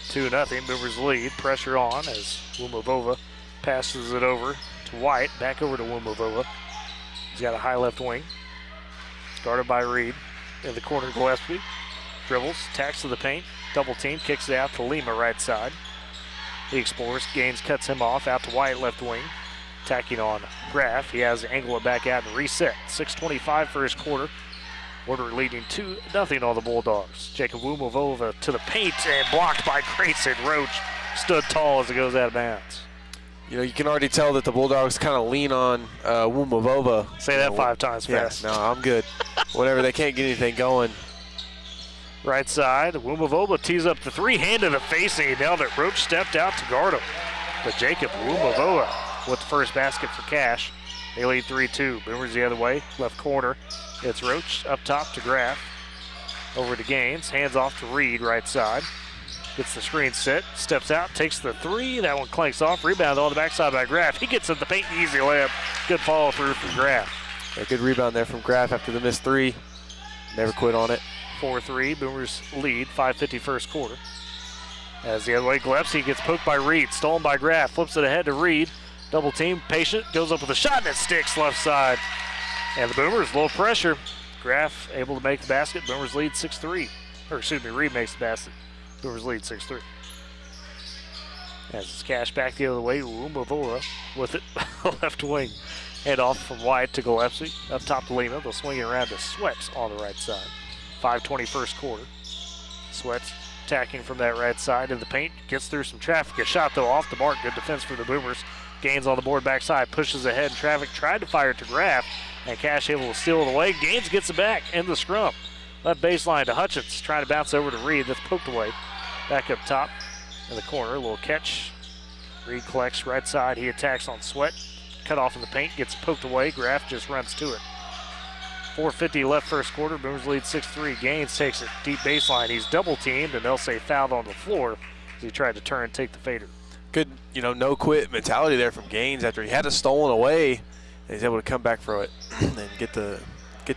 2-0, Boomers lead, pressure on as Wumavova passes it over to White, back over to Wumavova. He's got a high left wing, guarded by Reed. In the corner, Gillespie dribbles, attacks to the paint, double team, kicks it out to Lima right side. He explores, Gaines cuts him off, out to Wyatt left wing. Attacking on Graff, he has to angle it back out and reset. 6:25 first quarter. Woodward leading 2-0 on the Bulldogs. Jacob Wumavova to the paint and blocked by Grayson Roach. Stood tall as it goes out of bounds. You know, you can already tell that the Bulldogs kind of lean on Wumavova. Say that 5 times fast. Yeah, no, I'm good. Whenever they can't get anything going. Right side, Wumavova tees up the three, hand to the face, and he nailed it. Roach stepped out to guard him. But Jacob Wumavova with the first basket for Cash. They lead 3-2. Boomers the other way, left corner. It's Roach up top to Graff. Over to Gaines, hands off to Reed, right side. Gets the screen set, steps out, takes the three. That one clanks off. Rebound on the backside by Graff. He gets at the paint, easy layup. Good follow through from Graff. A good rebound there from Graff after the missed three. Never quit on it. 4-3, Boomers lead, 5:50 first quarter. As the other way, Gillespie gets poked by Reed, stolen by Graff, flips it ahead to Reed. Double team, patient, goes up with a shot and it sticks left side. And the Boomers, low pressure. Graff able to make the basket. Boomers lead 6-3. Or excuse me, Reed makes the basket. Boomers lead 6-3. As it's Cash back the other way, Wumavova with it, left wing. Head off from White to Gillespie. Up top to Lima. They'll swing it around to Sweats on the right side. 5:20 first quarter. Sweats attacking from that right side in the paint. Gets through some traffic. A shot though off the mark. Good defense for the Boomers. Gaines on the board backside. Pushes ahead in traffic. Tried to fire it to Graff. And Cash able to steal it away. Gaines gets it back in the scrum. Left baseline to Hutchins. Trying to bounce over to Reed. That's poked away. Back up top in the corner. A little catch. Reed collects right side. He attacks on Sweat. Cut off in the paint. Gets poked away. Graff just runs to it. 4:50 left first quarter. Boomers lead 6-3. Gaines takes it deep baseline. He's double teamed, and they'll say fouled on the floor as he tried to turn and take the fader. Good, no quit mentality there from Gaines after he had it stolen away. And he's able to come back for it and get the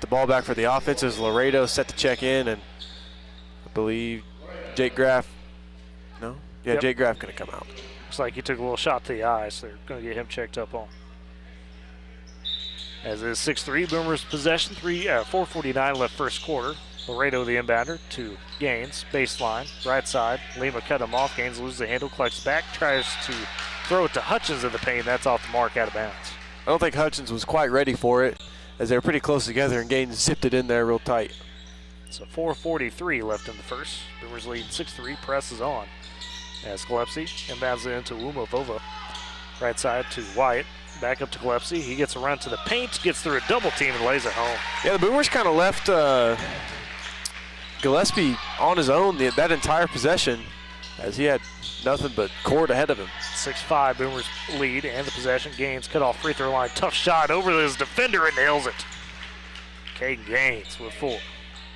ball back for the offense as Laredo set to check in, and I believe Jake Graff. No, yeah, yep. Jake Graff going to come out. Looks like he took a little shot to the eye, so they're going to get him checked up on. As it is 6-3, Boomers possession, 4:49 left first quarter. Laredo the inbounder to Gaines, baseline, right side. Lima cut him off. Gaines loses the handle, collects back, tries to throw it to Hutchins in the paint. That's off the mark, out of bounds. I don't think Hutchins was quite ready for it as they were pretty close together, and Gaines zipped it in there real tight. So 4:43 left in the first. Boomers lead 6-3, presses on. As Gillespie inbounds it into Umavova. Right side to Wyatt. Back up to Gillespie. He gets around to the paint, gets through a double team, and lays it home. Yeah, the Boomers kind of left Gillespie on his own that entire possession, as he had nothing but court ahead of him. 6-5 Boomers lead and the possession. Gaines cut off free throw line. Tough shot over his defender and nails it. Caden Gaines with 4.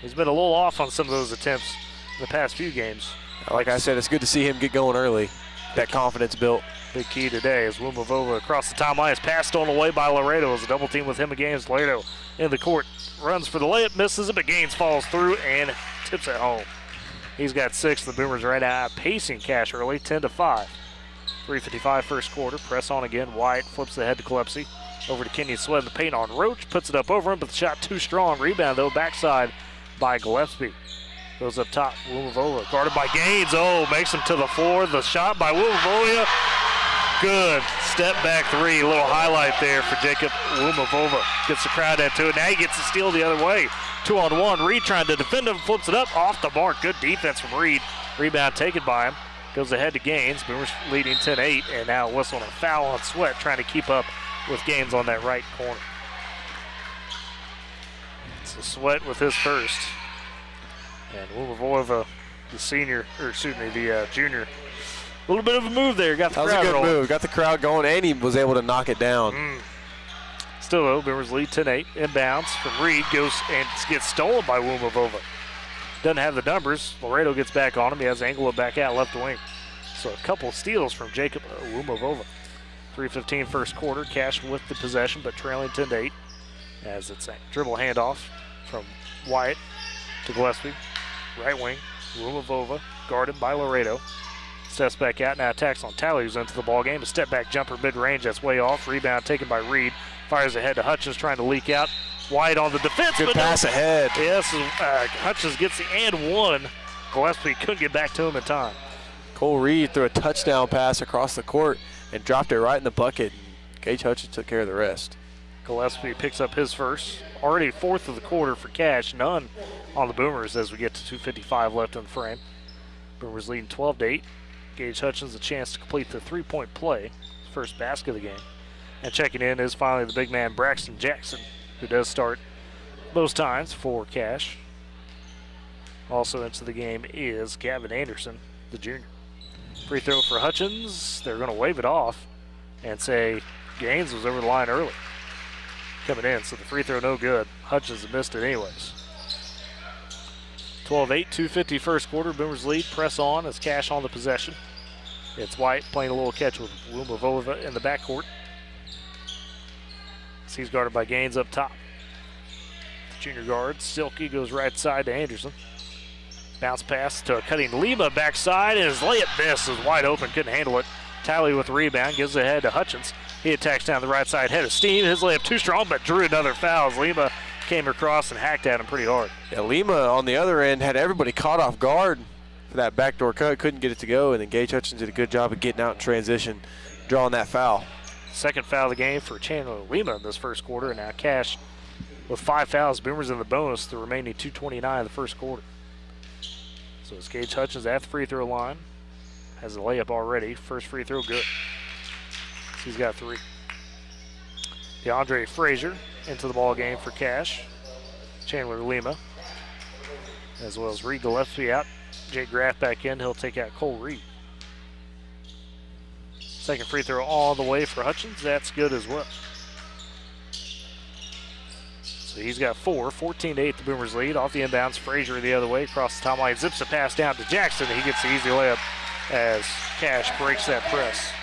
He's been a little off on some of those attempts in the past few games. Like I said, it's good to see him get going early. That confidence built. Big key today as Wumavova across the timeline is passed stolen away by Laredo as a double team with him against Laredo in the court. Runs for the layup, misses it, but Gaines falls through and tips it home. He's got 6. The Boomers right out pacing Cash early, 10-5. 3:55 first quarter. Press on again. White flips the head to Gillespie. Over to Kenyon Sweat in the paint on Roach. Puts it up over him, but the shot too strong. Rebound, though, backside by Gillespie. Goes up top. Wumavola guarded by Gaines. Oh, makes him to the floor. The shot by Wumavola. Good. Step back 3. A little highlight there for Jacob Wumavova. Gets the crowd into it. Now he gets the steal the other way. 2-on-1. Reed trying to defend him. Flips it up off the mark. Good defense from Reed. Rebound taken by him. Goes ahead to Gaines. Boomers leading 10-8. And now whistling a foul on Sweat, trying to keep up with Gaines on that right corner. So Sweat with his first. And Wumavola, the junior. A little bit of a move there. Got the crowd That was a good rolling. move. Got the crowd going, and he was able to knock it down. Still, though, Boomers lead 10-8. Inbounds from Reed. Goes and gets stolen by Wumavova. Doesn't have the numbers. Laredo gets back on him. He has Angelo back out left wing. So a couple steals from Jacob Wumavova. 3:15 first quarter. Cash with the possession, but trailing 10-8. As it's a dribble handoff from Wyatt to Gillespie. Right wing. Wumavova guarded by Laredo. Steps back out, now attacks on Talley, who's into the ball game. A step back jumper mid-range, that's way off. Rebound taken by Reed. Fires ahead to Hutchins, trying to leak out. White on the defense. Good pass ahead. Yes, Hutchins gets the and one. Gillespie couldn't get back to him in time. Cole Reed threw a touchdown pass across the court and dropped it right in the bucket. Gage Hutchins took care of the rest. Gillespie picks up his first. Already 4th of the quarter for Cash. None on the Boomers as we get to 2:55 left in the frame. Boomers leading 12-8. Gage Hutchins a chance to complete the 3-point play. First basket of the game. And checking in is finally the big man Braxton Jackson, who does start most times for Cash. Also into the game is Gavin Anderson, the junior. Free throw for Hutchins. They're going to wave it off and say Gaines was over the line early. Coming in, so the free throw no good. Hutchins missed it anyways. 12-8, 2:50 first quarter. Boomers lead. Press on as Cash on the possession. It's White playing a little catch with Wumavova in the backcourt. He's guarded by Gaines up top. The junior guard, Silky, goes right side to Anderson. Bounce pass to a cutting Lima backside, and his layup miss is wide open, couldn't handle it. Talley with the rebound, gives it ahead to Hutchins. He attacks down the right side, head of steam. His layup too strong, but drew another foul as Lima came across and hacked at him pretty hard. Yeah, Lima on the other end had everybody caught off guard for that backdoor cut, couldn't get it to go, and then Gage Hutchins did a good job of getting out in transition, drawing that foul. Second foul of the game for Chandler Lima in this first quarter, and now Cash with 5 fouls. Boomers in the bonus, the remaining 2:29 of the first quarter. So it's Gage Hutchins at the free throw line. Has a layup already. First free throw, good. So he's got 3. DeAndre Frazier into the ball game for Cash. Chandler Lima, as well as Reed Gillespie out. Jake Graff back in. He'll take out Cole Reed. Second free throw all the way for Hutchins. That's good as well. So he's got 4. 14-8 the Boomers lead. Off the inbounds, Frazier the other way. Across the timeline, zips a pass down to Jackson. He gets the easy layup as Cash breaks that press.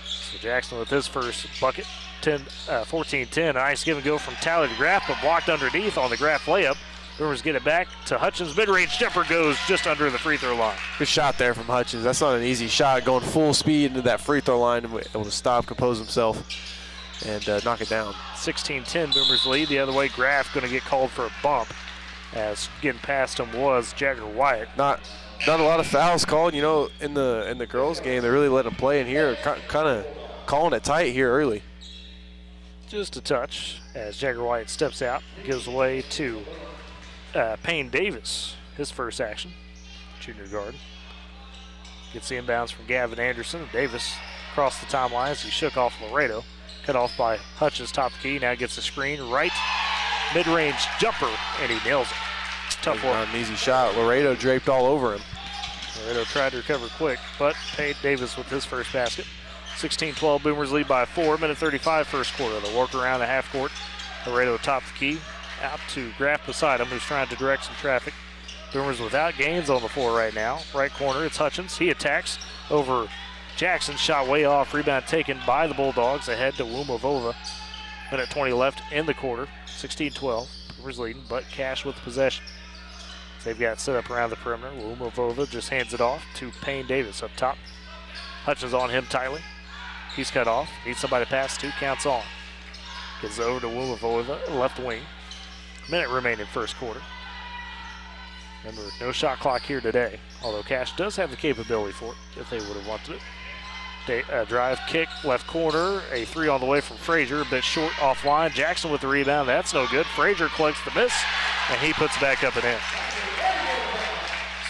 So Jackson with his first bucket. 14-10. Nice give and go from Talley to Graff, but blocked underneath on the Graff layup. Boomers get it back to Hutchins. Mid-range jumper goes just under the free throw line. Good shot there from Hutchins. That's not an easy shot, going full speed into that free throw line and able to stop, compose himself, and knock it down. 16-10 Boomers lead. The other way, Graff going to get called for a bump, as getting past him was Jagger Wyatt. Not a lot of fouls called. You know, in the girls' game, they really let him play in here, kind of calling it tight here early. just a touch as Jagger White steps out, gives away to Payne Davis, his first action, junior guard. Gets the inbounds from Gavin Anderson. Davis across the timeline as he shook off Laredo. Cut off by Hutchins, top of the key. Now gets the screen, right mid-range jumper, and he nails it. Tough one. Not an easy shot. Laredo draped all over him. Laredo tried to recover quick, but Payne Davis with his first basket. 16-12, Boomers lead by 4. Minute 35 first quarter. They'll work around the half court. Laredo top the key. Out to Graff beside him, who's trying to direct some traffic. Boomers without gains on the floor right now. Right corner, it's Hutchins. He attacks over Jackson. Shot way off. Rebound taken by the Bulldogs. Ahead to Wumovova. Minute 20 left in the quarter. 16-12. Boomers leading, but Cash with the possession. They've got set up around the perimeter. Wumovova just hands it off to Payne Davis up top. Hutchins on him tightly. He's cut off. Needs somebody to pass to. Counts on. Gets over to Wumovova, left wing. Minute remaining first quarter. Remember, no shot clock here today, although Cash does have the capability for it if they would have wanted it. Drive, kick, left corner. A three on the way from Frazier, a bit short offline. Jackson with the rebound. That's no good. Frazier collects the miss, and he puts it back up and in.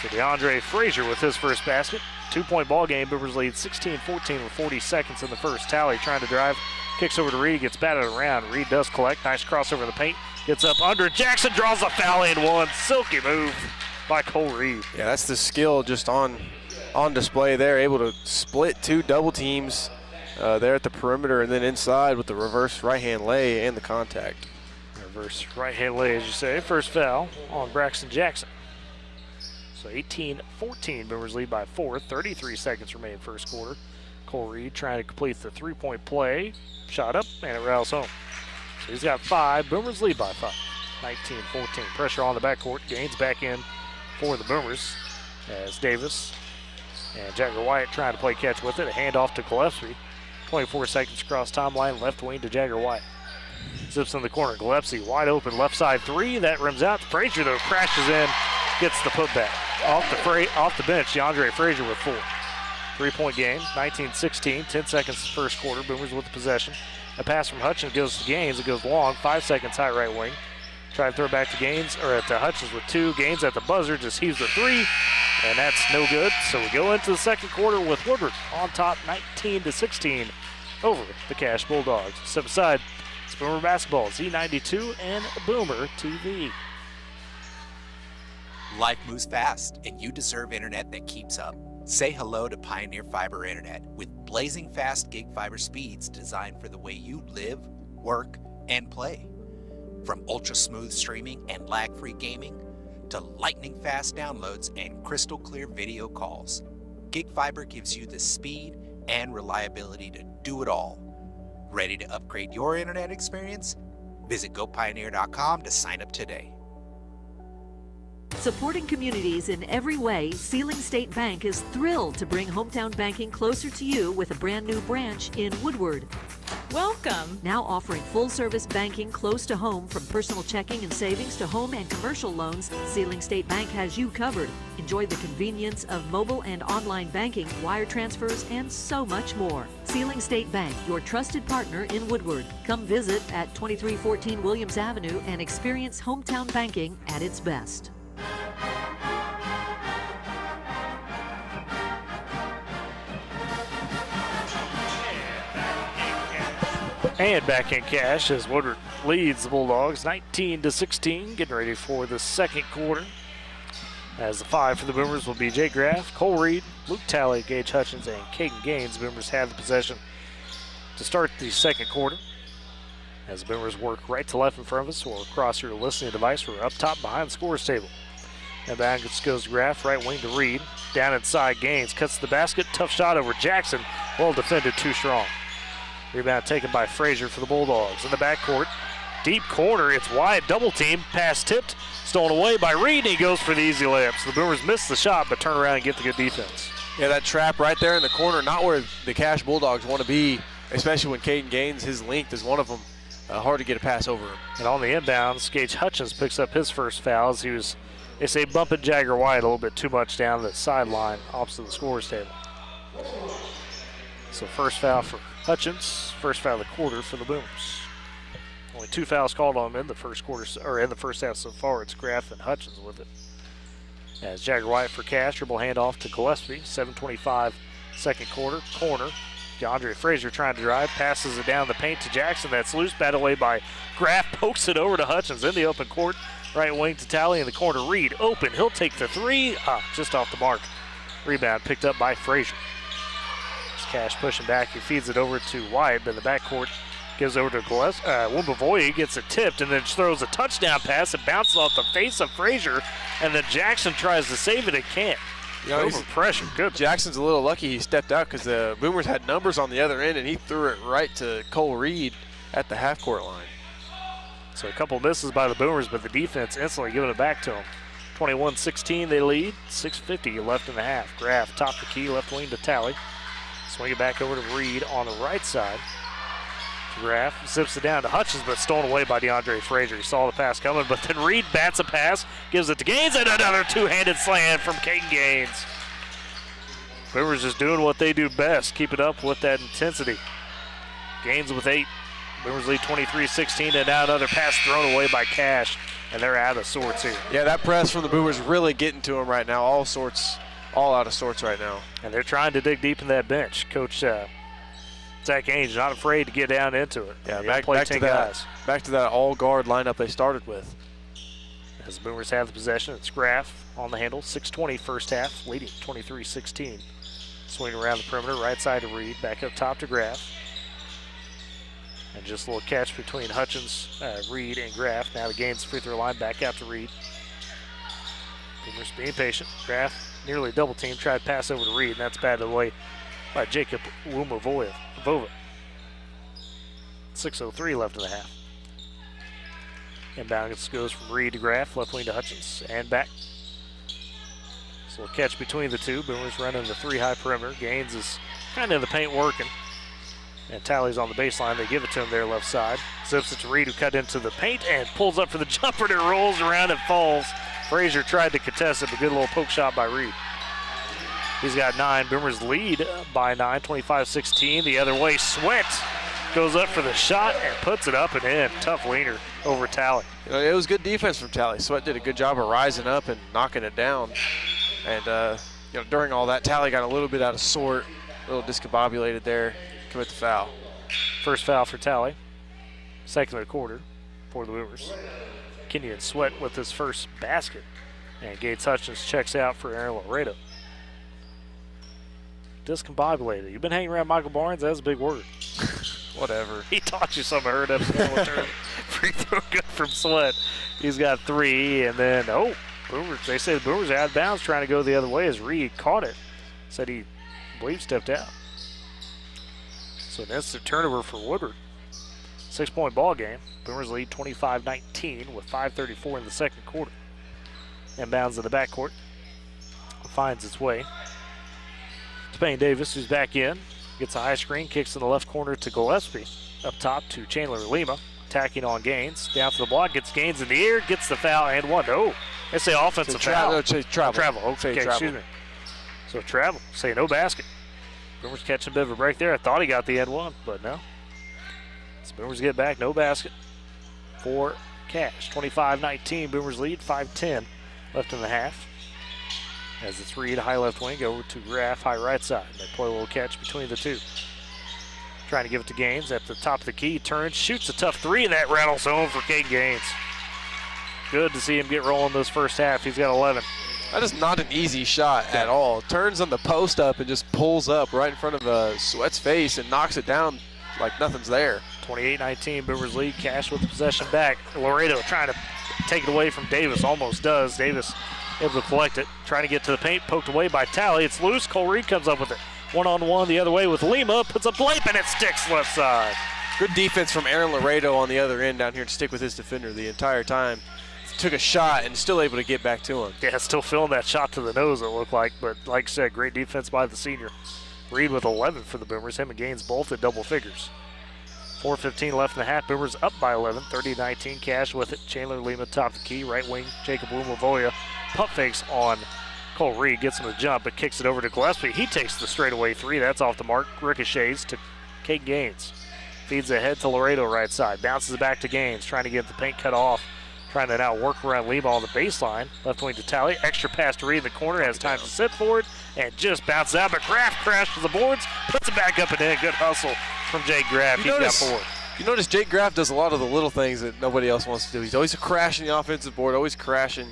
So DeAndre Frazier with his first basket. 2-point ball game. Boomers lead 16-14 with 40 seconds in the first. Talley trying to drive. Kicks over to Reed. Gets batted around. Reed does collect. Nice crossover in the paint. Gets up under. Jackson draws a foul and one. Silky move by Cole Reed. Yeah, that's the skill just on display there. Able to split two double teams there at the perimeter and then inside with the reverse right-hand lay and the contact. Reverse right-hand lay, as you say. First foul on Braxton Jackson. So 18-14, Boomers lead by 4. 33 seconds remain first quarter. Cole Reed trying to complete the three-point play. Shot up, and it rattles home. So he's got 5. Boomers lead by 5. 19-14. Pressure on the backcourt. Gaines back in for the Boomers as Davis and Jagger Wyatt trying to play catch with it. A handoff to Gillespie. 24 seconds across timeline. Left wing to Jagger Wyatt. Zips in the corner. Gillespie wide open left side three. That rims out. Frazier, though, crashes in. Gets the putback. Off the bench, DeAndre Frazier with 4. 3-point game, 19-16, 10 seconds first quarter. Boomers with the possession. A pass from Hutchins goes to Gaines. It goes long, 5 seconds high right wing. Try to throw it back to Gaines, or to Hutchins with 2. Gaines at the buzzer, just heaves a 3, and that's no good. So we go into the second quarter with Woodward on top, 19-16 over the Cash Bulldogs. Step aside, it's Boomer Basketball, Z92 and Boomer TV. Life moves fast, and you deserve internet that keeps up. Say hello to Pioneer Fiber Internet with blazing fast gig fiber speeds designed for the way you live, work, and play. From ultra-smooth streaming and lag-free gaming to lightning-fast downloads and crystal-clear video calls, Gig Fiber gives you the speed and reliability to do it all. Ready to upgrade your internet experience? Visit gopioneer.com to sign up today. Supporting communities in every way, Sealing State Bank is thrilled to bring hometown banking closer to you with a brand new branch in Woodward. Welcome. Now offering full-service banking close to home, from personal checking and savings to home and commercial loans, Sealing State Bank has you covered. Enjoy the convenience of mobile and online banking, wire transfers, and so much more. Sealing State Bank, your trusted partner in Woodward. Come visit at 2314 Williams Avenue and experience hometown banking at its best. And back in Cash as Woodward leads the Bulldogs 19-16, getting ready for the second quarter. As the 5 for the Boomers will be Jay Graff, Cole Reed, Luke Talley, Gage Hutchins, and Caden Gaines. Boomers have the possession to start the second quarter. As the Boomers work right to left in front of us, or across your listening device, we're up top behind the scores table. And back goes Graff, right wing to Reed. Down inside, Gaines cuts the basket. Tough shot over Jackson. Well defended, too strong. Rebound taken by Frazier for the Bulldogs. In the backcourt, deep corner, it's wide, double team, pass tipped, stolen away by Reed, and he goes for the easy layup. So the Boomers miss the shot, but turn around and get the good defense. Yeah, that trap right there in the corner, not where the Cash Bulldogs want to be, especially when Caden Gaines, his length is one of them. Hard to get a pass over him. And on the inbounds, Gage Hutchins picks up his first foul as he was, they say, bumping Jagger White a little bit too much down the sideline opposite the scorer's table. So first foul for Hutchins, first foul of the quarter for the Boomers. Only 2 fouls called on him in the first quarter, or in the first half so far. It's Graff and Hutchins with it. As Jagger White for Cash, dribble handoff to Gillespie. 7:25 second quarter. Corner. DeAndre Frazier trying to drive, passes it down the paint to Jackson. That's loose, batted away by Graff, pokes it over to Hutchins in the open court. Right wing to Talley in the corner. Reed open. He'll take the three. Just off the mark. Rebound picked up by Frazier. As Cash pushing back. He feeds it over to White, but in the backcourt gives over to Wumbovoye. Gets it tipped and then throws a touchdown pass. It bounces off the face of Frazier, and then Jackson tries to save it and can't. Over pressure. Good. Jackson's a little lucky he stepped out because the Boomers had numbers on the other end, and he threw it right to Cole Reed at the half-court line. So a couple misses by the Boomers, but the defense instantly giving it back to them. 21-16 they lead. 6:50 left in the half. Graff top the key, left wing to Talley. Swing it back over to Reed on the right side. Graff zips it down to Hutchins, but stolen away by DeAndre Frazier. He saw the pass coming, but then Reed bats a pass, gives it to Gaines, and another two-handed slam from Caden Gaines. Boomers just doing what they do best, keeping up with that intensity. Gaines with 8. Boomers lead 23-16, and now another pass thrown away by Cash, and they're out of sorts here. Yeah, that press from the Boomers really getting to them right now, all out of sorts right now. And they're trying to dig deep in that bench. Coach Zach Ainge not afraid to get down into it. Yeah, back to that all-guard lineup they started with. As the Boomers have the possession, it's Graff on the handle. 6:20 first half, leading 23-16. Swing around the perimeter, right side to Reed, back up top to Graff. And just a little catch between Hutchins, Reed, and Graff. Now the Gaines free throw line, back out to Reed. Boomers being patient. Graff nearly double team, tried to pass over to Reed, and that's batted away by Jacob Wumbovoye. 6:03 left in the half. Inbound goes from Reed to Graff, left wing to Hutchins, and back. So a catch between the two. Boomers running the 3-high perimeter. Gaines is kind of in the paint working. And Talley's on the baseline. They give it to him there left side. Zips it to Reed, who cut into the paint and pulls up for the jumper, and it rolls around and falls. Frazier tried to contest it, but good little poke shot by Reed. He's got 9. Boomers lead by 9, 25-16. The other way, Sweat goes up for the shot and puts it up and in. Tough leaner over Talley. It was good defense from Talley. Sweat did a good job of rising up and knocking it down. And during all that, Talley got a little bit out of sort, a little discombobulated there. Commit the foul. First foul for Talley. Second of the quarter for the Boomers. Kenyon Sweat with his first basket. And Gates Hutchins checks out for Aaron Laredo. Discombobulated. You've been hanging around Michael Barnes? That's a big word. Whatever. He taught you something. I heard that. Free throw good from Sweat. He's got 3, and then, Boomers. They say the Boomers are out of bounds trying to go the other way as Reed caught it. Said he, I believe, stepped out. So that's the turnover for Woodward. 6-point ball game. Boomers lead 25-19 with 5:34 in the second quarter. Inbounds in the backcourt. Finds its way to Payne Davis, who's back in. Gets a high screen, kicks in the left corner to Gillespie. Up top to Chandler Lima. Attacking on Gaines. Down for the block, gets Gaines in the air, gets the foul, and one. They say offensive foul. Travel. Okay, excuse me. So travel. Say no basket. Boomers catching a bit of a break there. I thought he got the end one, but no. So Boomers get back, no basket for Cash. 25-19, Boomers lead, 5:10 left in the half. As it's Reed, high left wing, over to Graff, high right side. They play a little catch between the two. Trying to give it to Gaines at the top of the key. Turns, shoots a tough 3, and that rattles home for Caden Gaines. Good to see him get rolling this first half. He's got 11. That is not an easy shot at all. Turns on the post up and just pulls up right in front of Sweat's face and knocks it down like nothing's there. 28-19, Boomers lead. Cash with the possession back. Laredo trying to take it away from Davis. Almost does. Davis able to collect it. Trying to get to the paint. Poked away by Talley. It's loose. Cole Reed comes up with it. One-on-one the other way with Lima. Puts up layup and it sticks left side. Good defense from Aaron Laredo on the other end down here to stick with his defender the entire time. Took a shot and still able to get back to him. Yeah, still feeling that shot to the nose, it looked like. But like I said, great defense by the senior. Reed with 11 for the Boomers. Him and Gaines both at double figures. 4:15 left in the half. Boomers up by 11. 30-19. Cash with it. Chandler Lima top the key. Right wing, Jacob Wumbovoye. Pump fakes on Cole Reed. Gets him to jump, but kicks it over to Gillespie. He takes the straightaway 3. That's off the mark. Ricochets to Caden Gaines. Feeds ahead to Laredo right side. Bounces it back to Gaines, trying to get the paint cut off. Trying to now work around Lima on the baseline. Left wing to Talley. Extra pass to Reed in the corner. Has time to sit forward and just bounces out. But Graff crashes the boards. Puts it back up and in. Good hustle from Jake Graff. He's got 4. You notice Jake Graff does a lot of the little things that nobody else wants to do. He's always crashing the offensive board, always crashing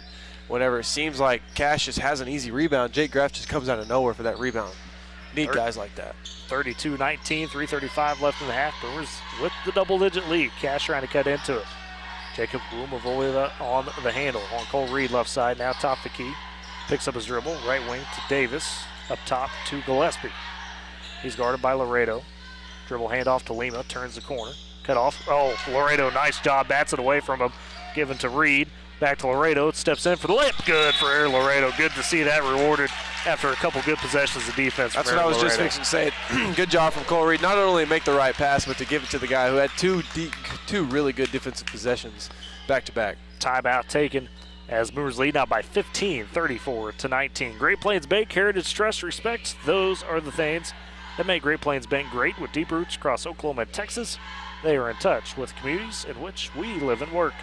whenever it seems like Cash just has an easy rebound. Jake Graff just comes out of nowhere for that rebound. Need guys like that. 32-19, 3:35 left in the half. Boomers with the double-digit lead. Cash trying to cut into it. Jacob Umavola on the handle. On Cole Reed left side, now top the key. Picks up his dribble, right wing to Davis. Up top to Gillespie. He's guarded by Laredo. Dribble handoff to Lima, turns the corner. Cut off. Oh, Laredo, nice job. Bats it away from him. Given to Reed. Back to Laredo. Steps in for the layup. Good for Air Laredo. Good to see that rewarded after a couple good possessions of defense. That's what I was just fixing to say. Good job from Cole Reed. Not only make the right pass, but to give it to the guy who had two really good defensive possessions back to back. Timeout taken as Boomers lead now by 15, 34-19. Great Plains Bank, heritage, trust, respect. Those are the things that make Great Plains Bank great. With deep roots across Oklahoma and Texas, they are in touch with communities in which we live and work.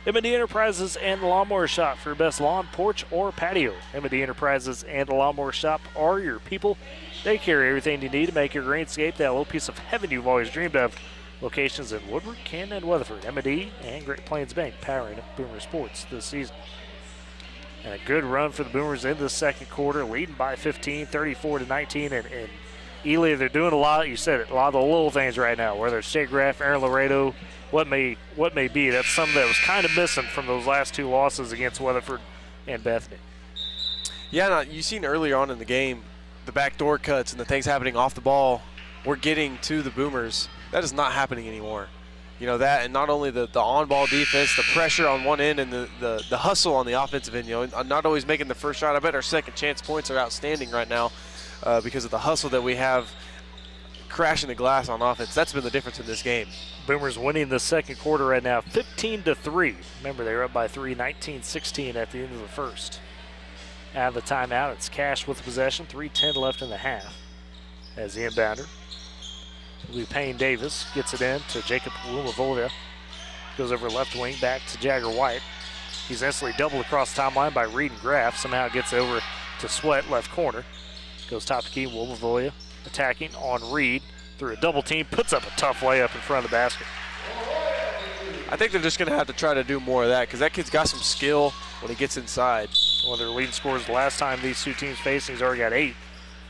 M&D Enterprises and the Lawnmower Shop for your best lawn, porch, or patio. M&D Enterprises and the Lawnmower Shop are your people. They carry everything you need to make your greenscape that little piece of heaven you've always dreamed of. Locations in Woodward, Canton, and Weatherford. M&D and Great Plains Bank powering Boomer Sports this season. And a good run for the Boomers in the second quarter, leading by 15, 34-19. And Ely, they're doing a lot, you said it, a lot of the little things right now, whether it's Jake Graff, Aaron Laredo, what may be. That's something that was kind of missing from those last 2 losses against Weatherford and Bethany. Yeah, you seen earlier on in the game, the backdoor cuts and the things happening off the ball were getting to the Boomers. That is not happening anymore. You know that, and not only the on-ball defense, the pressure on one end, and the hustle on the offensive end. You know, not always making the first shot. I bet our second chance points are outstanding right now because of the hustle that we have crashing the glass on offense. That's been the difference in this game. Boomers winning the second quarter right now, 15-3. Remember, they were up by 3, 19-16 at the end of the first. Out of the timeout, it's Cash with the possession. 3:10 left in the half. As the inbounder, Payne Davis gets it in to Jacob Lumavolia. Goes over left wing back to Jagger White. He's instantly doubled across the timeline by Reed and Graff. Somehow gets over to Sweat, left corner. Goes top to key, Lumavolia attacking on Reed through a double team. Puts up a tough layup in front of the basket. I think they're just going to have to try to do more of that because that kid's got some skill when he gets inside. One of their leading scorers the last time these 2 teams faced, he's already got 8.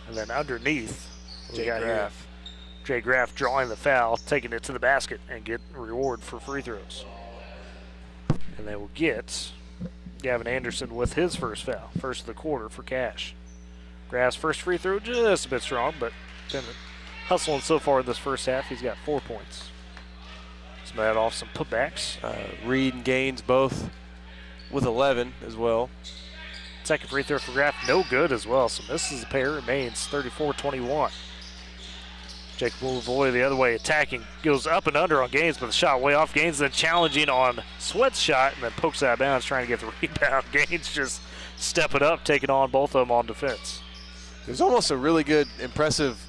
And then underneath, Jay Graff drawing the foul, taking it to the basket, and get a reward for free throws. And they will get Gavin Anderson with his first foul, first of the quarter for Cash. Graff's first free throw just a bit strong, but been hustling so far in this first half. He's got 4 points. Some of that off some putbacks. Reed and Gaines both with 11 as well. Second free throw for Graff, no good as well. So misses the pair, remains 34-21. Jacob Mulavoy the other way attacking, goes up and under on Gaines, but the shot way off. Gaines then challenging on Sweat's shot and then pokes out of bounds trying to get the rebound. Gaines just stepping up, taking on both of them on defense. There's almost a really good, impressive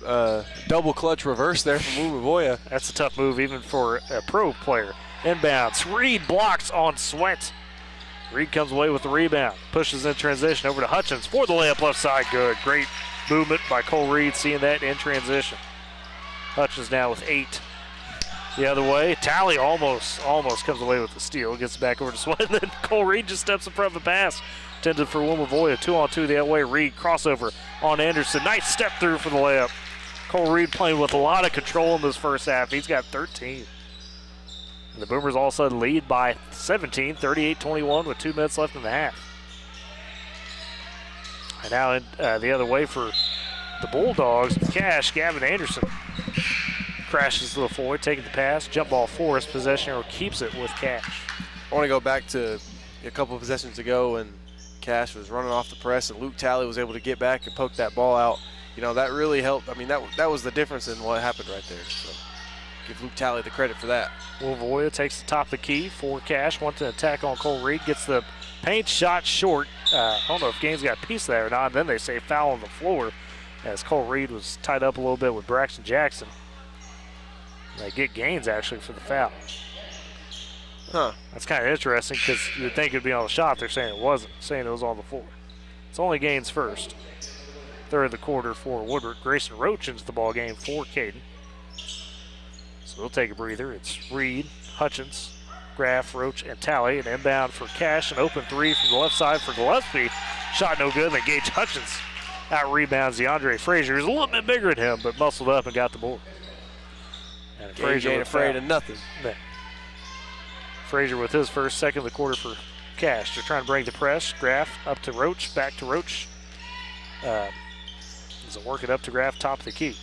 double clutch reverse there from Mulavoy. That's a tough move even for a pro player. Inbounds, Reed blocks on Sweat. Reed comes away with the rebound, pushes in transition over to Hutchins for the layup left side. Good, great movement by Cole Reed, seeing that in transition. Hutchins now with 8. The other way, Talley almost comes away with the steal, gets back over to Sweat, and then Cole Reed just steps in front of the pass. Intended for Wilmavoy, 2-on-2 the other way. Reed crossover on Anderson. Nice step through for the layup. Cole Reed playing with a lot of control in this first half. He's got 13. And the Boomers all of a sudden lead by 17, 38-21 with 2 minutes left in the half. And now the other way for the Bulldogs, Cash, Gavin Anderson crashes to the floor, taking the pass. Jump ball forced. Possession arrow keeps it with Cash. I want to go back to a couple of possessions ago and Cash was running off the press and Luke Talley was able to get back and poke that ball out. You know, that really helped. I mean, that was the difference in what happened right there. So give Luke Talley the credit for that. Wilvoya takes the top of the key for Cash. Wants to attack on Cole Reed. Gets the paint shot short. I don't know if Gaines got a piece of that or not. Then they say foul on the floor as Cole Reed was tied up a little bit with Braxton Jackson. They get Gaines actually for the foul. Huh. That's kind of interesting because you would think it would be on the shot. They're saying it wasn't, saying it was on the floor. It's only Gaines first. Third of the quarter for Woodward. Grayson Roach into the ball game for Caden. So we'll take a breather. It's Reed, Hutchins, Graff, Roach, and Talley. An inbound for Cash. An open three from the left side for Gillespie. Shot no good. Then Gage Hutchins out rebounds DeAndre Frazier. He's a little bit bigger than him, but muscled up and got the board. And Frazier ain't afraid of nothing. Yeah. Frazier with his first, second of the quarter for Cash. They're trying to break the press. Graff up to Roach, back to Roach. Doesn't work it up to Graff, top of the key.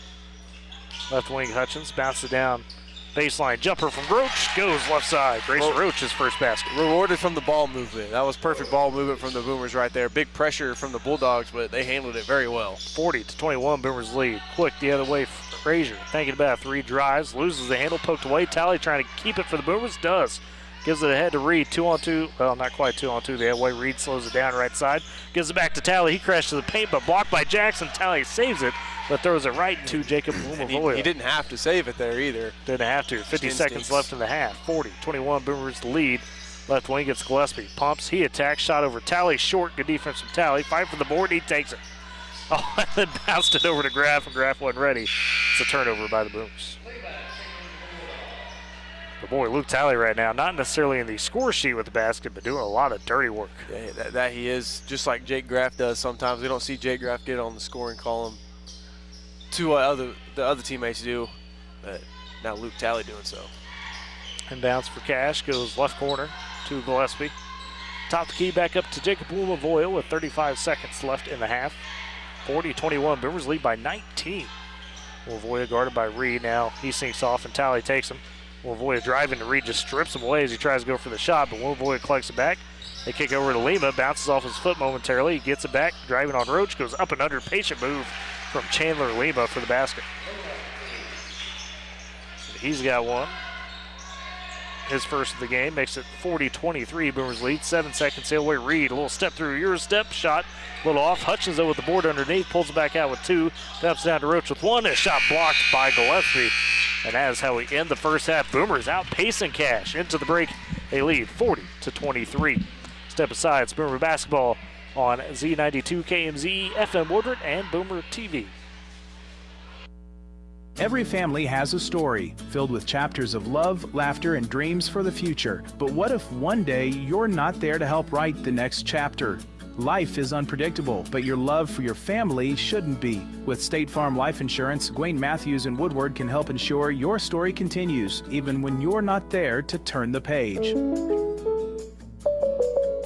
Left wing Hutchins, bounces it down. Baseline jumper from Roach, goes left side. Grayson Roach, his first basket. Rewarded from the ball movement. That was perfect ball movement from the Boomers right there. Big pressure from the Bulldogs, but they handled it very well. 40-21, Boomers lead. Quick the other way, Frazier. Thinking about 3 drives, loses the handle, poked away. Talley trying to keep it for the Boomers, does. Gives it ahead to Reed, 2-on-2. Well, not quite 2-on-2 the other way. Reed slows it down right side. Gives it back to Talley. He crashes to the paint, but blocked by Jackson. Talley saves it, but throws it right to Jacob Lumavoya. He didn't have to save it there either. Didn't have to. 50 seconds left in the half. 40-21, Boomers lead. Left wing gets Gillespie. Pumps, he attacks. Shot over Talley, short. Good defense from Talley. Fight for the board, he takes it. Oh, and then bounced it over to Graff, and Graff wasn't ready. It's a turnover by the Boomers. The boy, Luke Talley right now, not necessarily in the score sheet with the basket, but doing a lot of dirty work. Yeah, that he is, just like Jake Graff does sometimes. We don't see Jake Graff get on the scoring column to what the other teammates do, but now Luke Talley doing so. And bounce for Cash, goes left corner to Gillespie. Top the key back up to Jacob Lumavoya with 35 seconds left in the half. 40-21, Boomers lead by 19. Lumavoya guarded by Reed. Now he sinks off and Talley takes him. Lumavoya driving to Reed, just strips him away as he tries to go for the shot, but Lumavoya collects it back. They kick over to Lima, bounces off his foot momentarily. He gets it back, driving on Roach, goes up and under. Patient move from Chandler Lima for the basket. He's got one. His first of the game, makes it 40-23, Boomers lead. 7 seconds sail away. Reed, a little step through, Euro step, shot, a little off. Hutchins though with the board underneath, pulls it back out with 2. Steps down to Roach with 1, and a shot blocked by Gillespie. And that is how we end the first half. Boomers outpacing Cash. Into the break, they lead 40-23. Step aside, it's Boomer basketball on Z92 KMZ, FM Woodward, and Boomer TV. Every family has a story filled with chapters of love, laughter, and dreams for the future. But what if one day you're not there to help write the next chapter? Life is unpredictable, but your love for your family shouldn't be. With State Farm Life Insurance, Gwayne Matthews and Woodward can help ensure your story continues, even when you're not there to turn the page.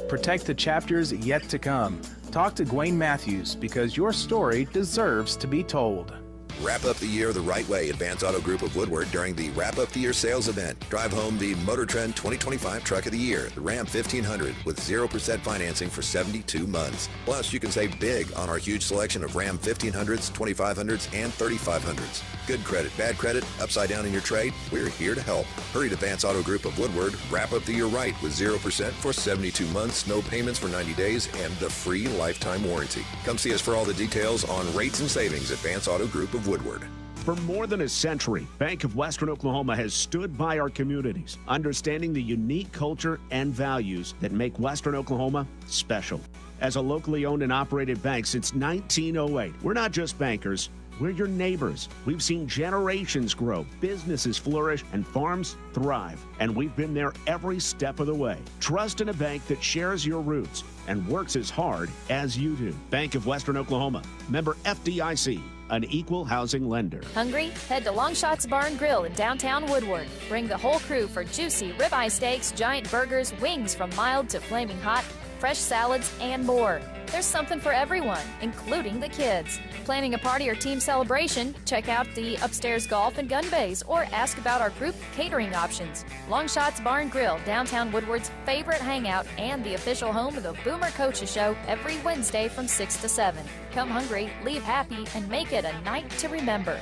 Protect the chapters yet to come. Talk to Gwayne Matthews because your story deserves to be told. Wrap up the year the right way at Vance Auto Group of Woodward during the Wrap Up the Year sales event. Drive home the Motor Trend 2025 Truck of the Year, the Ram 1500, with 0% financing for 72 months. Plus, you can save big on our huge selection of Ram 1500s, 2500s, and 3500s. Good credit, bad credit, upside down in your trade? We're here to help. Hurry to Vance Auto Group of Woodward. Wrap up the year right with 0% for 72 months, no payments for 90 days, and the free lifetime warranty. Come see us for all the details on rates and savings at Vance Auto Group of Woodward. For more than a century, Bank of Western Oklahoma has stood by our communities, understanding the unique culture and values that make Western Oklahoma special. As a locally owned and operated bank since 1908, we're not just bankers, we're your neighbors. We've seen generations grow, businesses flourish, and farms thrive. And we've been there every step of the way. Trust in a bank that shares your roots and works as hard as you do. Bank of Western Oklahoma, member FDIC, an equal housing lender. Hungry? Head to Longshots Bar and Grill in downtown Woodward. Bring the whole crew for juicy ribeye steaks, giant burgers, wings from mild to flaming hot, fresh salads, and more. There's something for everyone, including the kids. Planning a party or team celebration? Check out the upstairs golf and gun bays or ask about our group catering options. Longshots Bar and Grill, downtown Woodward's favorite hangout and the official home of the Boomer Coaches Show every Wednesday from 6 to 7. Come hungry, leave happy, and make it a night to remember.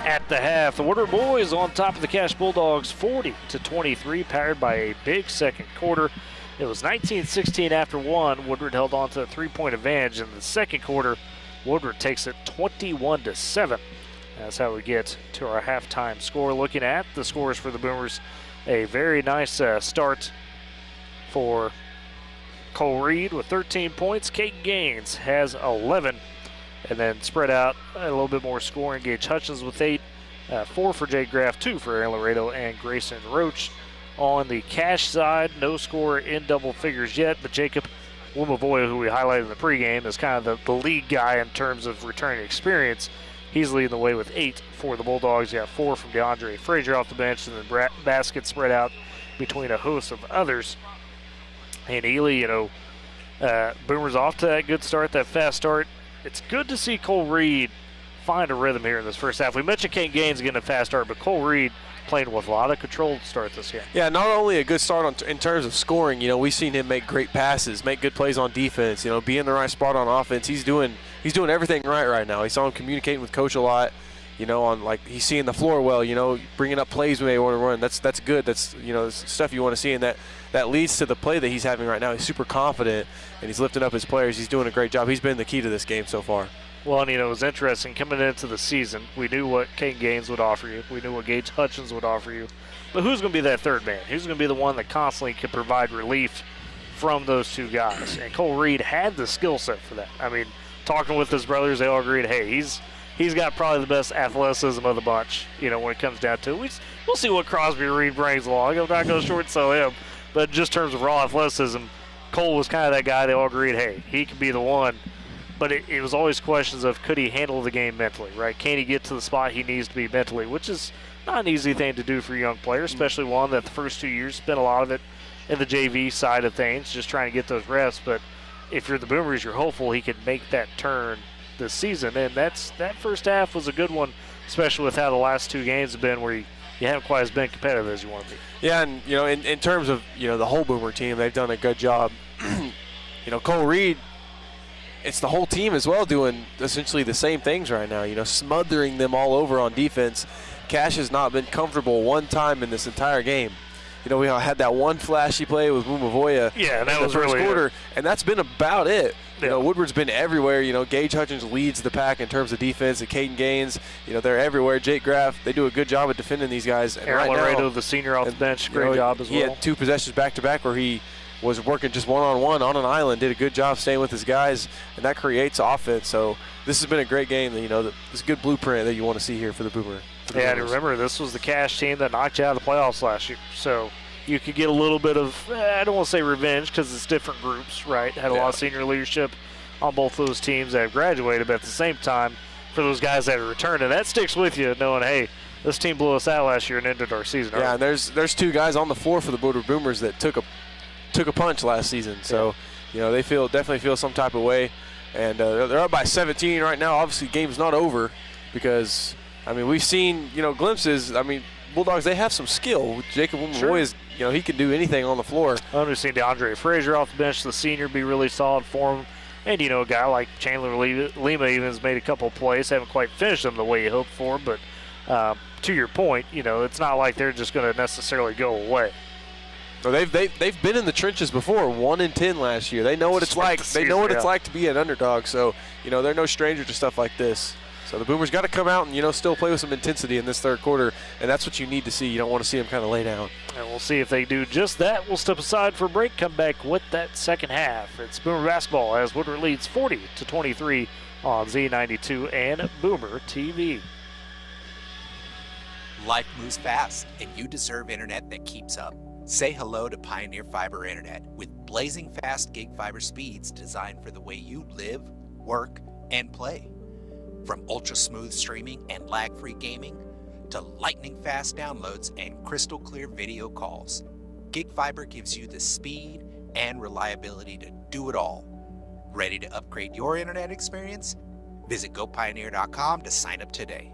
At the half, the Woodward boys on top of the Cash Bulldogs 40-23, powered by a big second quarter. It was 19-16 after one. Woodward held on to a 3-point advantage in the second quarter. Woodward takes it 21-7. That's how we get to our halftime score. Looking at the scores for the Boomers, a very nice start for Cole Reed with 13 points. Kate Gaines has 11. And then spread out a little bit more scoring. Gage Hutchins with 8. 4 for Jake Graff, 2 for Aaron Laredo and Grayson Roach. On the Cash side, no score in double figures yet, but Jacob Wumavoya, who we highlighted in the pregame, is kind of the lead guy in terms of returning experience. He's leading the way with 8 for the Bulldogs. You got 4 from DeAndre Frazier off the bench, and then baskets spread out between a host of others. And Ely, Boomers off to that good start, that fast start. It's good to see Cole Reed find a rhythm here in this first half. We mentioned Kate Gaines getting a fast start, but Cole Reed playing with a lot of control to start this game. Yeah, not only a good start in terms of scoring, we've seen him make great passes, make good plays on defense, be in the right spot on offense. He's doing everything right now. He saw him communicating with coach a lot, he's seeing the floor well, bringing up plays when they want to run. That's good. That's, stuff you want to see, and that leads to the play that he's having right now. He's super confident, and he's lifting up his players. He's doing a great job. He's been the key to this game so far. Well, and it was interesting coming into the season. We knew what Kate Gaines would offer you. We knew what Gage Hutchins would offer you. But who's going to be that third man? Who's going to be the one that constantly can provide relief from those two guys? And Cole Reed had the skill set for that. I mean, talking with his brothers, they all agreed, hey, he's got probably the best athleticism of the bunch, when it comes down to it. We'll see what Crosby Reed brings along. I'm not going to short sell him. But just in terms of raw athleticism, Cole was kind of that guy they all agreed, hey, he could be the one. But it was always questions of could he handle the game mentally, right? Can he get to the spot he needs to be mentally, which is not an easy thing to do for a young player, especially one that the first 2 years spent a lot of it in the JV side of things, just trying to get those reps. But if you're the Boomers, you're hopeful he can make that turn this season. And that first half was a good one, especially with how the last 2 games have been where you haven't quite as been competitive as you want to be. Yeah, and, in terms of, the whole Boomer team, they've done a good job. Cole Reed, it's the whole team as well doing essentially the same things right now, smothering them all over on defense. Cash has not been comfortable one time in this entire game. We had that one flashy play with Wumavoya in the was first really quarter, and that's been about it. Yeah. Woodward's been everywhere. Gage Hutchins leads the pack in terms of defense, and Caden Gaines, they're everywhere. Jake Graff, they do a good job of defending these guys. And Aaron right Laredo, now, the senior off the bench, great job as well. He had 2 possessions back-to-back where he was working just one-on-one on an island, did a good job staying with his guys, and that creates offense. So this has been a great game. This good blueprint that you want to see here for the Boomer. Yeah, and remember, this was the Cash team that knocked you out of the playoffs last year. So you could get a little bit of, I don't want to say revenge because it's different groups, right? Had a lot of senior leadership on both those teams that have graduated, but at the same time, for those guys that have returned, and that sticks with you knowing, hey, this team blew us out last year and ended our season. Yeah, and there's 2 guys on the floor for the Woodward Boomers that took a punch last season. So, they definitely feel some type of way. And they're up by 17 right now. Obviously, the game's not over because, we've seen, glimpses. Bulldogs, they have some skill. Jacob Wumavoya is, he can do anything on the floor. We've seen DeAndre Frazier off the bench, the senior, be really solid for him. And, a guy like Chandler Lima even has made a couple of plays. Haven't quite finished them the way you hoped for. But to your point, it's not like they're just going to necessarily go away. So they've been in the trenches before, 1-10 last year. They know what it's like. They know what it's like to be an underdog. So, they're no stranger to stuff like this. So the Boomers got to come out and, still play with some intensity in this third quarter, and that's what you need to see. You don't want to see them kind of lay down. And we'll see if they do just that. We'll step aside for a break, come back with that second half. It's Boomer basketball as Woodward leads 40-23 on Z92 and Boomer TV. Life moves fast, and you deserve internet that keeps up. Say hello to Pioneer Fiber Internet with blazing fast gig fiber speeds designed for the way you live, work, and play. From ultra-smooth streaming and lag-free gaming to lightning-fast downloads and crystal-clear video calls, Gig Fiber gives you the speed and reliability to do it all. Ready to upgrade your internet experience? Visit gopioneer.com to sign up today.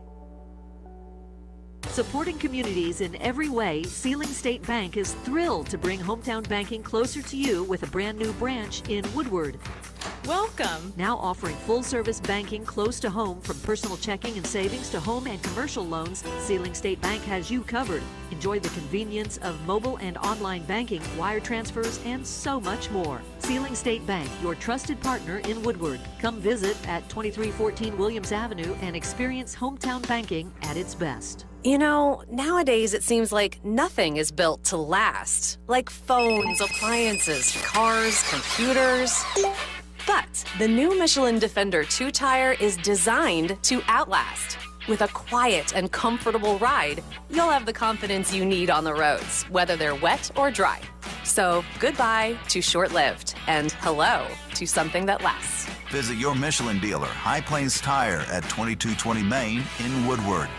Supporting communities in every way, Sealing State Bank is thrilled to bring hometown banking closer to you with a brand new branch in Woodward. Welcome. Now offering full-service banking close to home, from personal checking and savings to home and commercial loans, Sealing State Bank has you covered. Enjoy the convenience of mobile and online banking, wire transfers, and so much more. Sealing State Bank, your trusted partner in Woodward. Come visit at 2314 Williams Avenue and experience hometown banking at its best. You know, nowadays it seems like nothing is built to last. Like phones, appliances, cars, computers. But the new Michelin Defender 2-tire is designed to outlast. With a quiet and comfortable ride, you'll have the confidence you need on the roads, whether they're wet or dry. So goodbye to short-lived, and hello to something that lasts. Visit your Michelin dealer, High Plains Tire, at 2220 Main in Woodward.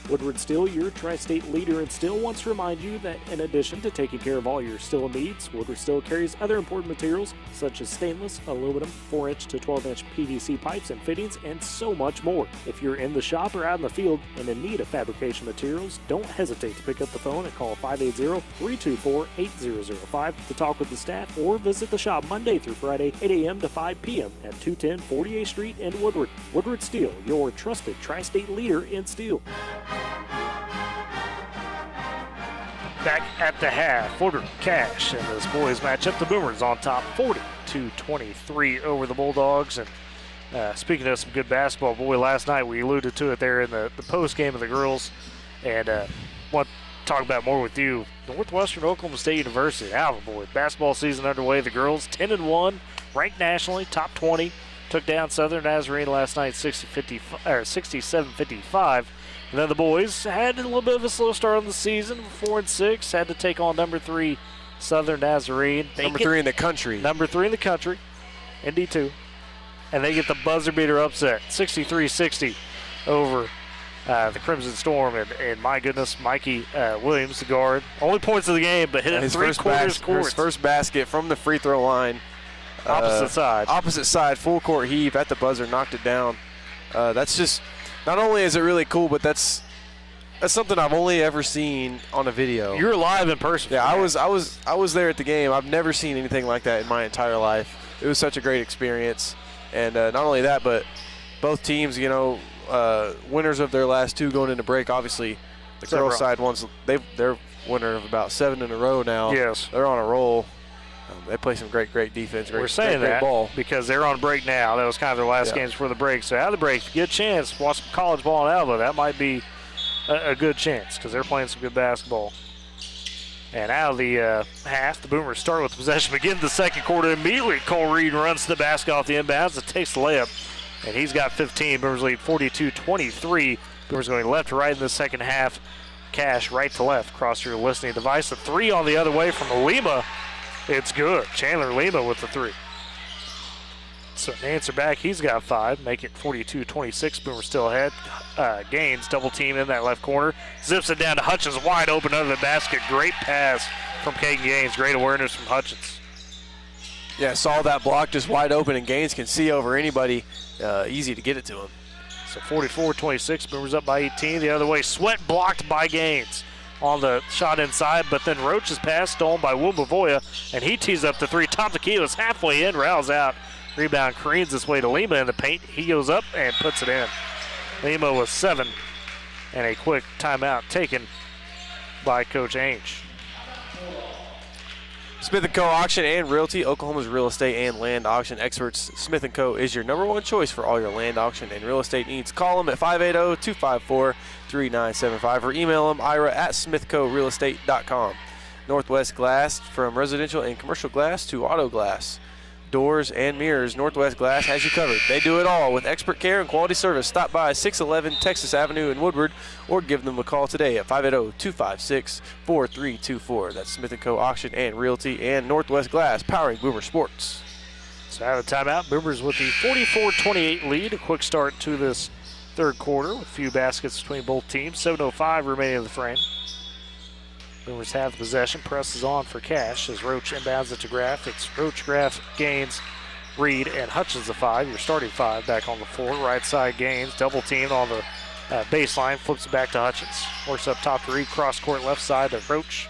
Woodward Steel, your tri-state leader in steel, wants to remind you that in addition to taking care of all your steel needs, Woodward Steel carries other important materials such as stainless, aluminum, 4-inch to 12-inch PVC pipes and fittings, and so much more. If you're in the shop or out in the field and in need of fabrication materials, don't hesitate to pick up the phone and call 580-324-8005 to talk with the staff, or visit the shop Monday through Friday, 8 a.m. to 5 p.m. at 210 48th Street in Woodward. Woodward Steel, your trusted tri-state leader in steel. Back at the half, Woodward Cash in this boys matchup. The Boomers on top 40-23 over the Bulldogs. And speaking of some good basketball, boy, last night we alluded to it there in the post game of the girls. And want to talk about more with you. Northwestern Oklahoma State University, boy, basketball season underway. The girls 10-1, ranked nationally, top 20. Took down Southern Nazarene last night 67-55. And then the boys had a little bit of a slow start on the season, 4-6. Had to take on number 3 Southern Nazarene. Number 3 in the country. Number 3 in the country, in D2. And they get the buzzer beater upset, 63-60 over the Crimson Storm. And my goodness, Mikey Williams, the guard, only points of the game, but hit it his three-quarters court. His first basket from the free throw line. Opposite side, full court heave at the buzzer, knocked it down. That's just, not only is it really cool, but that's something I've only ever seen on a video. You're live in person. Yeah, I was there at the game. I've never seen anything like that in my entire life. It was such a great experience, and not only that, but both teams, winners of their last 2 going into break. Obviously, the girls' side they're winner of about 7 in a row now. Yes, they're on a roll. They play some great defense. We're saying great ball because they're on break now. That was kind of their last games before the break. So out of the break, if you get a chance, watch some college ball in Alva. That might be a good chance because they're playing some good basketball. And out of the half, the Boomers start with possession. Begin the second quarter immediately. Cole Reed runs to the basket off the inbounds and takes the layup. And he's got 15. Boomers lead 42-23. Boomers going left to right in the second half. Cash right to left across your listening device. The 3 on the other way from Lima. It's good. Chandler Lima with the 3. So an answer back, he's got 5, make it 42-26. Boomer still ahead. Gaines double team in that left corner. Zips it down to Hutchins, wide open under the basket. Great pass from Caden Gaines. Great awareness from Hutchins. Yeah, saw that block just wide open, and Gaines can see over anybody. Easy to get it to him. So 44-26, Boomers up by 18. The other way, Sweat blocked by Gaines on the shot inside, but then Roach's pass stolen by Wumbavoya, and he tees up the 3. Top the key, was halfway in, rails out. Rebound careens his way to Lima in the paint. He goes up and puts it in. Lima with 7, and a quick timeout taken by Coach Ainge. Smith & Co. Auction and Realty, Oklahoma's real estate and land auction experts. Smith & Co. is your #1 choice for all your land auction and real estate needs. Call them at 580-254-3975 or email them ira@smithcorealestate.com. Northwest Glass, from residential and commercial glass to auto glass, doors and mirrors, Northwest Glass has you covered. They do it all with expert care and quality service. Stop by 611 Texas Avenue in Woodward or give them a call today at 580-256-4324. That's Smith & Co. Auction and Realty and Northwest Glass, powering Boomer Sports. So out of timeout, Boomers with the 44-28 lead. A quick start to this third quarter with a few baskets between both teams. 7:05 remaining in the frame. Boomers have the possession, presses on for Cash as Roach inbounds it to Graff. It's Roach, Graff, Gaines, Reed, and Hutchins the 5. Your starting 5 back on the floor. Right side Gaines, double teamed on the baseline, flips it back to Hutchins. Works up top to Reed, cross court left side to Roach.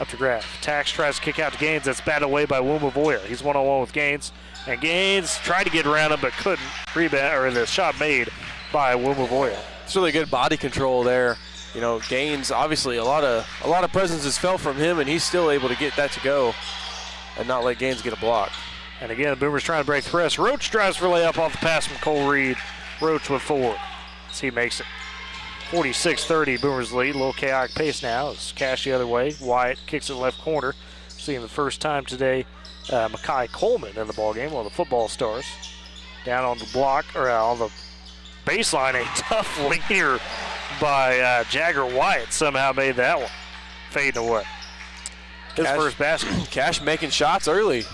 Up to Graff. Tax tries to kick out to Gaines. That's batted away by Wumavoya. He's one-on-one with Gaines. And Gaines tried to get around him but couldn't. Rebound, or the shot made by Wumavoya. It's really good body control there. You know, Gaines, obviously a lot of presence has fell from him, and he's still able to get that to go and not let Gaines get a block. And again, the Boomers trying to break the press. Roach drives for layup off the pass from Cole Reed. Roach with 4 as he makes it. 46-30, Boomers lead. A little chaotic pace now. It's Cash the other way. Wyatt kicks it left corner. Seeing the first time today, Makai Coleman in the ballgame, one of the football stars. Down on the block, or on the baseline, a tough leader by Jagger Wyatt somehow made that one. Fading away. His first basket. Cash making shots early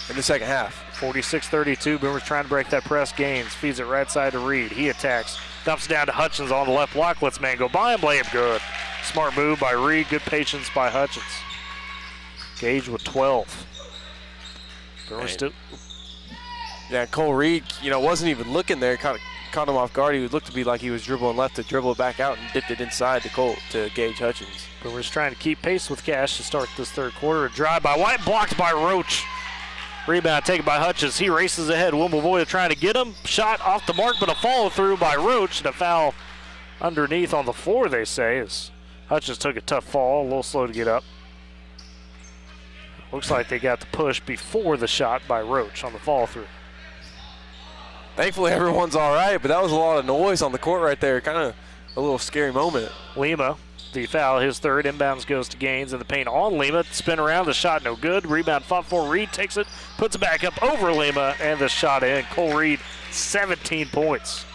in the second half. 46-32, Boomers trying to break that press. Gaines feeds it right side to Reed. He attacks. Dumps down to Hutchins on the left block. Lets man go by him. Layup good. Smart move by Reed. Good patience by Hutchins. Gage with 12. Yeah, Cole Reed, wasn't even looking there. Caught him off guard. He looked to be like he was dribbling left to dribble it back out and dipped it inside to Gage Hutchins. Boomers trying to keep pace with Cash to start this third quarter. A drive by White, blocked by Roach. Rebound taken by Hutchins. He races ahead. Wumavoya trying to get him. Shot off the mark, but a follow through by Roach. And a foul underneath on the floor, they say, as Hutchins took a tough fall. A little slow to get up. Looks like they got the push before the shot by Roach on the follow through. Thankfully, everyone's all right, but that was a lot of noise on the court right there. Kind of a little scary moment. Lima, the foul, his third. Inbounds goes to Gaines in the paint on Lima. Spin around, the shot no good. Rebound fought for. Reed takes it, puts it back up over Lima, and the shot in. Cole Reed, 17 points.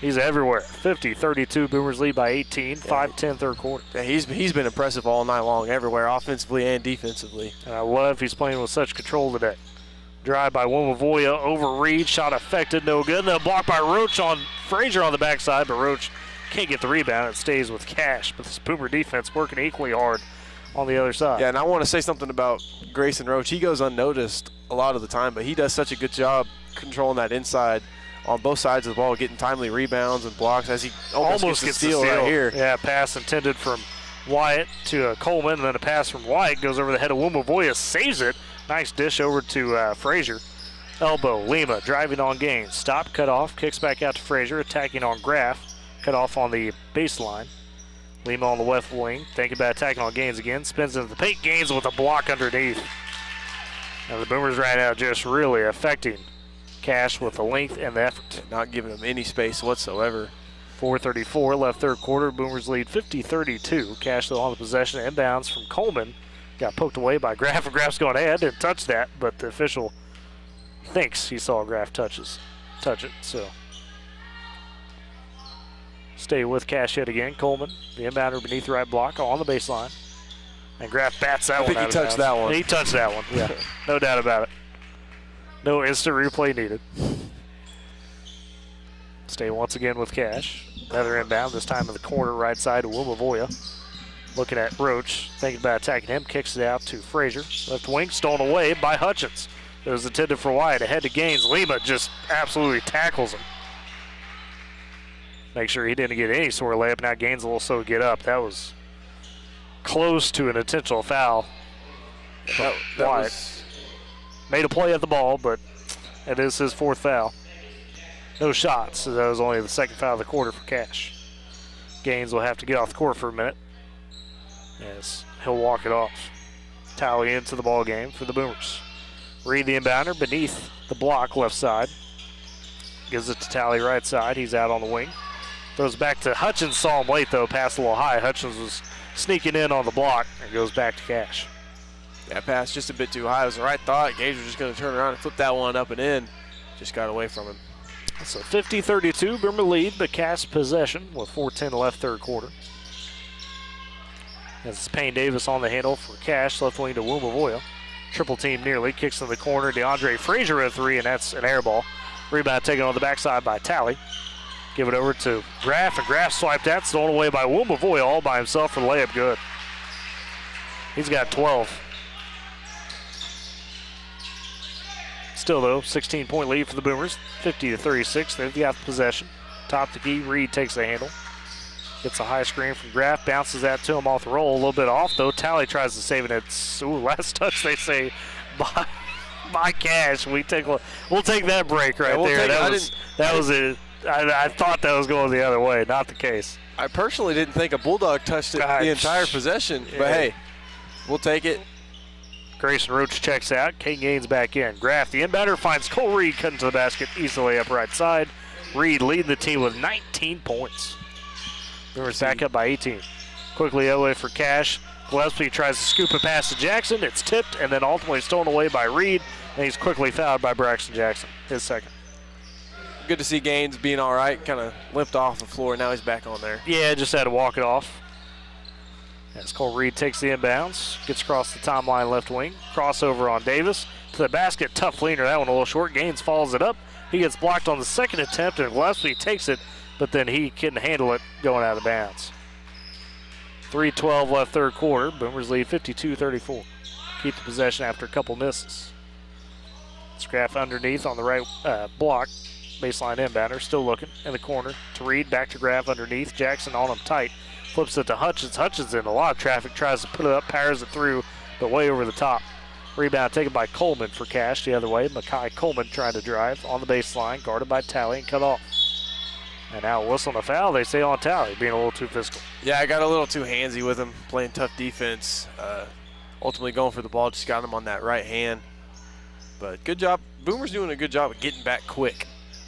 He's everywhere. 50-32, Boomers lead by 18, 5-10 third quarter. Yeah, he's been impressive all night long, everywhere, offensively and defensively. And I love he's playing with such control today. Drive by Wumavoya over Reed. Shot affected, no good. And then blocked by Roach on Frazier on the backside, but Roach can't get the rebound. It stays with Cash. But this Boomer defense working equally hard on the other side. Yeah, and I want to say something about Grayson Roach. He goes unnoticed a lot of the time, but he does such a good job controlling that inside on both sides of the ball, getting timely rebounds and blocks as he almost gets the steal right here. Yeah, pass intended from Wyatt to Coleman, and then a pass from Wyatt goes over the head of Wumavoya, saves it. Nice dish over to Frazier. Elbow, Lima driving on Gaines. Stop, cut off, kicks back out to Frazier, attacking on Graff. Cut off on the baseline. Lima on the left wing, thinking about attacking on Gaines again. Spins into the paint, Gaines with a block underneath. And the Boomers right now just really affecting Cash with the length and the effort. Not giving him any space whatsoever. 4:34 left third quarter. Boomers lead 50-32. Cash though on the possession. Inbounds from Coleman. Got poked away by Graff, and Graff's going ahead. Didn't touch that, but the official thinks he saw Graff touch it. So stay with Cash yet again. Coleman, the inbounder beneath the right block on the baseline. And Graff bats that one out of bounds. I think he touched that one. He touched that one, yeah. No doubt about it. No instant replay needed. Stay once again with Cash. Another inbound, this time in the corner right side to Wumavoya. Looking at Roach, thinking about attacking him, kicks it out to Frazier. Left wing, stolen away by Hutchins. It was intended for Wyatt, ahead to Gaines. Lima just absolutely tackles him. Make sure he didn't get any sort of layup. Now Gaines a little slow to get up. That was close to an intentional foul. That Wyatt made a play at the ball, but it is his fourth foul. No shots, so that was only the second foul of the quarter for Cash. Gaines will have to get off the court for a minute, as he'll walk it off. Tally into the ball game for the Boomers. Reed the inbounder beneath the block left side. Gives it to Tally right side. He's out on the wing. Throws back to Hutchins. Saw him late though. Passed a little high. Hutchins was sneaking in on the block and goes back to Cash. That pass just a bit too high. It was the right thought. Gage was just going to turn around and flip that one up and in. Just got away from him. So 50-32, Boomer lead, but Cass possession with 4:10 left third quarter. As it's Payne Davis on the handle for Cash, left wing to Wumavoya. Triple team nearly, kicks in the corner. DeAndre Frazier at three, and that's an air ball. Rebound taken on the backside by Tally. Give it over to Graff, and Graff swiped that, stolen away by Wumavoya all by himself for the layup good. He's got 12. Still, though, 16-point lead for the Boomers, 50-36. They've got possession. Top to key, Reed takes the handle. Gets a high screen from Graff, bounces that to him off the roll. A little bit off, though. Tally tries to save it. It's, last touch, they say, by Cash. We'll take that break right there. I thought that was going the other way. Not the case. I personally didn't think a Bulldog touched it the entire possession, but hey, we'll take it. Grayson Roach checks out. Kane Gaines back in. Graff, the inbounder, finds Cole Reed cutting to the basket, easily up right side. Reed leading the team with 19 points. Boomers back up by 18. Quickly away for Cash. Gillespie tries to scoop it past to Jackson. It's tipped and then ultimately stolen away by Reed. And he's quickly fouled by Braxton Jackson, his second. Good to see Gaines being all right. Kind of limped off the floor. Now he's back on there. Yeah, just had to walk it off. As Cole Reed takes the inbounds, gets across the timeline left wing. Crossover on Davis to the basket. Tough leaner. That one a little short. Gaines follows it up. He gets blocked on the second attempt, and Gillespie takes it, but then he couldn't handle it going out of bounds. 3:12 left third quarter. Boomers lead 52-34. Keep the possession after a couple misses. Graff underneath on the right block. Baseline inbounder, still looking in the corner to Reed, back to Graff underneath. Jackson on him tight. Flips it to Hutchins. Hutchins in a lot of traffic, tries to put it up, powers it through, but way over the top. Rebound taken by Coleman for Cash the other way. Makai Coleman trying to drive on the baseline, guarded by Tally and cut off. And now whistling a foul, they say on Tally, being a little too physical. Yeah, I got a little too handsy with him, playing tough defense. Ultimately going for the ball, just got him on that right hand. But good job. Boomer's doing a good job of getting back quick,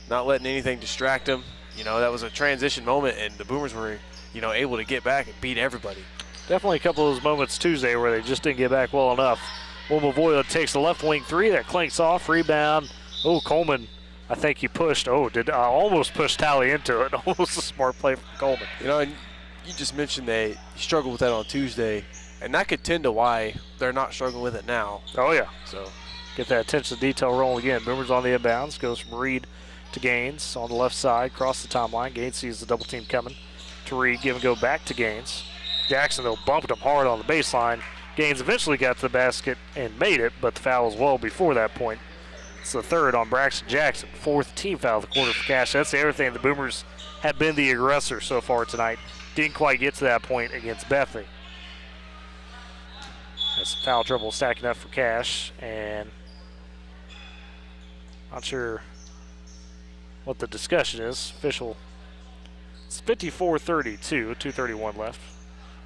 not letting anything distract him. You know, that was a transition moment, and the Boomers were, able to get back and beat everybody. Definitely a couple of those moments Tuesday where they just didn't get back well enough. Mavoya takes the left wing three. That clinks off. Rebound. Oh, Coleman, I think he pushed. Almost pushed Tally into it. Almost a smart play from Coleman. And you just mentioned they struggled with that on Tuesday, and that could tend to why they're not struggling with it now. Oh, yeah. So get that attention to detail rolling again. Boomers on the inbounds. Goes from Reed to Gaines on the left side. Across the timeline. Gaines sees the double team coming to Reed. Give and go back to Gaines. Jackson, though, bumped him hard on the baseline. Gaines eventually got to the basket and made it, but the foul was well before that point. It's the third on Braxton Jackson. Fourth team foul of the quarter for Cash. That's the other thing. The Boomers have been the aggressor so far tonight. Didn't quite get to that point against Bethany. That's foul trouble stacking up for Cash, and not sure what the discussion is. Official, it's 54-32, 2:31 left.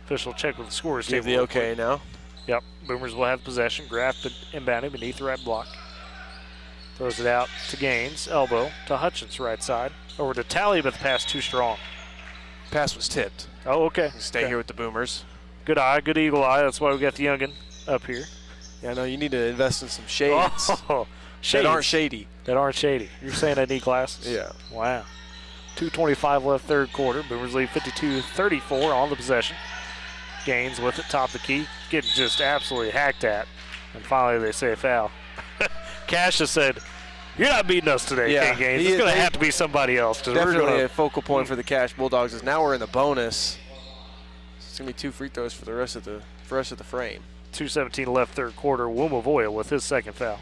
Official check with the scores table. Give the okay now. Yep, Boomers will have possession. Graff inbounding beneath the right block. Throws it out to Gaines, elbow to Hutchins, right side. Over to Tally, but the pass too strong. Pass was tipped. Oh, okay. Stay here with the Boomers. Good eye, good eagle eye. That's why we got the youngin up here. Yeah, no, you need to invest in some shades. Oh, that aren't shady. That aren't shady. You're saying I need glasses? Yeah. Wow. 2:25 left third quarter. Boomers lead 52-34 on the possession. Gaines with it, top of the key, getting just absolutely hacked at. And finally they say foul. Cash just said, "You're not beating us today, King Gaines. It's going to have to be somebody else." Definitely a focal point for the Cash Bulldogs is now we're in the bonus. It's going to be 2 free throws for the rest of the frame. 2:17 left third quarter. Mavoya with his second foul.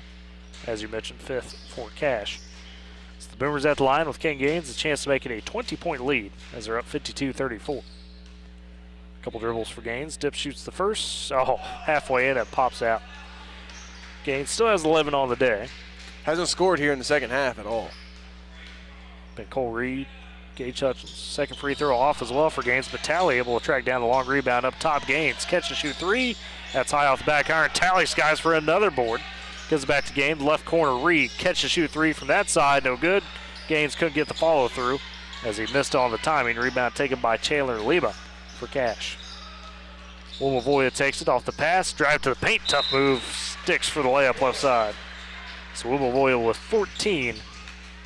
As you mentioned, fifth for Cash. So the Boomers at the line with King Gaines, a chance to make it a 20-point lead as they're up 52-34. Couple dribbles for Gaines. Dip shoots the first. Oh, halfway in, it pops out. Gaines still has 11 on the day. Hasn't scored here in the second half at all. Been Cole Reed, Gage Hutchins. Second free throw off as well for Gaines, but Tally able to track down the long rebound up top. Gaines catch and shoot three. That's high off the back iron. Tally skies for another board. Gives it back to Gaines. Left corner, Reed. Catch and shoot three from that side. No good. Gaines couldn't get the follow through as he missed on the timing. Rebound taken by Chandler Leba for Cash. Mavoya takes it off the pass. Drive to the paint. Tough move. Sticks for the layup left side. So Mavoya with 14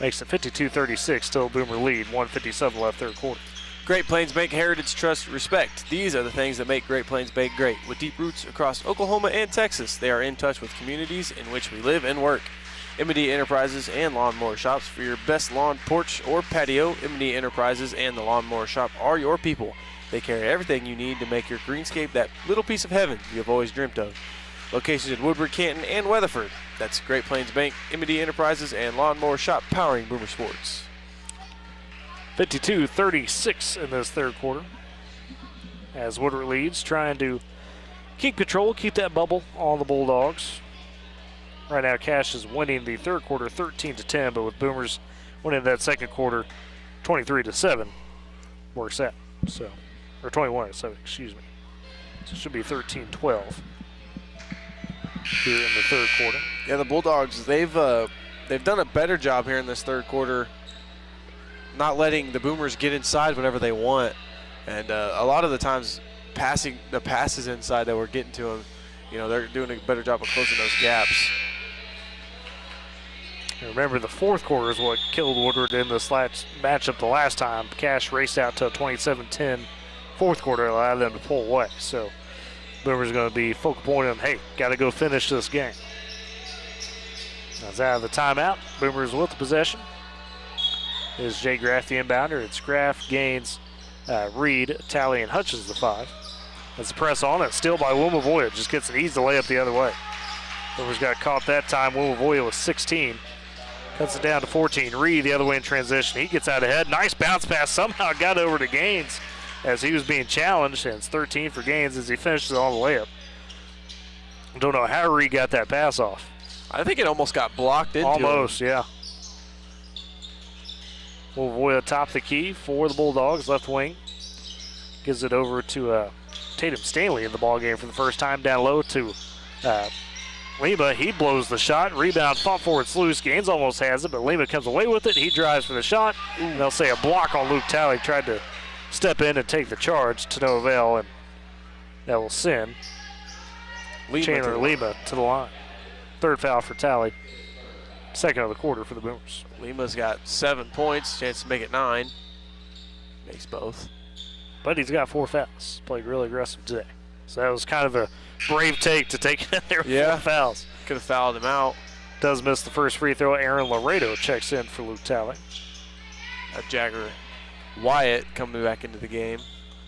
makes it 52-36. Still Boomer lead. 1:57 left third quarter. Great Plains Bank Heritage Trust Respect. These are the things that make Great Plains Bank great. With deep roots across Oklahoma and Texas, they are in touch with communities in which we live and work. M&D Enterprises and Lawnmower Shops for your best lawn, porch, or patio. M&D Enterprises and the Lawnmower Shop are your people. They carry everything you need to make your greenscape that little piece of heaven you've always dreamt of. Locations in Woodward, Canton, and Weatherford. That's Great Plains Bank, M&D Enterprises, and Lawnmower Shop powering Boomer Sports. 52-36 in this third quarter. as Woodward leads, trying to keep control, keep that bubble on the Bulldogs. Right now, Cash is winning the third quarter 13-10, but with Boomers winning that second quarter 23-7, works out. So, or 21-7, excuse me. So it should be 13-12 here in the third quarter. Yeah, the Bulldogs, they've done a better job here in this third quarter, not letting the Boomers get inside whenever they want, and a lot of the times the passes inside that we're getting to them, you know, they're doing a better job of closing those gaps. Remember, the fourth quarter is what killed Woodward in this last matchup the last time. Cash raced out to a 27-10 fourth quarter, allowed them to pull away. So Boomer's going to be focal point on, hey, got to go finish this game. That's out of the timeout. Boomers with the possession. Is Jay Graff the inbounder. It's Graff, Gaines, Reed, Talley, and Hutchins the 5. That's the press on it. Still by Wumavoya. Just gets an easy layup the other way. Boomers got caught that time. Wumavoya was 16. Cuts it down to 14. Reed the other way in transition. He gets out ahead. Nice bounce pass. Somehow got over to Gaines as he was being challenged. And it's 13 for Gaines as he finishes on the layup. Don't know how Reed got that pass off. I think it almost got blocked into Almost, him. yeah. Wumavoya top the key for the Bulldogs. Left wing. Gives it over to Tatum Stanley in the ballgame for the first time. Down low to Lima. He blows the shot. Rebound, fought for it's loose. Gaines almost has it, but Lima comes away with it. He drives for the shot. And they'll say a block on Luke Talley. Tried to step in and take the charge to no avail, and that will send Chandler Lima to the line. Third foul for Talley. Second of the quarter for the Boomers. Lima's got 7 points. Chance to make it 9. Makes both. But he's got 4 fouls. Played really aggressive today. So that was kind of a brave take to take in there with 4 fouls. Could have fouled him out. Does miss the first free throw. Aaron Laredo checks in for Luke Talley. Jagger Wyatt coming back into the game.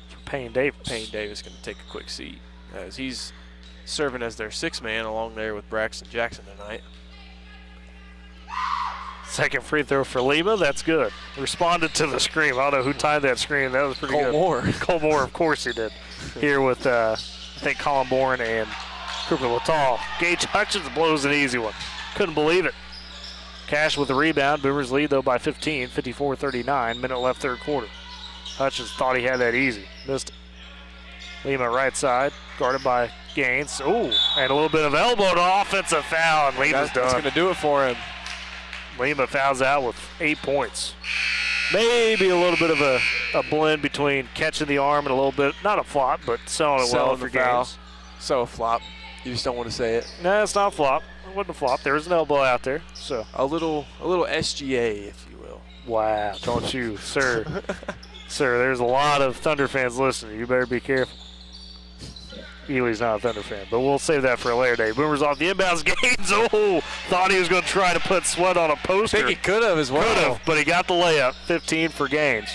For Payne Davis. Payne Davis going to take a quick seat as he's serving as their 6th man along there with Braxton Jackson tonight. Second free throw for Lima. That's good. Responded to the scream. I don't know who timed that scream. That was pretty good. Cole Moore, of course he did. Here with, I think, Colin Bourne and Cooper Latal. Gage Hutchins blows an easy one. Couldn't believe it. Cash with the rebound. Boomers lead, though, by 15, 54-39. Minute left third quarter. Hutchins thought he had that easy. Missed it. Lima right side, guarded by Gaines. Ooh, and a little bit of elbow to offensive foul, and Lima's done. That's going to do it for him. Lima fouls out with 8 points. Maybe a little bit of a blend between catching the arm and a little bit, not a flop, but selling it well for Gaines. So a flop. You just don't want to say it. No, it's not a flop. It wasn't a flop. There was an elbow out there. So a little SGA, if you will. Wow, don't you, sir. Sir, there's a lot of Thunder fans listening. You better be careful. Ely's not a Thunder fan, but we'll save that for a later day. Boomers off the inbounds. Gaines, thought he was going to try to put Sweat on a poster. I think he could have as well. Could have, but he got the layup. 15 for Gaines.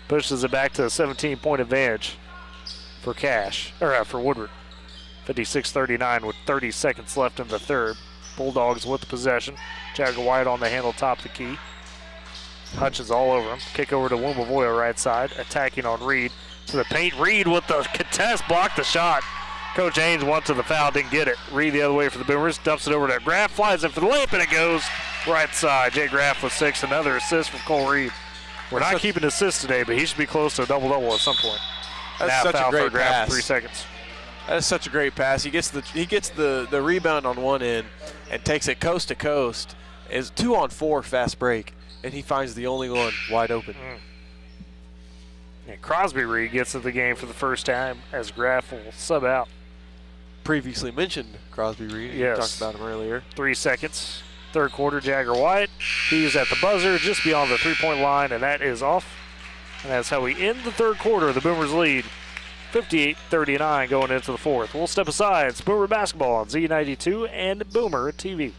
Pushes it back to a 17-point advantage for for Woodward. 56-39 with 30 seconds left in the third. Bulldogs with the possession. Jagger White on the handle, top the key. Hutchins all over him. Kick over to Wumavoya right side, attacking on Reed. To the paint. Reed with the contest, blocked the shot. Coach Haynes went to the foul, didn't get it. Reed the other way for the Boomers, dumps it over to Graff, flies in for the layup, and it goes right side. Jay Graff with 6, another assist from Cole Reed. We're not keeping assists today, but he should be close to a double-double at some point. That's such a great pass. 3 seconds. That is such a great pass. He gets the rebound on one end and takes it coast to coast. Is 2-on-4 fast break, and he finds the only one wide open. And Crosby Reed gets to the game for the first time as Graff will sub out. Previously mentioned Crosby Reed. Yes. We talked about him earlier. 3 seconds. Third quarter, Jagger White. He's at the buzzer just beyond the three-point line, and that is off. And that's how we end the third quarter. The Boomers lead 58-39 going into the fourth. We'll step aside. It's Boomer Basketball on Z92 and Boomer TV.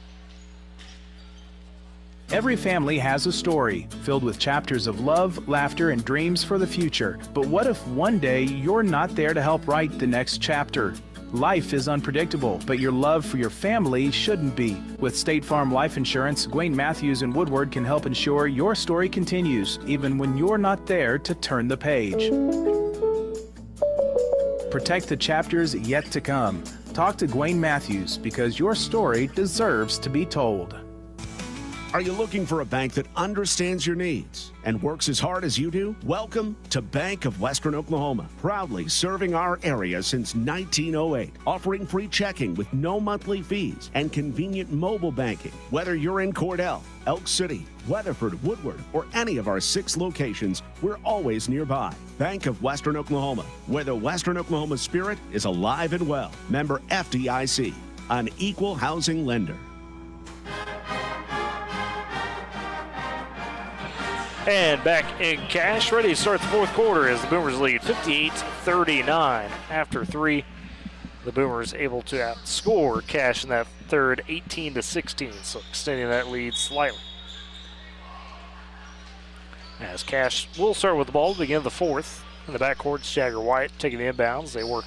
Every family has a story filled with chapters of love, laughter, and dreams for the future. But what if one day you're not there to help write the next chapter? Life is unpredictable, but your love for your family shouldn't be. With State Farm Life Insurance, Gwayne Matthews and Woodward can help ensure your story continues, even when you're not there to turn the page. Protect the chapters yet to come. Talk to Gwen Matthews because your story deserves to be told. Are you looking for a bank that understands your needs and works as hard as you do? Welcome to Bank of Western Oklahoma, proudly serving our area since 1908, offering free checking with no monthly fees and convenient mobile banking. Whether you're in Cordell, Elk City, Weatherford, Woodward, or any of our 6 locations, we're always nearby. Bank of Western Oklahoma, where the Western Oklahoma spirit is alive and well. Member FDIC, an equal housing lender. And back in Cache, ready to start the fourth quarter as the Boomers lead 58-39. After 3, the Boomers able to outscore Cache in that third 18-16, so extending that lead slightly. As Cache will start with the ball to begin the fourth. In the backcourt, it's Jagger White taking the inbounds. They work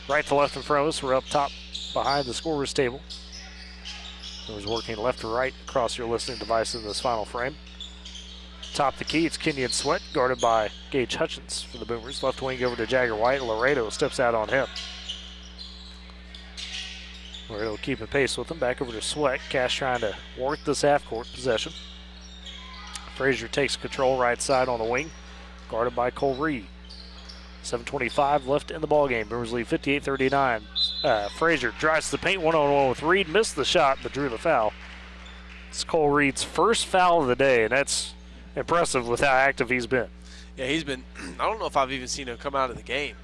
right to left in front of us. We're up top behind the scorer's table. Boomers working left to right across your listening device in this final frame. Top the key, it's Kenyon Sweat, guarded by Gage Hutchins for the Boomers. Left wing over to Jagger White. Laredo steps out on him. Laredo keeping pace with him. Back over to Sweat. Cash trying to work this half-court possession. Frazier takes control right side on the wing, guarded by Cole Reed. 7:25 left in the ballgame. Boomers lead 58-39. Frazier drives the paint one-on-one with Reed. Missed the shot, but drew the foul. It's Cole Reed's first foul of the day, and that's impressive with how active he's been. Yeah, he's been. I don't know if I've even seen him come out of the game.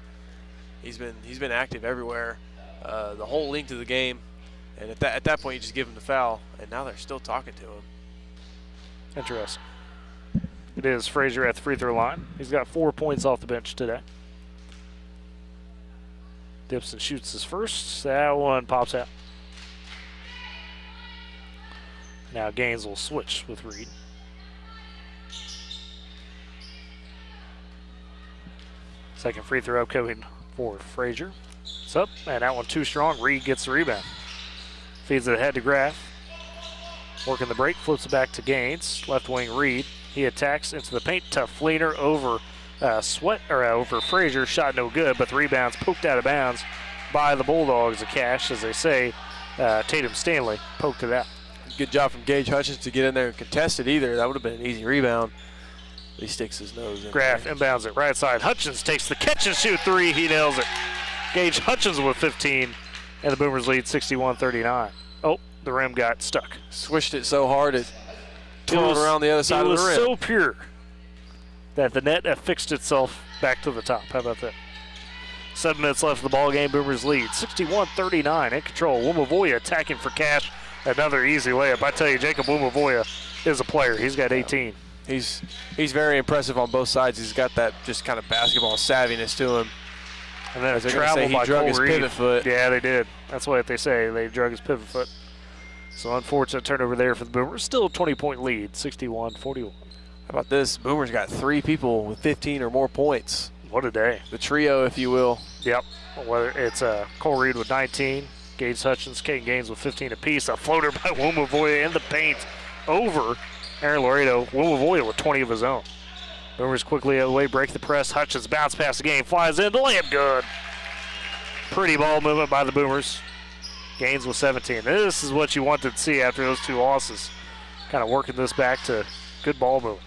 He's been active everywhere, the whole length of the game, and at that point you just give him the foul, and now they're still talking to him. Interesting. It is Frazier at the free throw line. He's got 4 points off the bench today. Dips and shoots his first. That one pops out. Now Gaines will switch with Reed. Second free throw coming for Frazier. It's up, and that one too strong. Reed gets the rebound. Feeds it ahead to Graff. Working the break, flips it back to Gaines. Left wing Reed. He attacks into the paint. Tough leaner over over Frazier. Shot no good, but the rebound's poked out of bounds by the Bulldogs. A Cache, as they say. Tatum Stanley poked it out. Good job from Gage Hutchins to get in there and contest it either. That would have been an easy rebound. He sticks his nose in. Graff inbounds it right side. Hutchins takes the catch and shoot 3. He nails it. Gage Hutchins with 15, and the Boomers lead 61-39. Oh, the rim got stuck. Swished it so hard it twirled around the other side of the rim. It was so pure that the net affixed itself back to the top. How about that? 7 minutes left of the ball game. Boomers lead 61-39. In control. Wumavoya attacking for Cash. Another easy layup. I tell you, Jacob Wumavoya is a player. He's got 18. He's very impressive on both sides. He's got that just kind of basketball savviness to him. And then a travel by drug his pivot foot. Yeah, they did. That's what they say. They drug his pivot foot. So unfortunate turnover there for the Boomers. Still a 20-point lead, 61-41. How about this? Boomers got 3 people with 15 or more points. What a day. The trio, if you will. Yep. Whether it's Cole Reed with 19, Gage Hutchins, Caden Gaines with 15 apiece. A floater by Wumavoya in the paint over Aaron Laredo. Wumavoya with 20 of his own. Boomers quickly away, break the press. Hutchins bounce past the game, flies in, the layup good. Pretty ball movement by the Boomers. Gaines with 17. This is what you wanted to see after those 2 losses. Kind of working this back to good ball movement.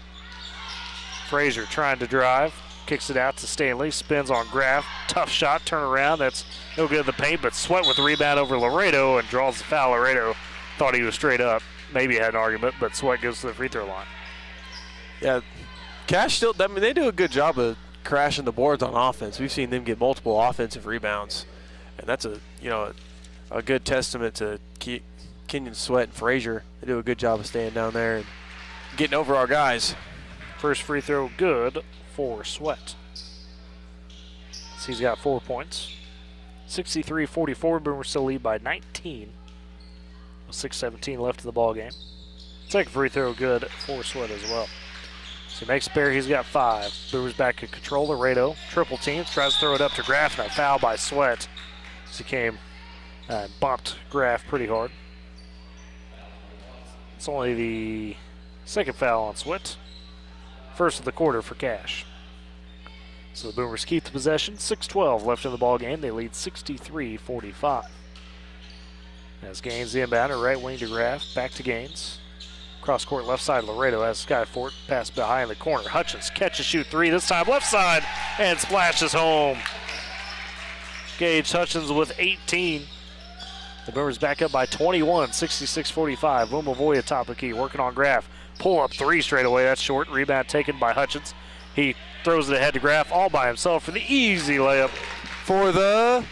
Frazier trying to drive, kicks it out to Stanley, spins on Graff. Tough shot, turn around. That's no good in the paint, but Sweat with the rebound over Laredo and draws the foul. Laredo thought he was straight up. Maybe had an argument, but Sweat goes to the free throw line. Yeah, Cash still, I mean, they do a good job of crashing the boards on offense. We've seen them get multiple offensive rebounds, and that's a good testament to Kenyon Sweat and Frazier. They do a good job of staying down there and getting over our guys. First free throw good for Sweat. So he's got 4 points. 63-44, Boomers still lead by 19. 6:17 left in the ball game. Second free throw good for Sweat as well. So next pair, he's got 5. Boomers back in control. Laredo triple team, tries to throw it up to Graff, and a foul by Sweat as he came and bumped Graff pretty hard. It's only the second foul on Sweat. First of the quarter for Cash. So the Boomers keep the possession. 6:12 left in the ball game. They lead 63-45. As Gaines the inbounder, right wing to Graff. Back to Gaines. Cross court left side, Laredo has Skyfort. Pass behind the corner. Hutchins catches, shoot three. This time left side and splashes home. Gage Hutchins with 18. The Boomers back up by 21, 66-45. Lumavoya top of key, working on Graff. Pull up three straight away. That's short. Rebound taken by Hutchins. He throws it ahead to Graff all by himself for the easy layup. For the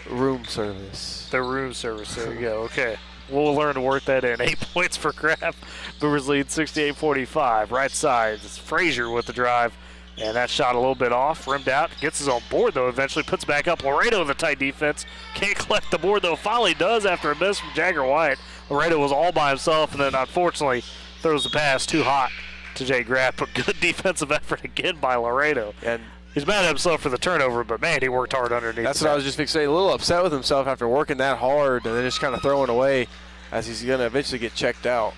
room service. The room service. There you go. Okay. We'll learn to work that in. 8 points for Graff. Boomers lead 68-45. Right side. It's Frazier with the drive. And that shot a little bit off. Rimmed out. Gets his own board, though. Eventually puts back up. Laredo with a tight defense. Can't collect the board, though. Finally does after a miss from Jagger White. Laredo was all by himself, and then unfortunately throws the pass too hot to Jay Graff. But good defensive effort again by Laredo. And he's mad at himself for the turnover, but, man, he worked hard underneath. That's what I was just fixing. A little upset with himself after working that hard and then just kind of throwing away as he's going to eventually get checked out.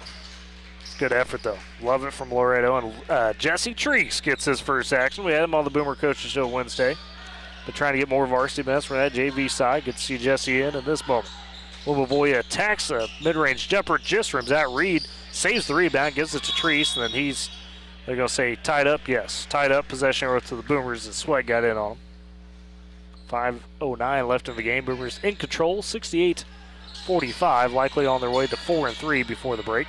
Good effort, though. Love it from Laredo. And Jesse Treese gets his first action. We had him on the Boomer Coaches Show Wednesday. But trying to get more varsity minutes from that JV side. Good to see Jesse in this moment. Lumavoya attacks a mid-range jumper. Just rims out. Reed saves the rebound, gives it to Treese, and then he's, they're going to say, tied up. Yes, tied up. Possession over to the Boomers, and Sweat got in on him. 5:09 left in the game. Boomers in control, 68-45. Likely on their way to 4-3 before the break.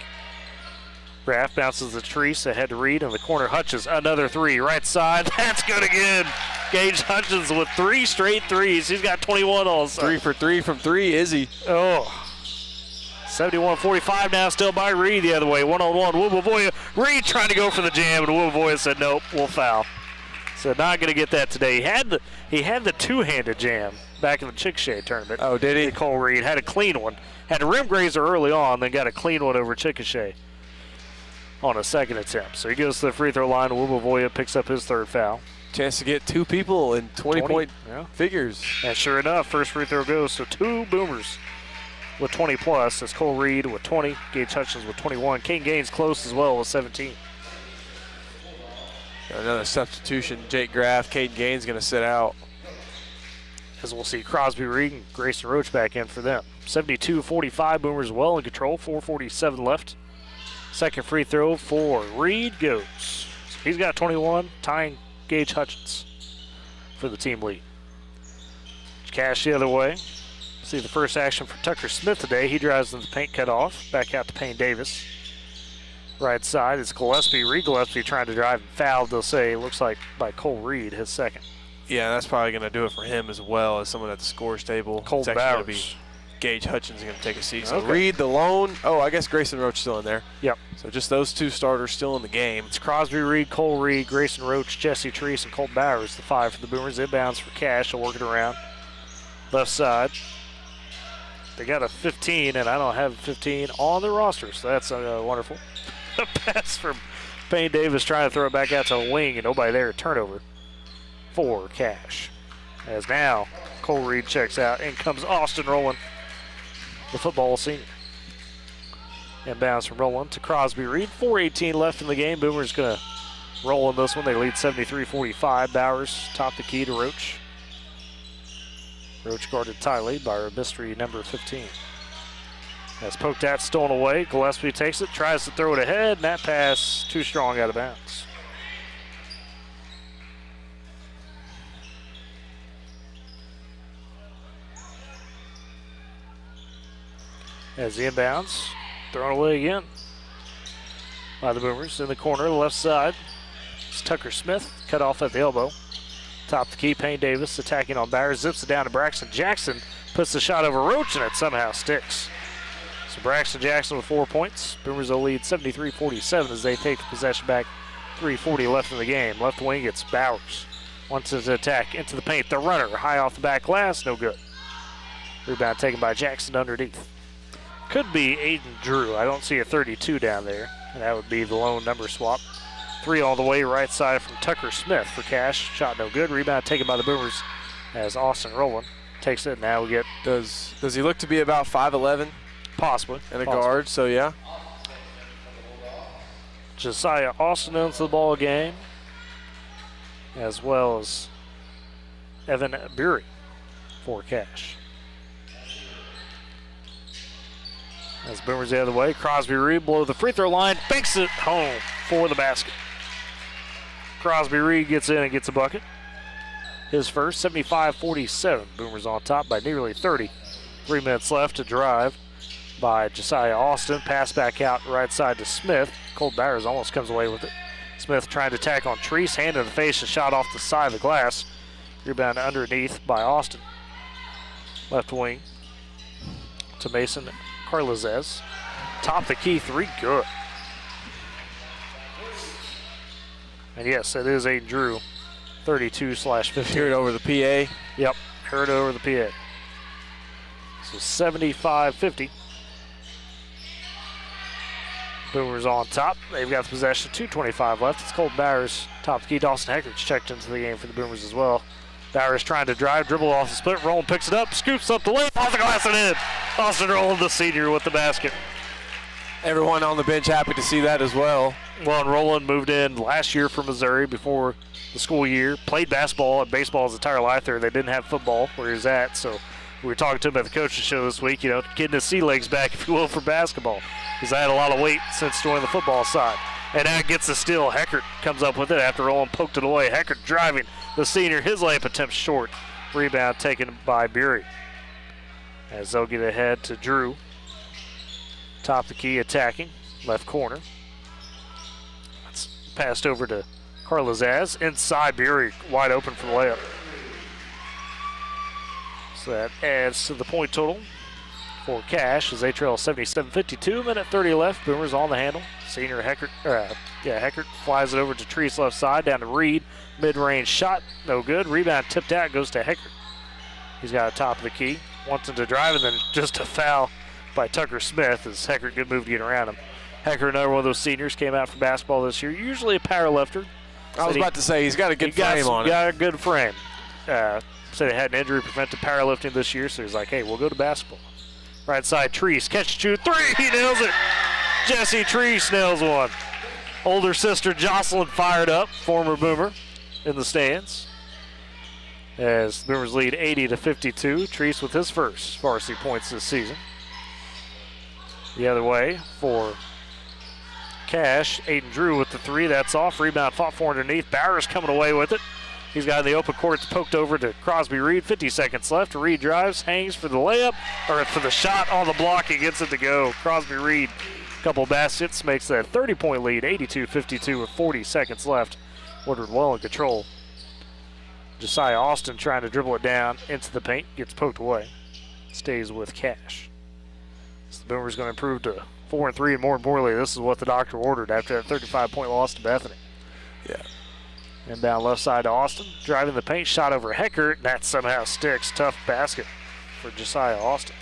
Graff bounces the Treese ahead to Reed in the corner. Hutchins, another three, right side. That's good again. Gage Hutchins with 3 straight threes. He's got 21 all of a sudden. 3 for 3 from 3, is he? Oh. 71-45 now, still by Reed the other way. One-on-one, Lumavoya. Reed trying to go for the jam, and Lumavoya said, nope, we'll foul. Said, not going to get that today. He had the two-handed jam back in the Chickasha tournament. Oh, did he? Cole Reed had a clean one. Had a rim grazer early on, then got a clean one over Chickasha on a second attempt. So he goes to the free throw line. Lumavoya picks up his third foul. Chance to get 2 people in 20-point figures. And sure enough, first free throw goes. So 2 Boomers with 20 plus. That's Cole Reed with 20. Gage Hutchins with 21. Kane Gaines close as well with 17. Another substitution. Jake Graff, Caden Gaines going to sit out. As we'll see Crosby Reed and Grayson Roach back in for them. 72-45, Boomers well in control. 4:47 left. Second free throw for Reed goes. So he's got 21, tying Gage Hutchins for the team lead. Cash the other way. See the first action for Tucker Smith today. He drives into the paint, cut off. Back out to Payne Davis. Right side is Gillespie. Reed Gillespie trying to drive and fouled, they'll say. Looks like by Cole Reed, his second. Yeah, that's probably going to do it for him as well as someone at the scores table. Cole It's actually gonna Bowers. be Gage Hutchins is going to take a seat. So Okay. Reed, the lone. Oh, I guess Grayson Roach still in there. Yep. So just those 2 starters still in the game. It's Crosby Reed, Cole Reed, Grayson Roach, Jesse Treese, and Colt Bowers, the 5 for the Boomers. Inbounds for Cash. They'll work it around. Left side. They got a 15, and I don't have a 15 on the roster, so that's wonderful. A pass from Payne Davis trying to throw it back out to the wing, and nobody there. Turnover for Cash. As now Cole Reed checks out, in comes Austin Rowland, the football senior. Inbounds from Rowland to Crosby Reed. 4:18 left in the game. Boomers going to roll in this one. They lead 73-45. Bowers top the key to Roach. Roach guarded tightly by our mystery number 15. That's poked at, stolen away. Gillespie takes it, tries to throw it ahead, and that pass too strong out of bounds. As the inbounds, thrown away again by the Boomers in the corner, the left side. It's Tucker Smith, cut off at the elbow. Top the key, Payne Davis attacking on Bowers, zips it down to Braxton Jackson, puts the shot over Roach, and it somehow sticks. So Braxton Jackson with 4 points. Boomers will lead 73-47 as they take the possession back. 3:40 left in the game. Left wing, it's Bowers. Wants to attack into the paint. The runner, high off the back glass, no good. Rebound taken by Jackson underneath. Could be Aiden Drew. I don't see a 32 down there. And that would be the lone number swap. 3 all the way right side from Tucker Smith for Cash. Shot no good. Rebound taken by the Boomers as Austin Rowland takes it. Now we get... Does he look to be about 5'11"? Possibly. And a guard, so yeah. Josiah Austin into the ball game. as well as Evan Bury for Cash. As Boomers the other way, Crosby Reed below the free throw line, banks it home for the basket. Crosby Reed gets in and gets a bucket. His first, 75-47. Boomers on top by nearly 30. 3 minutes left to drive by Josiah Austin. Pass back out right side to Smith. Cole Bowers almost comes away with it. Smith trying to tack on Treese, hand in the face, a shot off the side of the glass. Rebound underneath by Austin. Left wing to Mason Carlizez. Top the key three, good. And yes, it is Aiden Drew, 32/50. Heard over the PA. Yep, heard over the PA. So 75-50. Boomers on top. They've got the possession, 2:25 left. It's Colt Bowers, top the key. Dawson Heckert's checked into the game for the Boomers as well. Bowers trying to drive, dribble off the split. Roland picks it up, scoops up the layup, off the glass and in. Austin Roland, the senior, with the basket. Everyone on the bench happy to see that as well. Well, and Roland moved in last year from Missouri before the school year. Played basketball and baseball his entire life there. They didn't have football where he was at, so we were talking to him at the coaching show this week, getting his sea legs back, if you will, for basketball. Because I had a lot of weight since joining the football side. And that gets the steal. Heckert comes up with it after Roland poked it away. Heckert driving the senior. His layup attempt short. Rebound taken by Bury. As they'll get ahead to Drew. Top the key attacking. Left corner. It's passed over to Carlizaz. Inside Bury, wide open for the layup. So that adds to the point total for Cash as they trail 77-52. Minute 30 left. Boomers on the handle. Senior Heckert, Heckert flies it over to Treese left side, down to Reed. Mid-range shot, no good. Rebound tipped out, goes to Heckert. He's got a top of the key. Wants him to drive, and then just a foul by Tucker Smith as Heckert, good move to get around him. Heckert, another one of those seniors, came out for basketball this year. Usually a power lifter. I was about to say, he's got a good frame on it. Got a good frame. Said he had an injury prevented powerlifting this year, so he's like, hey, we'll go to basketball. Right side, Treese, catch, shoot, three, he nails it. Jesse Treese nails one. Older sister Jocelyn fired up, former Boomer, in the stands. As the Boomers lead 80-52. Treese with his first varsity points this season. The other way for Cash, Aiden Drew with the three, that's off. Rebound fought for underneath. Bowers coming away with it. He's got in the open court, it's poked over to Crosby Reed. 50 seconds left. Reed drives, hangs for the layup, or for the shot on the block. He gets it to go. Crosby Reed, couple baskets, makes that 30-point lead, 82-52 with 40 seconds left. Woodward well in control. Josiah Austin trying to dribble it down into the paint, gets poked away. Stays with Cash. So the Boomers going to improve to 4-3, and more importantly, this is what the doctor ordered after that 35-point loss to Bethany. Yeah. Inbound left side to Austin. Driving the paint, shot over Heckert, and that somehow sticks. Tough basket for Josiah Austin.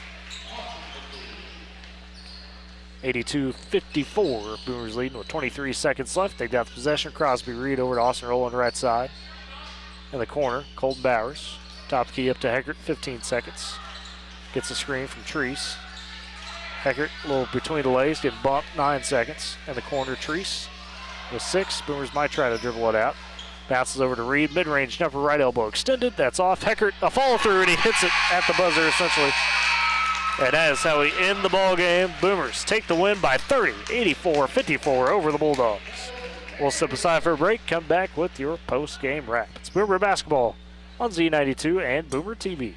82-54. Boomers leading with 23 seconds left. They've got the possession. Crosby Reed over to Austin Rowland right side. In the corner, Colton Bowers. Top key up to Heckert, 15 seconds. Gets a screen from Treese. Heckert, a little between the legs, getting bumped, 9 seconds. In the corner, Treese with 6. Boomers might try to dribble it out. Bounces over to Reed, mid-range jumper, right elbow extended. That's off. Heckert, a follow-through, and he hits it at the buzzer, essentially. And that is how we end the ball game. Boomers take the win by 30, 84-54 over the Bulldogs. We'll step aside for a break, come back with your post-game wrap. It's Boomer Basketball on Z92 and Boomer TV.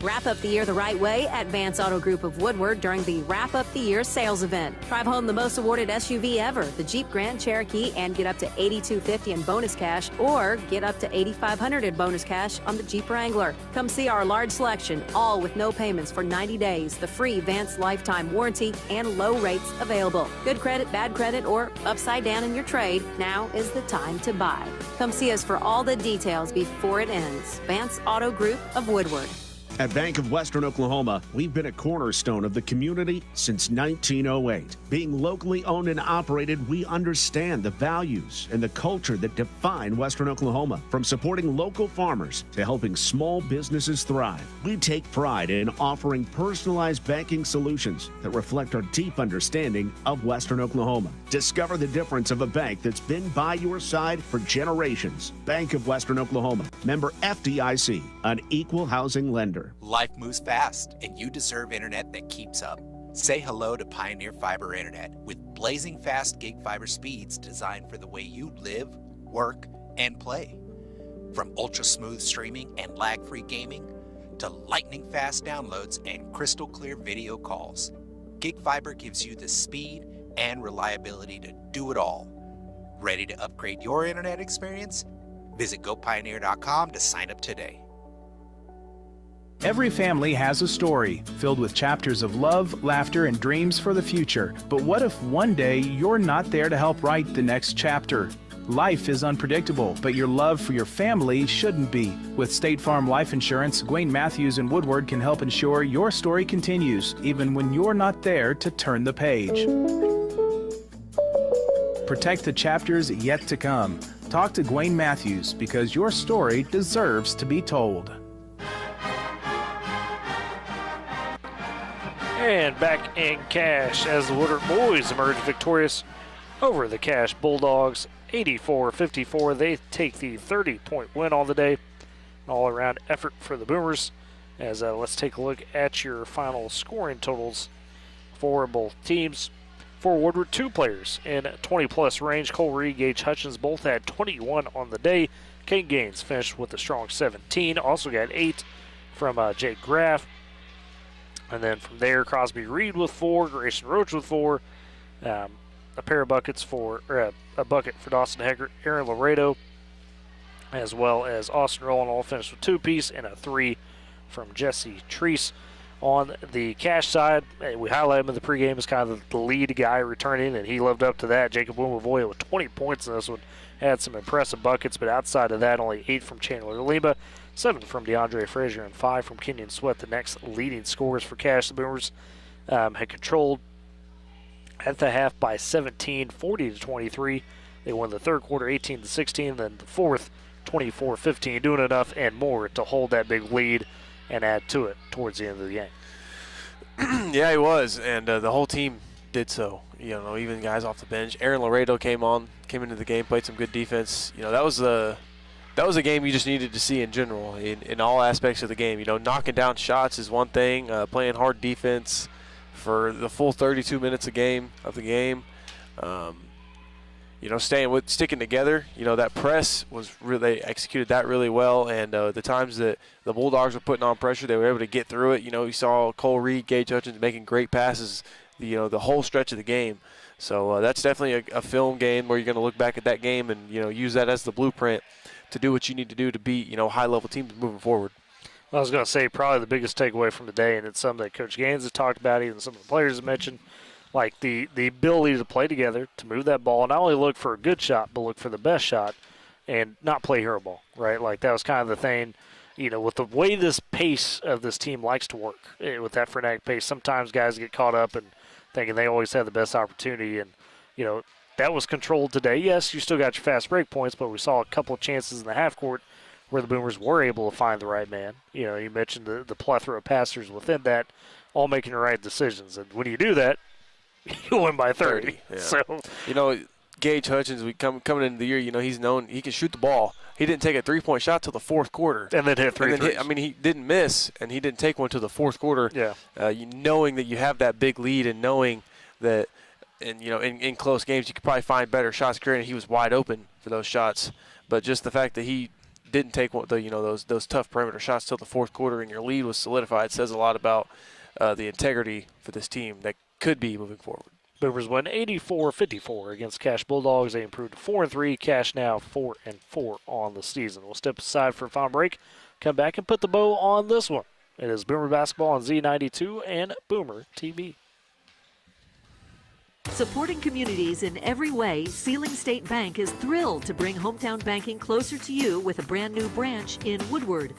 Wrap up the year the right way at Vance Auto Group of Woodward during the Wrap Up the Year sales event. Drive home the most awarded SUV ever, the Jeep Grand Cherokee, and get up to $8,250 in bonus cash, or get up to $8,500 in bonus cash on the Jeep Wrangler. Come see our large selection, all with no payments for 90 days, the free Vance lifetime warranty, and low rates available. Good credit, bad credit, or upside down in your trade, now is the time to buy. Come see us for all the details before it ends. Vance Auto Group of Woodward. At Bank of Western Oklahoma, we've been a cornerstone of the community since 1908. Being locally owned and operated, we understand the values and the culture that define Western Oklahoma. From supporting local farmers to helping small businesses thrive, we take pride in offering personalized banking solutions that reflect our deep understanding of Western Oklahoma. Discover the difference of a bank that's been by your side for generations. Bank of Western Oklahoma, member FDIC, an equal housing lender. Life moves fast, and you deserve internet that keeps up. Say hello to Pioneer Fiber Internet with blazing fast gig fiber speeds designed for the way you live, work, and play. From ultra smooth streaming and lag-free gaming to lightning fast downloads and crystal clear video calls, Gig Fiber gives you the speed and reliability to do it all. Ready to upgrade your internet experience? Visit gopioneer.com to sign up today. Every family has a story filled with chapters of love, laughter, and dreams for the future. But what if one day you're not there to help write the next chapter? Life is unpredictable, but your love for your family shouldn't be. With State Farm Life Insurance, Gwayne Matthews and Woodward can help ensure your story continues, even when you're not there to turn the page. Protect the chapters yet to come. Talk to Gwayne Matthews because your story deserves to be told. And back in Cache as the Woodward boys emerge victorious over the Cache Bulldogs, 84-54. They take the 30-point win on the day. An all-around effort for the Boomers. As let's take a look at your final scoring totals for both teams. For Woodward, 2 players in 20-plus range. Cole Reed, Gage Hutchins both had 21 on the day. Kane Gaines finished with a strong 17. Also got 8 from Jake Graff. And then from there, Crosby Reed with 4, Grayson Roach with 4, a pair of buckets for, a bucket for Dawson Heckert, Aaron Laredo, as well as Austin Rowland, all finished with 2-piece, and a 3 from Jesse Treese. On the Cache side, we highlighted him in the pregame as kind of the lead guy returning, and he lived up to that. Jacob Wumavoya with 20 points in this one, had some impressive buckets, but outside of that, only 8 from Chandler Lima, 7 from DeAndre Frazier, and 5 from Kenyon Sweat. The next leading scorers for Cache. The Boomers had controlled at the half by 17, 40-23. They won the third quarter 18-16, then the fourth 24-15, doing enough and more to hold that big lead and add to it towards the end of the game. Yeah, he was, and the whole team did so. You know, even guys off the bench. Aaron Laredo came into the game, played some good defense. You know, that was a game you just needed to see in general, in all aspects of the game. You know, knocking down shots is one thing, playing hard defense for the full 32 minutes of the game. You know, sticking together. You know, that press was they executed that really well, and the times that the Bulldogs were putting on pressure, they were able to get through it. You know, you saw Cole Reed, Gage Hutchins making great passes, the whole stretch of the game. So that's definitely a film game where you're going to look back at that game and, you know, use that as the blueprint to do what you need to do to beat, you know, high-level teams moving forward. I was going to say probably the biggest takeaway from the day, and it's something that Coach Gaines has talked about, even some of the players have mentioned, like the ability to play together, to move that ball, and not only look for a good shot, but look for the best shot and not play hero ball, right? Like that was kind of the thing, you know, with the way this pace of this team likes to work, with that frenetic pace, sometimes guys get caught up and thinking they always have the best opportunity, and, you know, that was controlled today. Yes, you still got your fast break points, but we saw a couple of chances in the half court where the Boomers were able to find the right man. You know, you mentioned the plethora of passers within that, all making the right decisions. And when you do that, you win by 30. Yeah. So, you know, Gage Hutchins, coming into the year, you know, he's known he can shoot the ball. He didn't take a three-point shot till the fourth quarter. And then hit three threes. I mean, he didn't miss, and he didn't take one till the fourth quarter. Yeah. Knowing that you have that big lead and knowing that, and you know, in close games you could probably find better shots. Granted, he was wide open for those shots, but just the fact that he didn't take those tough perimeter shots till the fourth quarter and your lead was solidified says a lot about the integrity for this team that could be moving forward. Boomers win 84-54 against Cache Bulldogs. They improved to 4-3. Cache now 4-4 on the season. We'll step aside for a final break, come back and put the bow on this one. It is Boomer Basketball on Z92 and Boomer TV. Supporting communities in every way, Sealing State Bank is thrilled to bring hometown banking closer to you with a brand new branch in Woodward.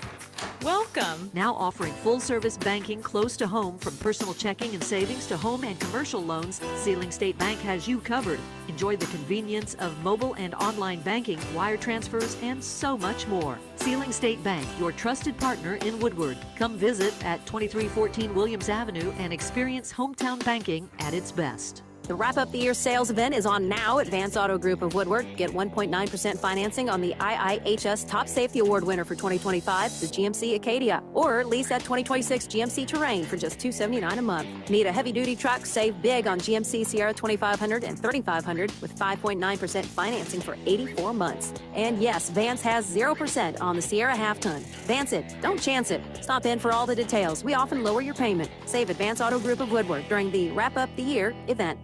Welcome. Now offering full-service banking close to home, from personal checking and savings to home and commercial loans, Sealing State Bank has you covered. Enjoy the convenience of mobile and online banking, wire transfers, and so much more. Sealing State Bank, your trusted partner in Woodward. Come visit at 2314 Williams Avenue and experience hometown banking at its best. The Wrap Up the Year sales event is on now at Vance Auto Group of Woodward. Get 1.9% financing on the IIHS Top Safety Award winner for 2025, the GMC Acadia, or lease that 2026 GMC Terrain for just $279 a month. Need a heavy-duty truck? Save big on GMC Sierra 2500 and 3500 with 5.9% financing for 84 months. And yes, Vance has 0% on the Sierra half-ton. Vance it. Don't chance it. Stop in for all the details. We often lower your payment. Save at Vance Auto Group of Woodward during the Wrap Up the Year event.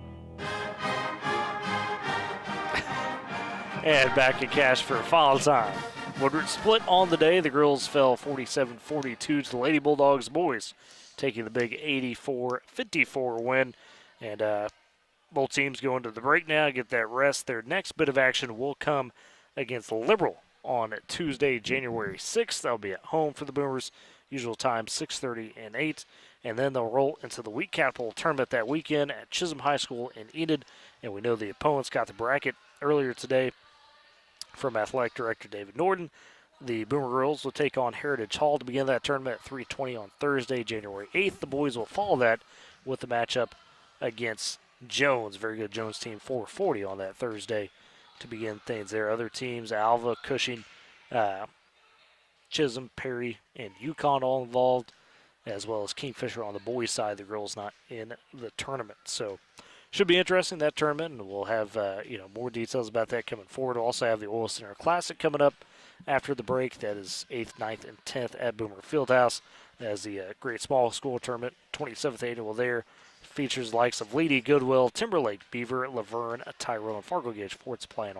And back in cash for final time. Woodward split on the day. The girls fell 47-42 to the Lady Bulldogs. Boys taking the big 84-54 win. And both teams go into the break now, get that rest. Their next bit of action will come against Liberal on Tuesday, January 6th. They'll be at home for the Boomers. Usual time 6:30 and 8. And then they'll roll into the Week Capital tournament that weekend at Chisholm High School in Enid. And we know the opponents got the bracket earlier today from Athletic Director David Norton. The Boomer girls will take on Heritage Hall to begin that tournament at 3:20 on Thursday, January 8th. The boys will follow that with the matchup against Jones. Very good Jones team, 4:40 on that Thursday to begin things there. Other teams, Alva, Cushing, Chisholm, Perry, and Yukon all involved, as well as Kingfisher on the boys' side. The girls not in the tournament. So should be interesting, that tournament, and we'll have more details about that coming forward. We'll also have the Oil Center Classic coming up after the break. That is 8th, 9th, and 10th at Boomer Fieldhouse as the Great Small School Tournament, 27th annual there. Features the likes of Leedy, Goodwill, Timberlake, Beaver, Laverne, Tyrone, and Fargo Gauge Fort Supply and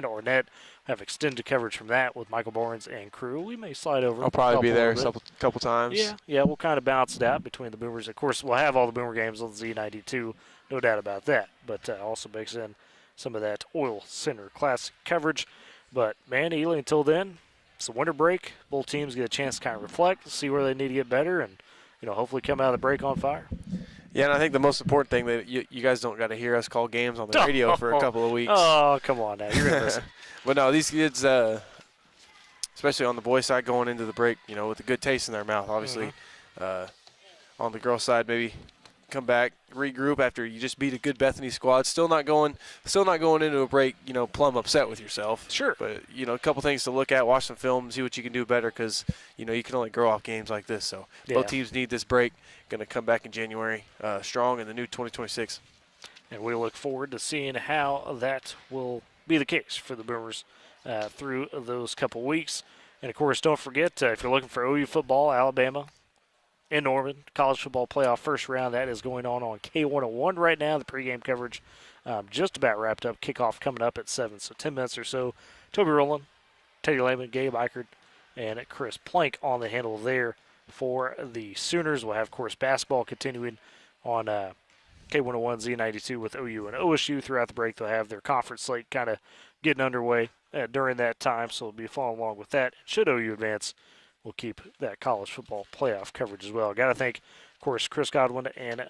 Ornette. Have extended coverage from that with Michael Barnes and crew. We may slide over. I'll probably be there a couple times. Yeah, we'll kind of balance it out between the Boomers. Of course, we'll have all the Boomer games on Z92, no doubt about that. But also mix in some of that Oil Center Classic coverage. But, man, Ely, until then, it's the winter break. Both teams get a chance to kind of reflect, see where they need to get better, and hopefully come out of the break on fire. Yeah, and I think the most important thing that you guys don't got to hear us call games on the radio for a couple of weeks. Oh, come on now. You're going to listen. But no, these kids, especially on the boys' side going into the break, with a good taste in their mouth, obviously. On the girls' side, maybe come back, regroup after you just beat a good Bethany squad. Still not going into a break, plumb upset with yourself. Sure. But, a couple things to look at, watch some film, see what you can do better because, you can only grow off games like this. So both teams need this break. Going to come back in January strong in the new 2026. And we look forward to seeing how that will be the case for the Boomers through those couple weeks. And, of course, don't forget, if you're looking for OU football, Alabama in Norman, college football playoff first round, that is going on K101 right now. The pregame coverage just about wrapped up. Kickoff coming up at 7, so 10 minutes or so. Toby Rowland, Teddy Lehman, Gabe Eichert, and Chris Plank on the handle there for the Sooners. We'll have, of course, basketball continuing on K101 Z92 with OU and OSU throughout the break. They'll have their conference slate kind of getting underway during that time, so we'll be following along with that. Should OU advance, we'll keep that college football playoff coverage as well. Got to thank, of course, Chris Godwin and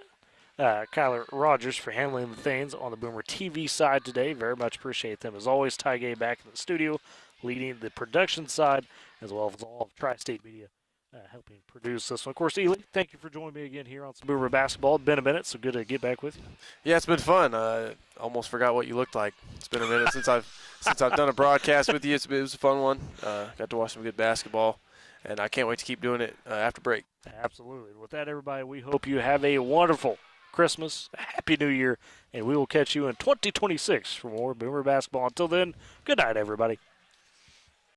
Kyler Rogers for handling the things on the Boomer TV side today. Very much appreciate them. As always, Ty Gay back in the studio leading the production side, as well as all of Tri-State Media helping produce this one. Of course, Ely, thank you for joining me again here on some Boomer basketball. It's been a minute, so good to get back with you. Yeah, it's been fun. Almost forgot what you looked like. It's been a minute since I've done a broadcast with you. It was a fun one. Got to watch some good basketball, and I can't wait to keep doing it after break. Absolutely. With that, everybody, we hope you have a wonderful Christmas, a happy New Year, and we will catch you in 2026 for more Boomer basketball. Until then, good night, everybody.